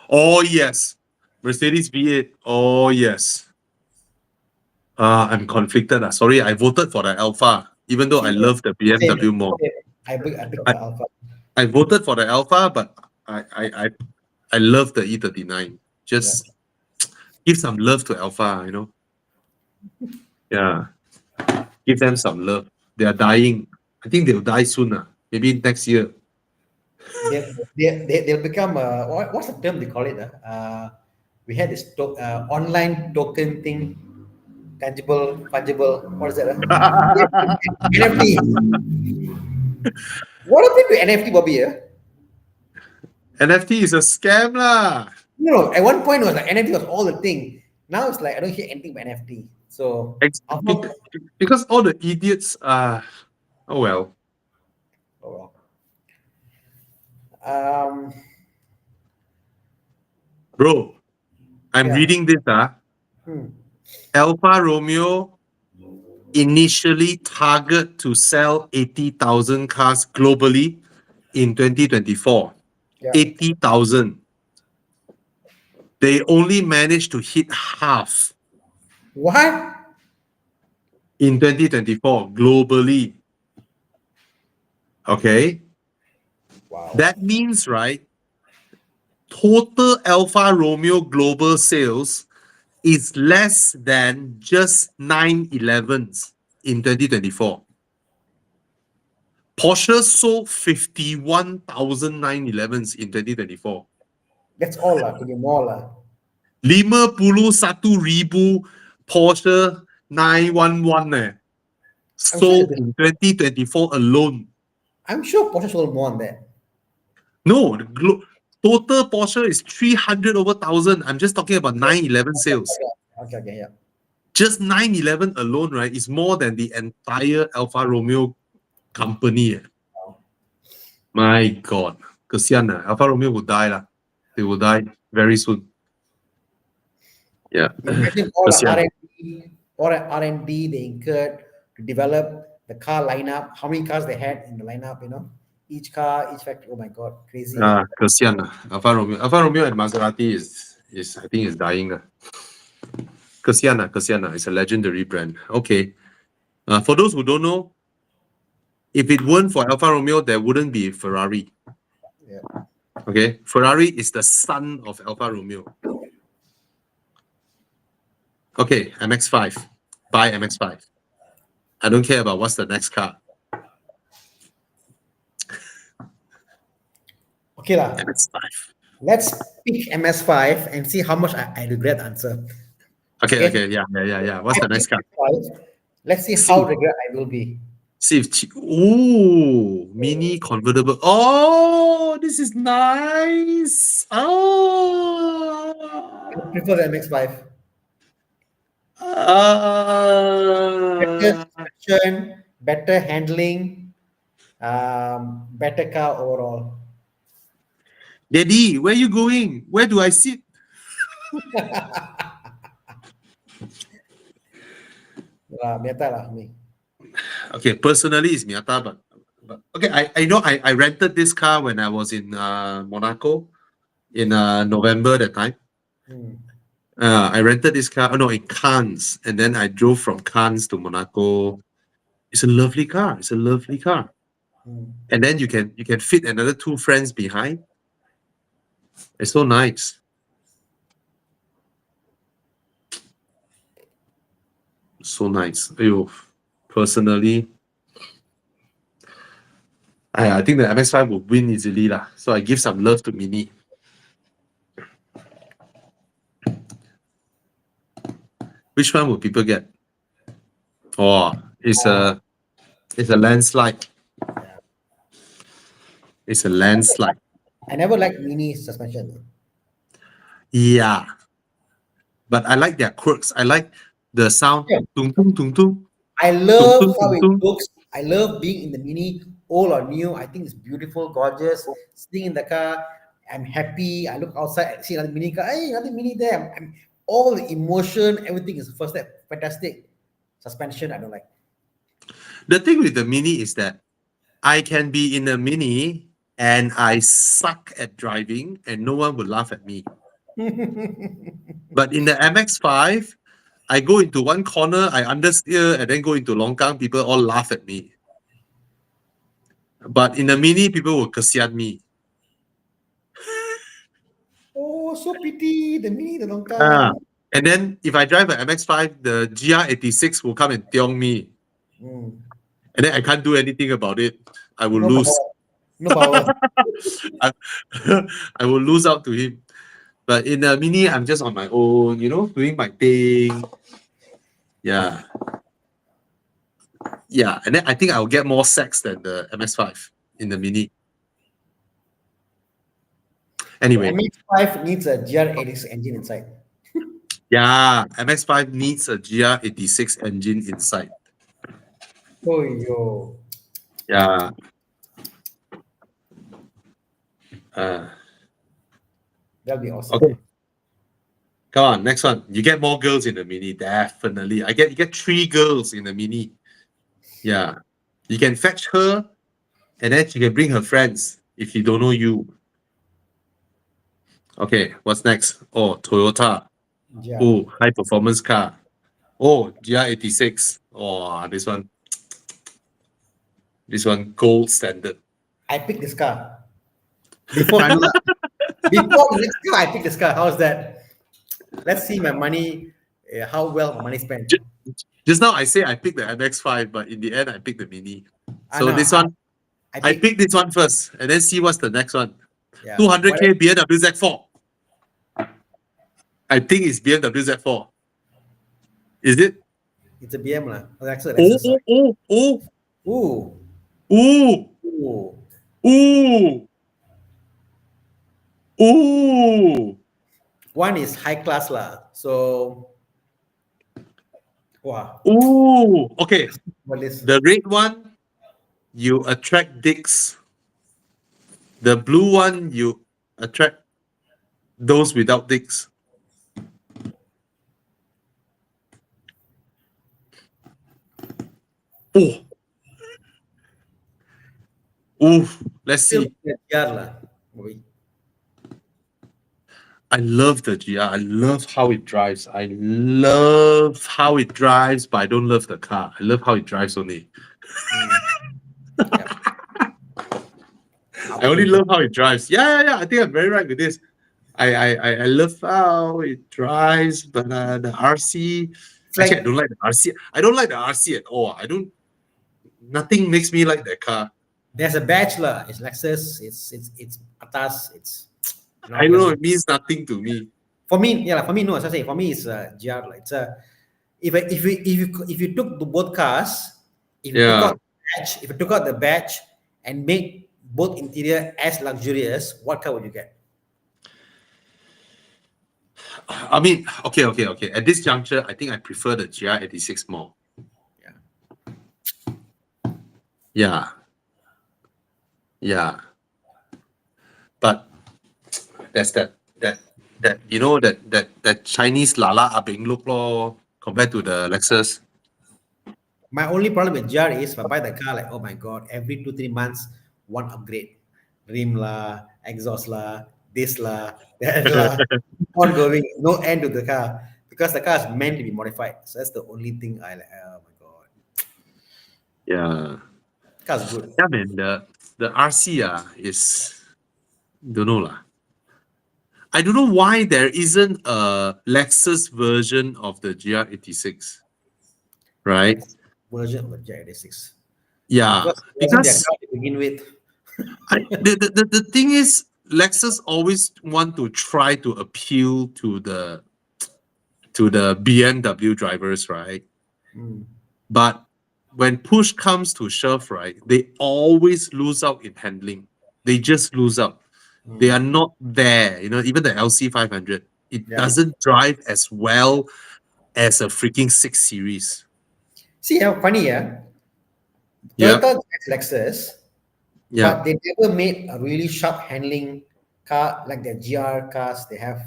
Oh yes, Mercedes V8. Oh yes. I'm conflicted. Sorry, I voted for the Alpha, even though I love the BMW more. I picked the Alpha. I voted for the Alpha, but I love the E39. Just give some love to Alpha, you know. Yeah, give them some love. They are dying. I think they'll die soon. Maybe next year. They'll become what's the term they call it? We had this online token thing, tangible, fungible. What is that? NFT. What happened to NFT, Bobby? NFT is a scam, lah. No, at one point it was like NFT was all the thing. Now it's like I don't hear anything about NFT. So because all the idiots are. Oh well. Oh well. Bro, I'm reading this. Alfa Romeo initially target to sell 80,000 cars globally in 2024. 80,000. They only managed to hit half What? in 2024 globally. Okay. Wow. That means, right, total Alfa Romeo global sales is less than just 911s in 2024. Porsche sold 51,000 911s in 2024. That's all lah. Punya more lah. 51,000 Porsche 911 sold in 2024 alone. I'm sure Porsche sold more than that. No, the total Porsche is 300 over thousand. I'm just talking about 911 sales. Okay, yeah. Just 911 alone, right, is more than the entire Alfa Romeo company. My God. Kesian lah. Alfa Romeo will die lah. They will die very soon. Yeah. Imagine all the Kesian. R&D they incurred to develop the car lineup. How many cars they had in the lineup? Each car, each factory. Oh my God, crazy. Kesian lah. Alfa Romeo and Maserati is I think is dying lah. Kesian lah. It's a legendary brand. Okay. For those who don't know, if it weren't for Alfa Romeo, there wouldn't be Ferrari. Yeah. Okay. Ferrari is the son of Alfa Romeo. Okay, MX-5. Buy MX-5. I don't care about what's the next car. Okay lah. MX-5. Let's pick MS5 and see how much I regret the answer. Okay, yeah. What's the next car? Let's see how regret I will be. See if mini convertible. Oh, this is nice. Oh, I prefer the MX5. Better suspension, better handling, better car overall. Daddy, where you going? Where do I sit? Miata lah me. Okay, personally it's Miata, but okay, I know I rented this car when I was in Monaco in November that time. I rented this car, in Cannes, and then I drove from Cannes to Monaco. It's a lovely car. And then you can fit another 2 friends behind. It's so nice. So nice. Personally, I think the MX-5 will win easily lah. So I give some love to Mini. Which one will people get? Oh, it's a landslide. It's a landslide. I never liked Mini suspension. Yeah, but I like their quirks. I like the sound. Yeah. Tung, tung, tung, tung. I love Tung, tung, how it tung, tung. looks. I love being in the Mini, old or new. I think it's beautiful, gorgeous. Sitting in the car, I'm happy. I look outside, I see another Mini car. Hey, another Mini there. I'm all the emotion, everything is the first step. Fantastic. Suspension, I don't like. The thing with the Mini is that I can be in a Mini and I suck at driving and no one will laugh at me. But in the MX-5, I go into one corner, I understeer, and then go into longkang, people all laugh at me. But in the Mini, people will kesian me. Oh, so pity. The Mini, the longkang. And then if I drive an MX-5, the GR86 will come and tiong me. And then I can't do anything about it. I will lose. No power. I will lose out to him. But in the Mini, I'm just on my own, doing my thing. Yeah. Yeah. And then I think I'll get more sex than the MX-5 in the Mini. Anyway. MX-5 needs a GR86 engine inside. Yeah, MX-5 needs a GR86 engine inside. Oh, yo. Yeah. That'll be awesome. Okay. Come on, next one. You get more girls in the Mini, definitely. You get 3 girls in the Mini. Yeah. You can fetch her, and then she can bring her friends if she don't know you. Okay, what's next? Oh, Toyota. Yeah. Oh, high performance car. Oh, GR86. Oh, this one. This one, gold standard. I picked this car before you. Before the next car, I picked this car. How's that? Let's see my money. How well my money spent. Ju- Just now I say I picked the MX5, but in the end I picked the Mini. I So know. this one, I I picked. picked this one first, and then see what's the next one. Yeah. 200k BMW Z4. I think it's BMW Z4. Is it? It's a BM lah. Oh, that's a Oh, Lexus. oh, oh, Ooh. oh, ooh, Ooh. ooh, ooh. One is high class lah. So, wow. Ooh. Okay, What is? the red one, you attract dicks. The blue one, you attract those without dicks. Oh. Ooh. Let's Still see. GR lah. Movie. I love the GR. I love how it drives. I love how it drives, but I don't love the car. I love how it drives only. Yeah. I only love how it drives. Yeah. I think I'm very right with this. I love how it drives, but the RC. It's Actually, I like don't like the RC. I don't like the RC at all. I don't. Nothing makes me like that car. there's a badge lah. It's Lexus. It's atas. It's. I don't know. It means nothing to me. For me, yeah, for me, no. As I say, for me, it's GR. Like, it's a if you took the both cars, if you took Yeah. out the badge, if you took out the badge and made both interior as luxurious, what car would you get? I mean, okay. At this juncture, I think I prefer the GR86 more. Yeah. But there's that that Chinese Lala Abing look lor, compared to the Lexus. My only problem with GR is if I buy the car, like, oh my god, every 2-3 months, one upgrade, rim lah, exhaust lah, this lah, that lah, ongoing, no end to the car because the car is meant to be modified. So that's the only thing I like. Oh my god, Yeah. car's good. Yeah, man. The RC is don't know lah. I don't know why there isn't a Lexus version of the GR86. Right? Version of the GR86. Yeah. Because it wasn't their Because car to begin with. the thing is, Lexus always want to try to appeal to the BMW drivers, right? Mm. But when push comes to shove, right, they always lose out in handling. They just lose out. They are not there. Even the LC500, it Yeah. doesn't drive as well as a freaking 6 Series. See how funny, yeah? Yeah. Toyota gets Lexus, Yeah. but they never made a really sharp handling car like the GR cars they have.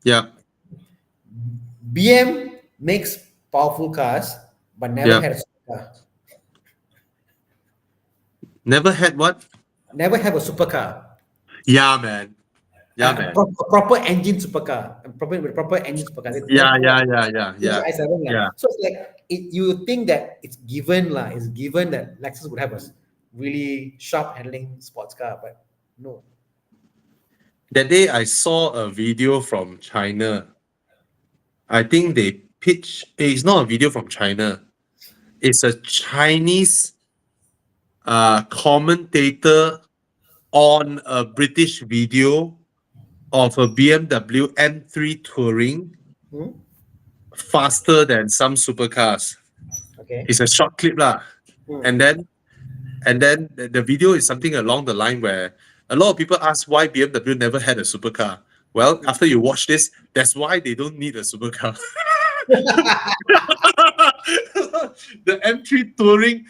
Yeah. BM makes powerful cars, but never Yeah. had a supercar. Never had what? Never have a supercar. Yeah, man. Yeah, A man. proper engine supercar. Proper engine supercar. They Yeah. It's i7 lah. Yeah. So it's like you think that it's given that Lexus would have a really sharp handling sports car, but no. That day I saw a video from China. I think they pitched. It's not a video from China. It's a Chinese commentator on a British video of a BMW M3 Touring Hmm? faster than some supercars. Okay. It's a short clip lah. Hmm. And then the video is something along the line where a lot of people ask why BMW never had a supercar. Well, after you watch this, that's why they don't need a supercar. The M3 Touring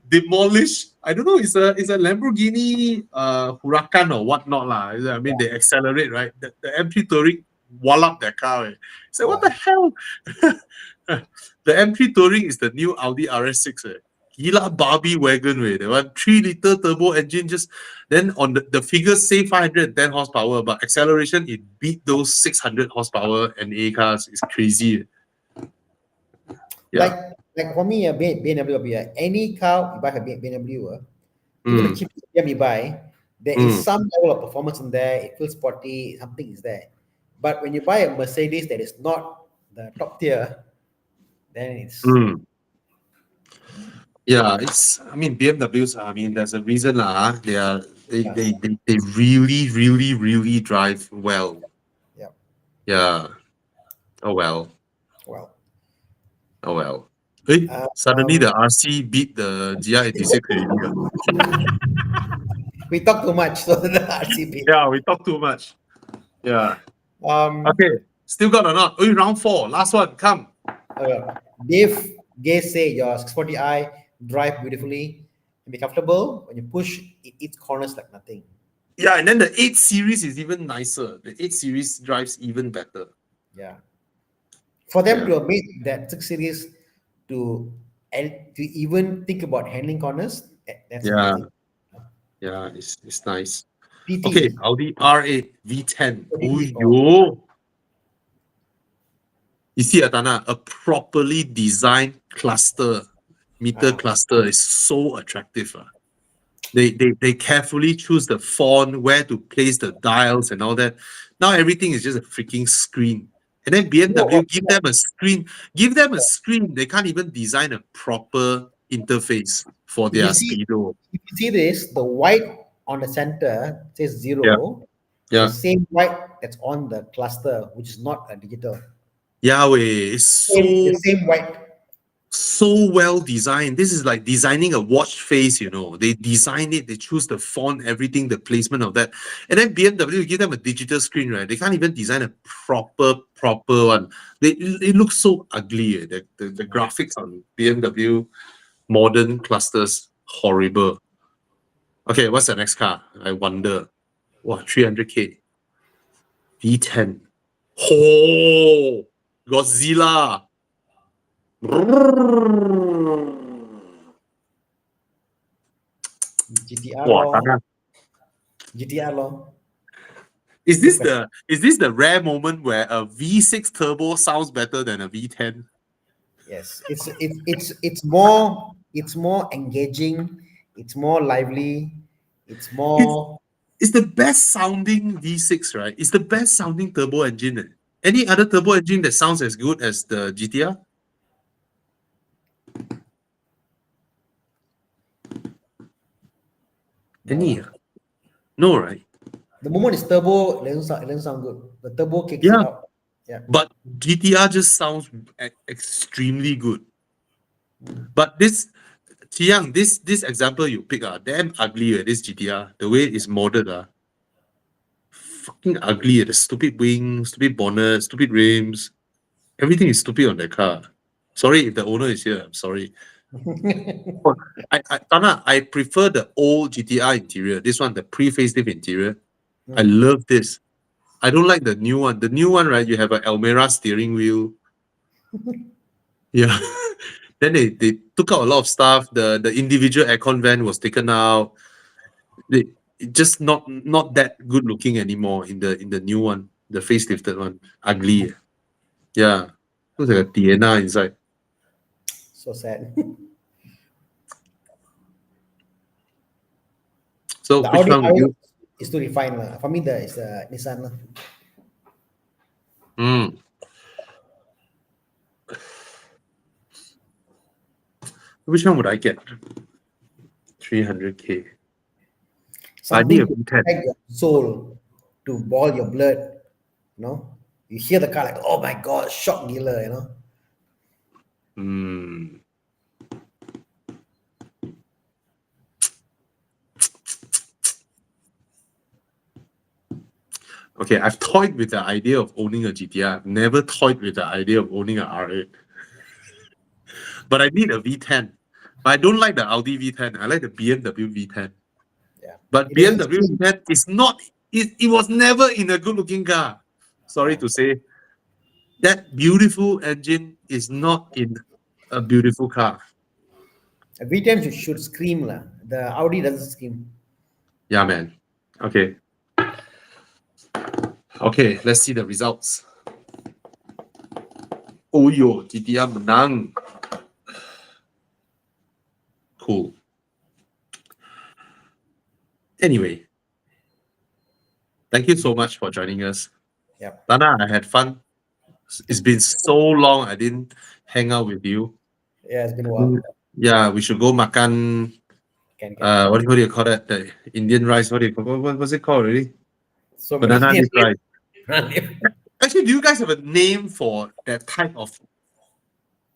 demolished. I don't know. It's a Lamborghini Huracan or whatnot lah. I mean, they accelerate, right? The M3 Touring wallop that car. What the hell? The M3 Touring is the new Audi RS6. gila Barbie wagon way. That one 3-liter turbo engine. Just then on the figures say 510 horsepower, but acceleration it beat those 600 horsepower NA cars. It's crazy. Yeah. Like for me, BMW, any car you buy from BMW, even the Mm, cheapest BMW you buy, there is mm. some level of performance in there. It feels sporty, something is there. But when you buy a Mercedes that is not the top tier, then it's Mm. Yeah, I mean BMWs. I mean, there's a reason lah. yeah, They really really really drive well. yeah. Yeah. Oh well. Well, Oh well. Hey, suddenly um, the RC beat the GR86 already. we talk too much, so the RCB. Yeah, we talk too much. Yeah. Um, Okay. Still got or not? Oh, round 4. Last one. Come. Dave Gay say your 640i drive beautifully and be comfortable. When you push, it eats corners like nothing. Yeah, and then the 8 series is even nicer. The 8 series drives even better. Yeah. For them Yeah. to have made that 6 series to and to even think about handling corners, that's Yeah. amazing. Yeah, it's nice. PT. Okay, Audi R8 V10. Oh, Oh, yo. You see, Atana, a properly designed meter Ah. cluster is so attractive. They carefully choose the font, where to place the dials and all that. Now everything is just a freaking screen. And then You know what? BMW give them a screen. Give them a screen. They can't even design a proper interface for If you their see, speedo. if you see this, the white on the center says 0. Yeah. The Yeah. same white that's on the cluster, which is not a digital. Yahweh, it's The same white. so well designed. This is like designing a watch face, They design it, they choose the font, everything, the placement of that. And then BMW give them a digital screen, right? They can't even design a proper one. It looks so ugly. The graphics on BMW modern clusters, horrible. Okay, what's the next car? I wonder. Wow, 300K. V10. Oh, Godzilla. GTR Wow, law. GTR law. Is Good this the rare moment where a V6 turbo sounds better than a V10? Yes, it's more engaging, it's more lively, it's It's, more it's the best sounding V6, right? It's the best sounding turbo engine. Any other turbo engine that sounds as good as the GTR? Any? no. No, right? The moment it's turbo, it doesn't sound good. The turbo kicks it Yeah, out. Yeah. but GTR just sounds extremely good. But this, Chiang, this example you pick damn ugly. This GTR, the way it's modded, fucking ugly. The stupid wings, stupid bonnet, stupid rims. Everything is stupid on that car. Sorry if the owner is here. I'm sorry. Tana, I prefer the old GTR interior. This one, the pre-facelift interior. I love this. I don't like the new one. The new one, right? You have an Almera steering wheel. Yeah. Then they took out a lot of stuff. The individual aircon vent was taken out. It just not that good looking anymore in the new one, the facelifted one. Ugly. Yeah. Looks like a Tiana inside. So sad. So The which Audi one would you? is too refined. For me, it's the Nissan. Mm. Which one would I get? 300K. I need Something a to V10. protect your soul, to boil your blood. You hear the car like, oh my god, shock dealer. Mm. Okay, I've toyed with the idea of owning a GTR. I've never toyed with the idea of owning a R8. But I need a V10. But I don't like the Audi V10. I like the BMW V10. Yeah. But It doesn't BMW scream. V10 is not. It was never in a good-looking car. Sorry Yeah. to say, that beautiful engine is not in a beautiful car. VTM should scream lah. The Audi doesn't scream. Yeah, man. Okay. Okay, let's see the results. Oh yo, TTR menang. Cool. Anyway, thank you so much for joining us. Yep. Tana, I had fun. It's been so long I didn't hang out with you. Yeah, it's been a while. Yeah, we should go makan. Can. What do you call that? The Indian rice. What was it called already? So many Banana leaf rice. rice. Actually, do you guys have a name for that type of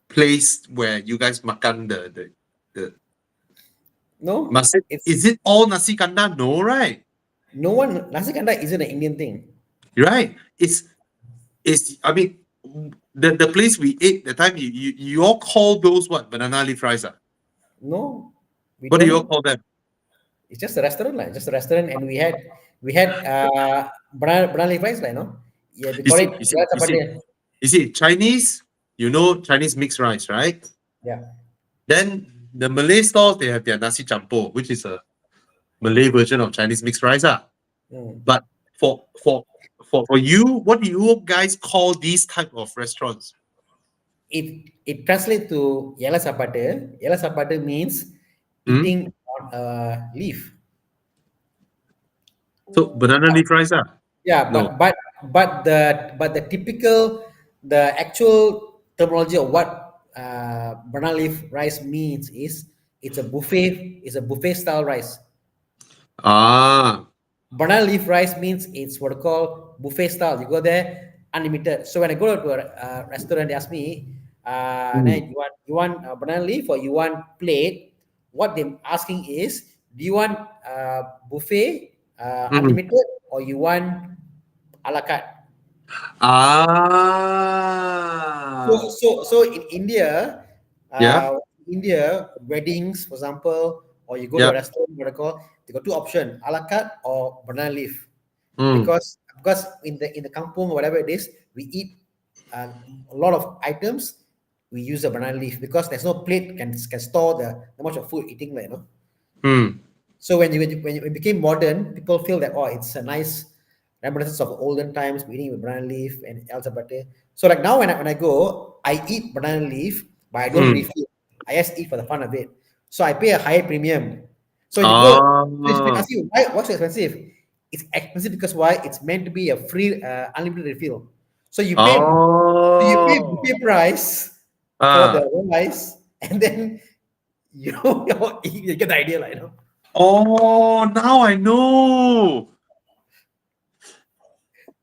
place where you guys makan the No, is it all nasi kandar? No, right? no one. Nasi kandar isn't an Indian thing. Right. It's I mean the place we ate the time you all call those what banana leaf rice? No, we What do you all don't. call them? It's just a restaurant, like just a restaurant, and we had banana leaf rice, like no. Yeah, we You call see, it. you see, you see, Chapati. you see, Chinese, you know Chinese mixed rice, right? Yeah. Then the Malay stores they have their nasi campur, which is a Malay version of Chinese mixed rice. Mm. But for you, what do you guys call these type of restaurants? It translates to yellow sapate. Yellow sapate means Hmm? eating on a leaf. So banana leaf rice, Yeah, No. but the actual terminology of what banana leaf rice means is it's a buffet style rice. Ah, Banana leaf rice means it's what I call buffet style. You go there unlimited. So when I go to a restaurant, they ask me, "Nai, you want banana leaf or you want plate?" What they're asking is, do you want buffet unlimited or you want a la carte? So ah, so in India, yeah, weddings, for example, or you go to a yeah, restaurant, what I call, they got two options: a la carte or banana leaf. mm, Because in the kampung, whatever it is, we eat a lot of items. We use a banana leaf because there's no plate can store the much of food eating, like, you know. mm, So when it became modern, people feel that, oh, it's a nice reminiscence of olden times, eating with banana leaf and el zapate. So like now when I go, I eat banana leaf, but I don't mm. refill. I just eat for the fun of it. So I pay a higher premium. So when you go, if you Ah, ask you why what's so expensive? It's expensive because why? It's meant to be a free unlimited refill. So you pay oh, buffet price for the ah, rice, and then you you get the idea, like, you know. oh, now I know.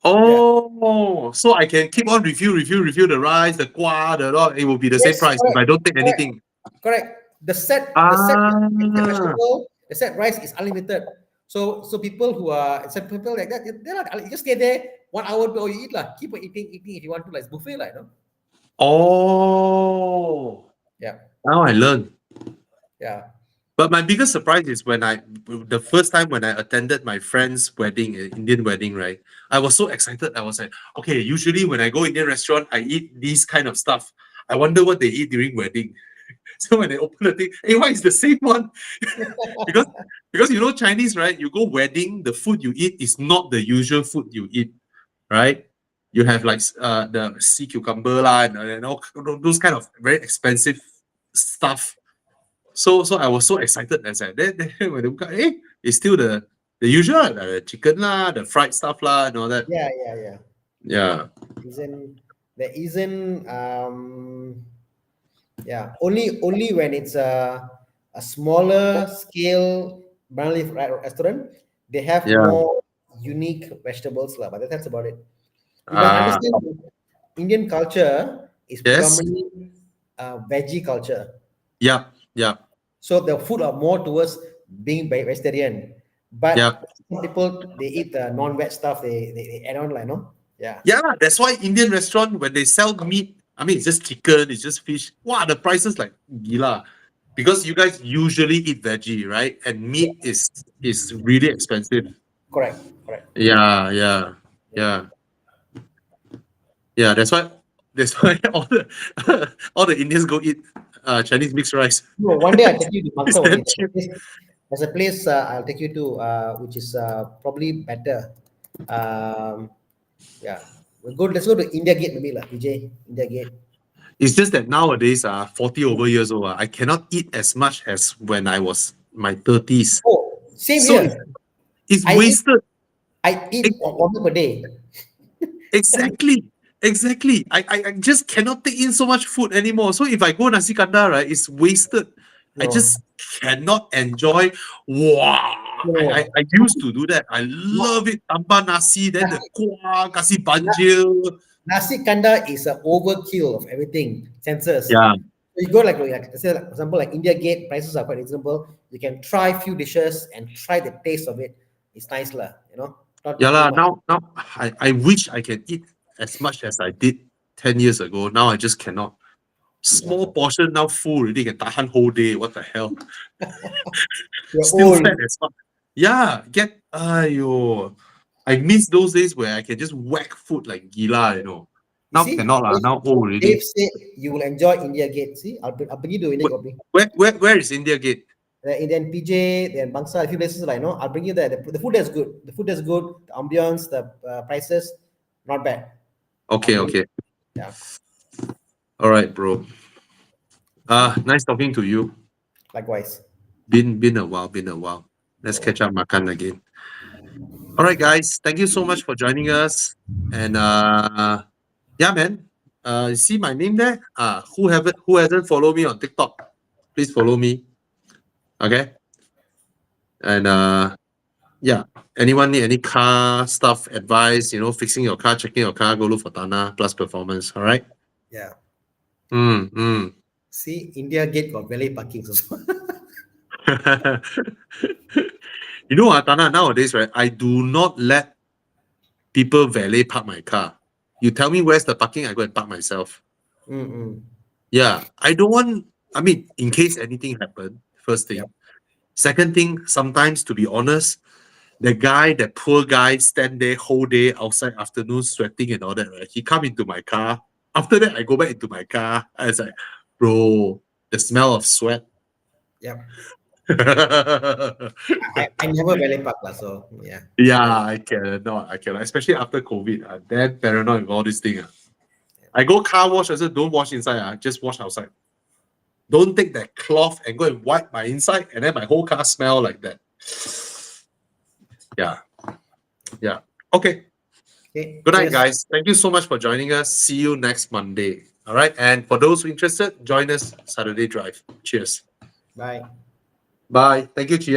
Yeah. Oh, so I can keep on refill the rice, the kwa, the lot. It will be the same Yes, price if correct, I don't take correct, anything. correct. The set Ah, vegetable, the set rice is unlimited. So people who are some people like that, they're not, you just stay there 1 hour, 2 hours, you eat lah. Keep on eating if you want to, like, it's buffet, like, you know. oh, Yeah, now I learn. yeah. But my biggest surprise is when the first time when I attended my friend's wedding, Indian wedding, right? I was so excited. I was like, okay, usually when I go Indian restaurant, I eat these kind of stuff. I wonder what they eat during wedding. So when they open the thing, hey, why is the same one? because because you know Chinese, right? You go wedding, the food you eat is not the usual food you eat, right? You have like the sea cucumber lah, and all those kind of very expensive stuff. So I was so excited as I then when they woke up, it's still the usual the chicken lah, the fried stuff lah, and all that. Yeah, yeah, yeah. Yeah. There isn't yeah, only when it's a smaller scale banana leaf restaurant, they have Yeah. more unique vegetables lah, but that's about it. You must Ah. understand that Indian culture is Yes. predominantly veggie culture. Yeah. Yeah. So the food are more towards being vegetarian. Yeah. But some people, they eat the non-veg stuff, they add on, like, no? Yeah. Yeah. That's why Indian restaurant when they sell meat, I mean it's just chicken, it's just fish. Wow, the prices like gila. Because you guys usually eat veggie, right? And meat is really expensive. Correct. Correct. Yeah, yeah, yeah. Yeah, that's why all the all the Indians go eat Chinese mixed rice. No, one day I'll take you to It's Bangkok. damn Only. cheap. There's a place I'll take you to, which is probably better. Yeah, let's go to India Gate, maybe lah. Vijay, India Gate. It's just that nowadays, 40 over years old, I cannot eat as much as when I was my 30s. Oh, same So here. it's I eat- wasted. I eat one meal per day. Exactly. Exactly. I just cannot take in so much food anymore. So if I go Nasi Kandar, right, it's wasted. I No. just cannot enjoy. Wow. No. I used to do that. I love it. Tambah nasi, then the kuah, kasi banjil. Nasi Kandar is an overkill of everything. Senses. Yeah. So you go like say, for example, like India Gate, prices are quite reasonable. You can try few dishes and try the taste of it. It's nice lah, you know. Not Yeah, too lah. much. Now I wish I can eat as much as I did 10 years ago. Now I just cannot. Small portion now full already can tahan whole day. What the hell? You're Still old. fat as fuck. Yeah, ayo. I miss those days where I can just whack food like gila, you know. Now See, cannot lah. Now old already. Dave said you will enjoy India Gate. See, I'll bring you to India Gate. Where is India Gate? Indian PJ, then Bangsa, a few places like I'll bring you there. The food is good. The food is good. The ambience, the prices, not bad. Okay, I'll bring okay. Yeah, All right, bro. Nice talking to you. likewise. Been a while. Let's catch up makan again. All right, guys. Thank you so much for joining us. And yeah, man. You see my name there? Who hasn't followed me on TikTok? Please follow me. Okay. And yeah. Anyone need any car stuff, advice, fixing your car, checking your car, go look for Tana Plus Performance. All right. Yeah. Mm. See, India Gate got valet parking also. You know what, Tana, nowadays, right? I do not let people valet park my car. You tell me where's the parking, I go and park myself. Yeah, I don't want, in case anything happened, first thing. Yep. Second thing, sometimes, to be honest, that poor guy stand there whole day outside afternoon sweating and all that, right? He come into my car. After that, I go back into my car. I was like, bro, the smell of sweat. Yep. I I never valet park lah, so yeah. Yeah, I cannot, especially after COVID. I'm that paranoid with all these things. I go car wash, I said, don't wash inside, just wash outside. Don't take that cloth and go and wipe my inside, and then my whole car smell like that. Yeah. Okay. Good night, Cheers. guys. Thank you so much for joining us. See you next Monday. All right. And for those who are interested, join us Saturday Drive. Cheers. Bye. Bye. Thank you, Chia.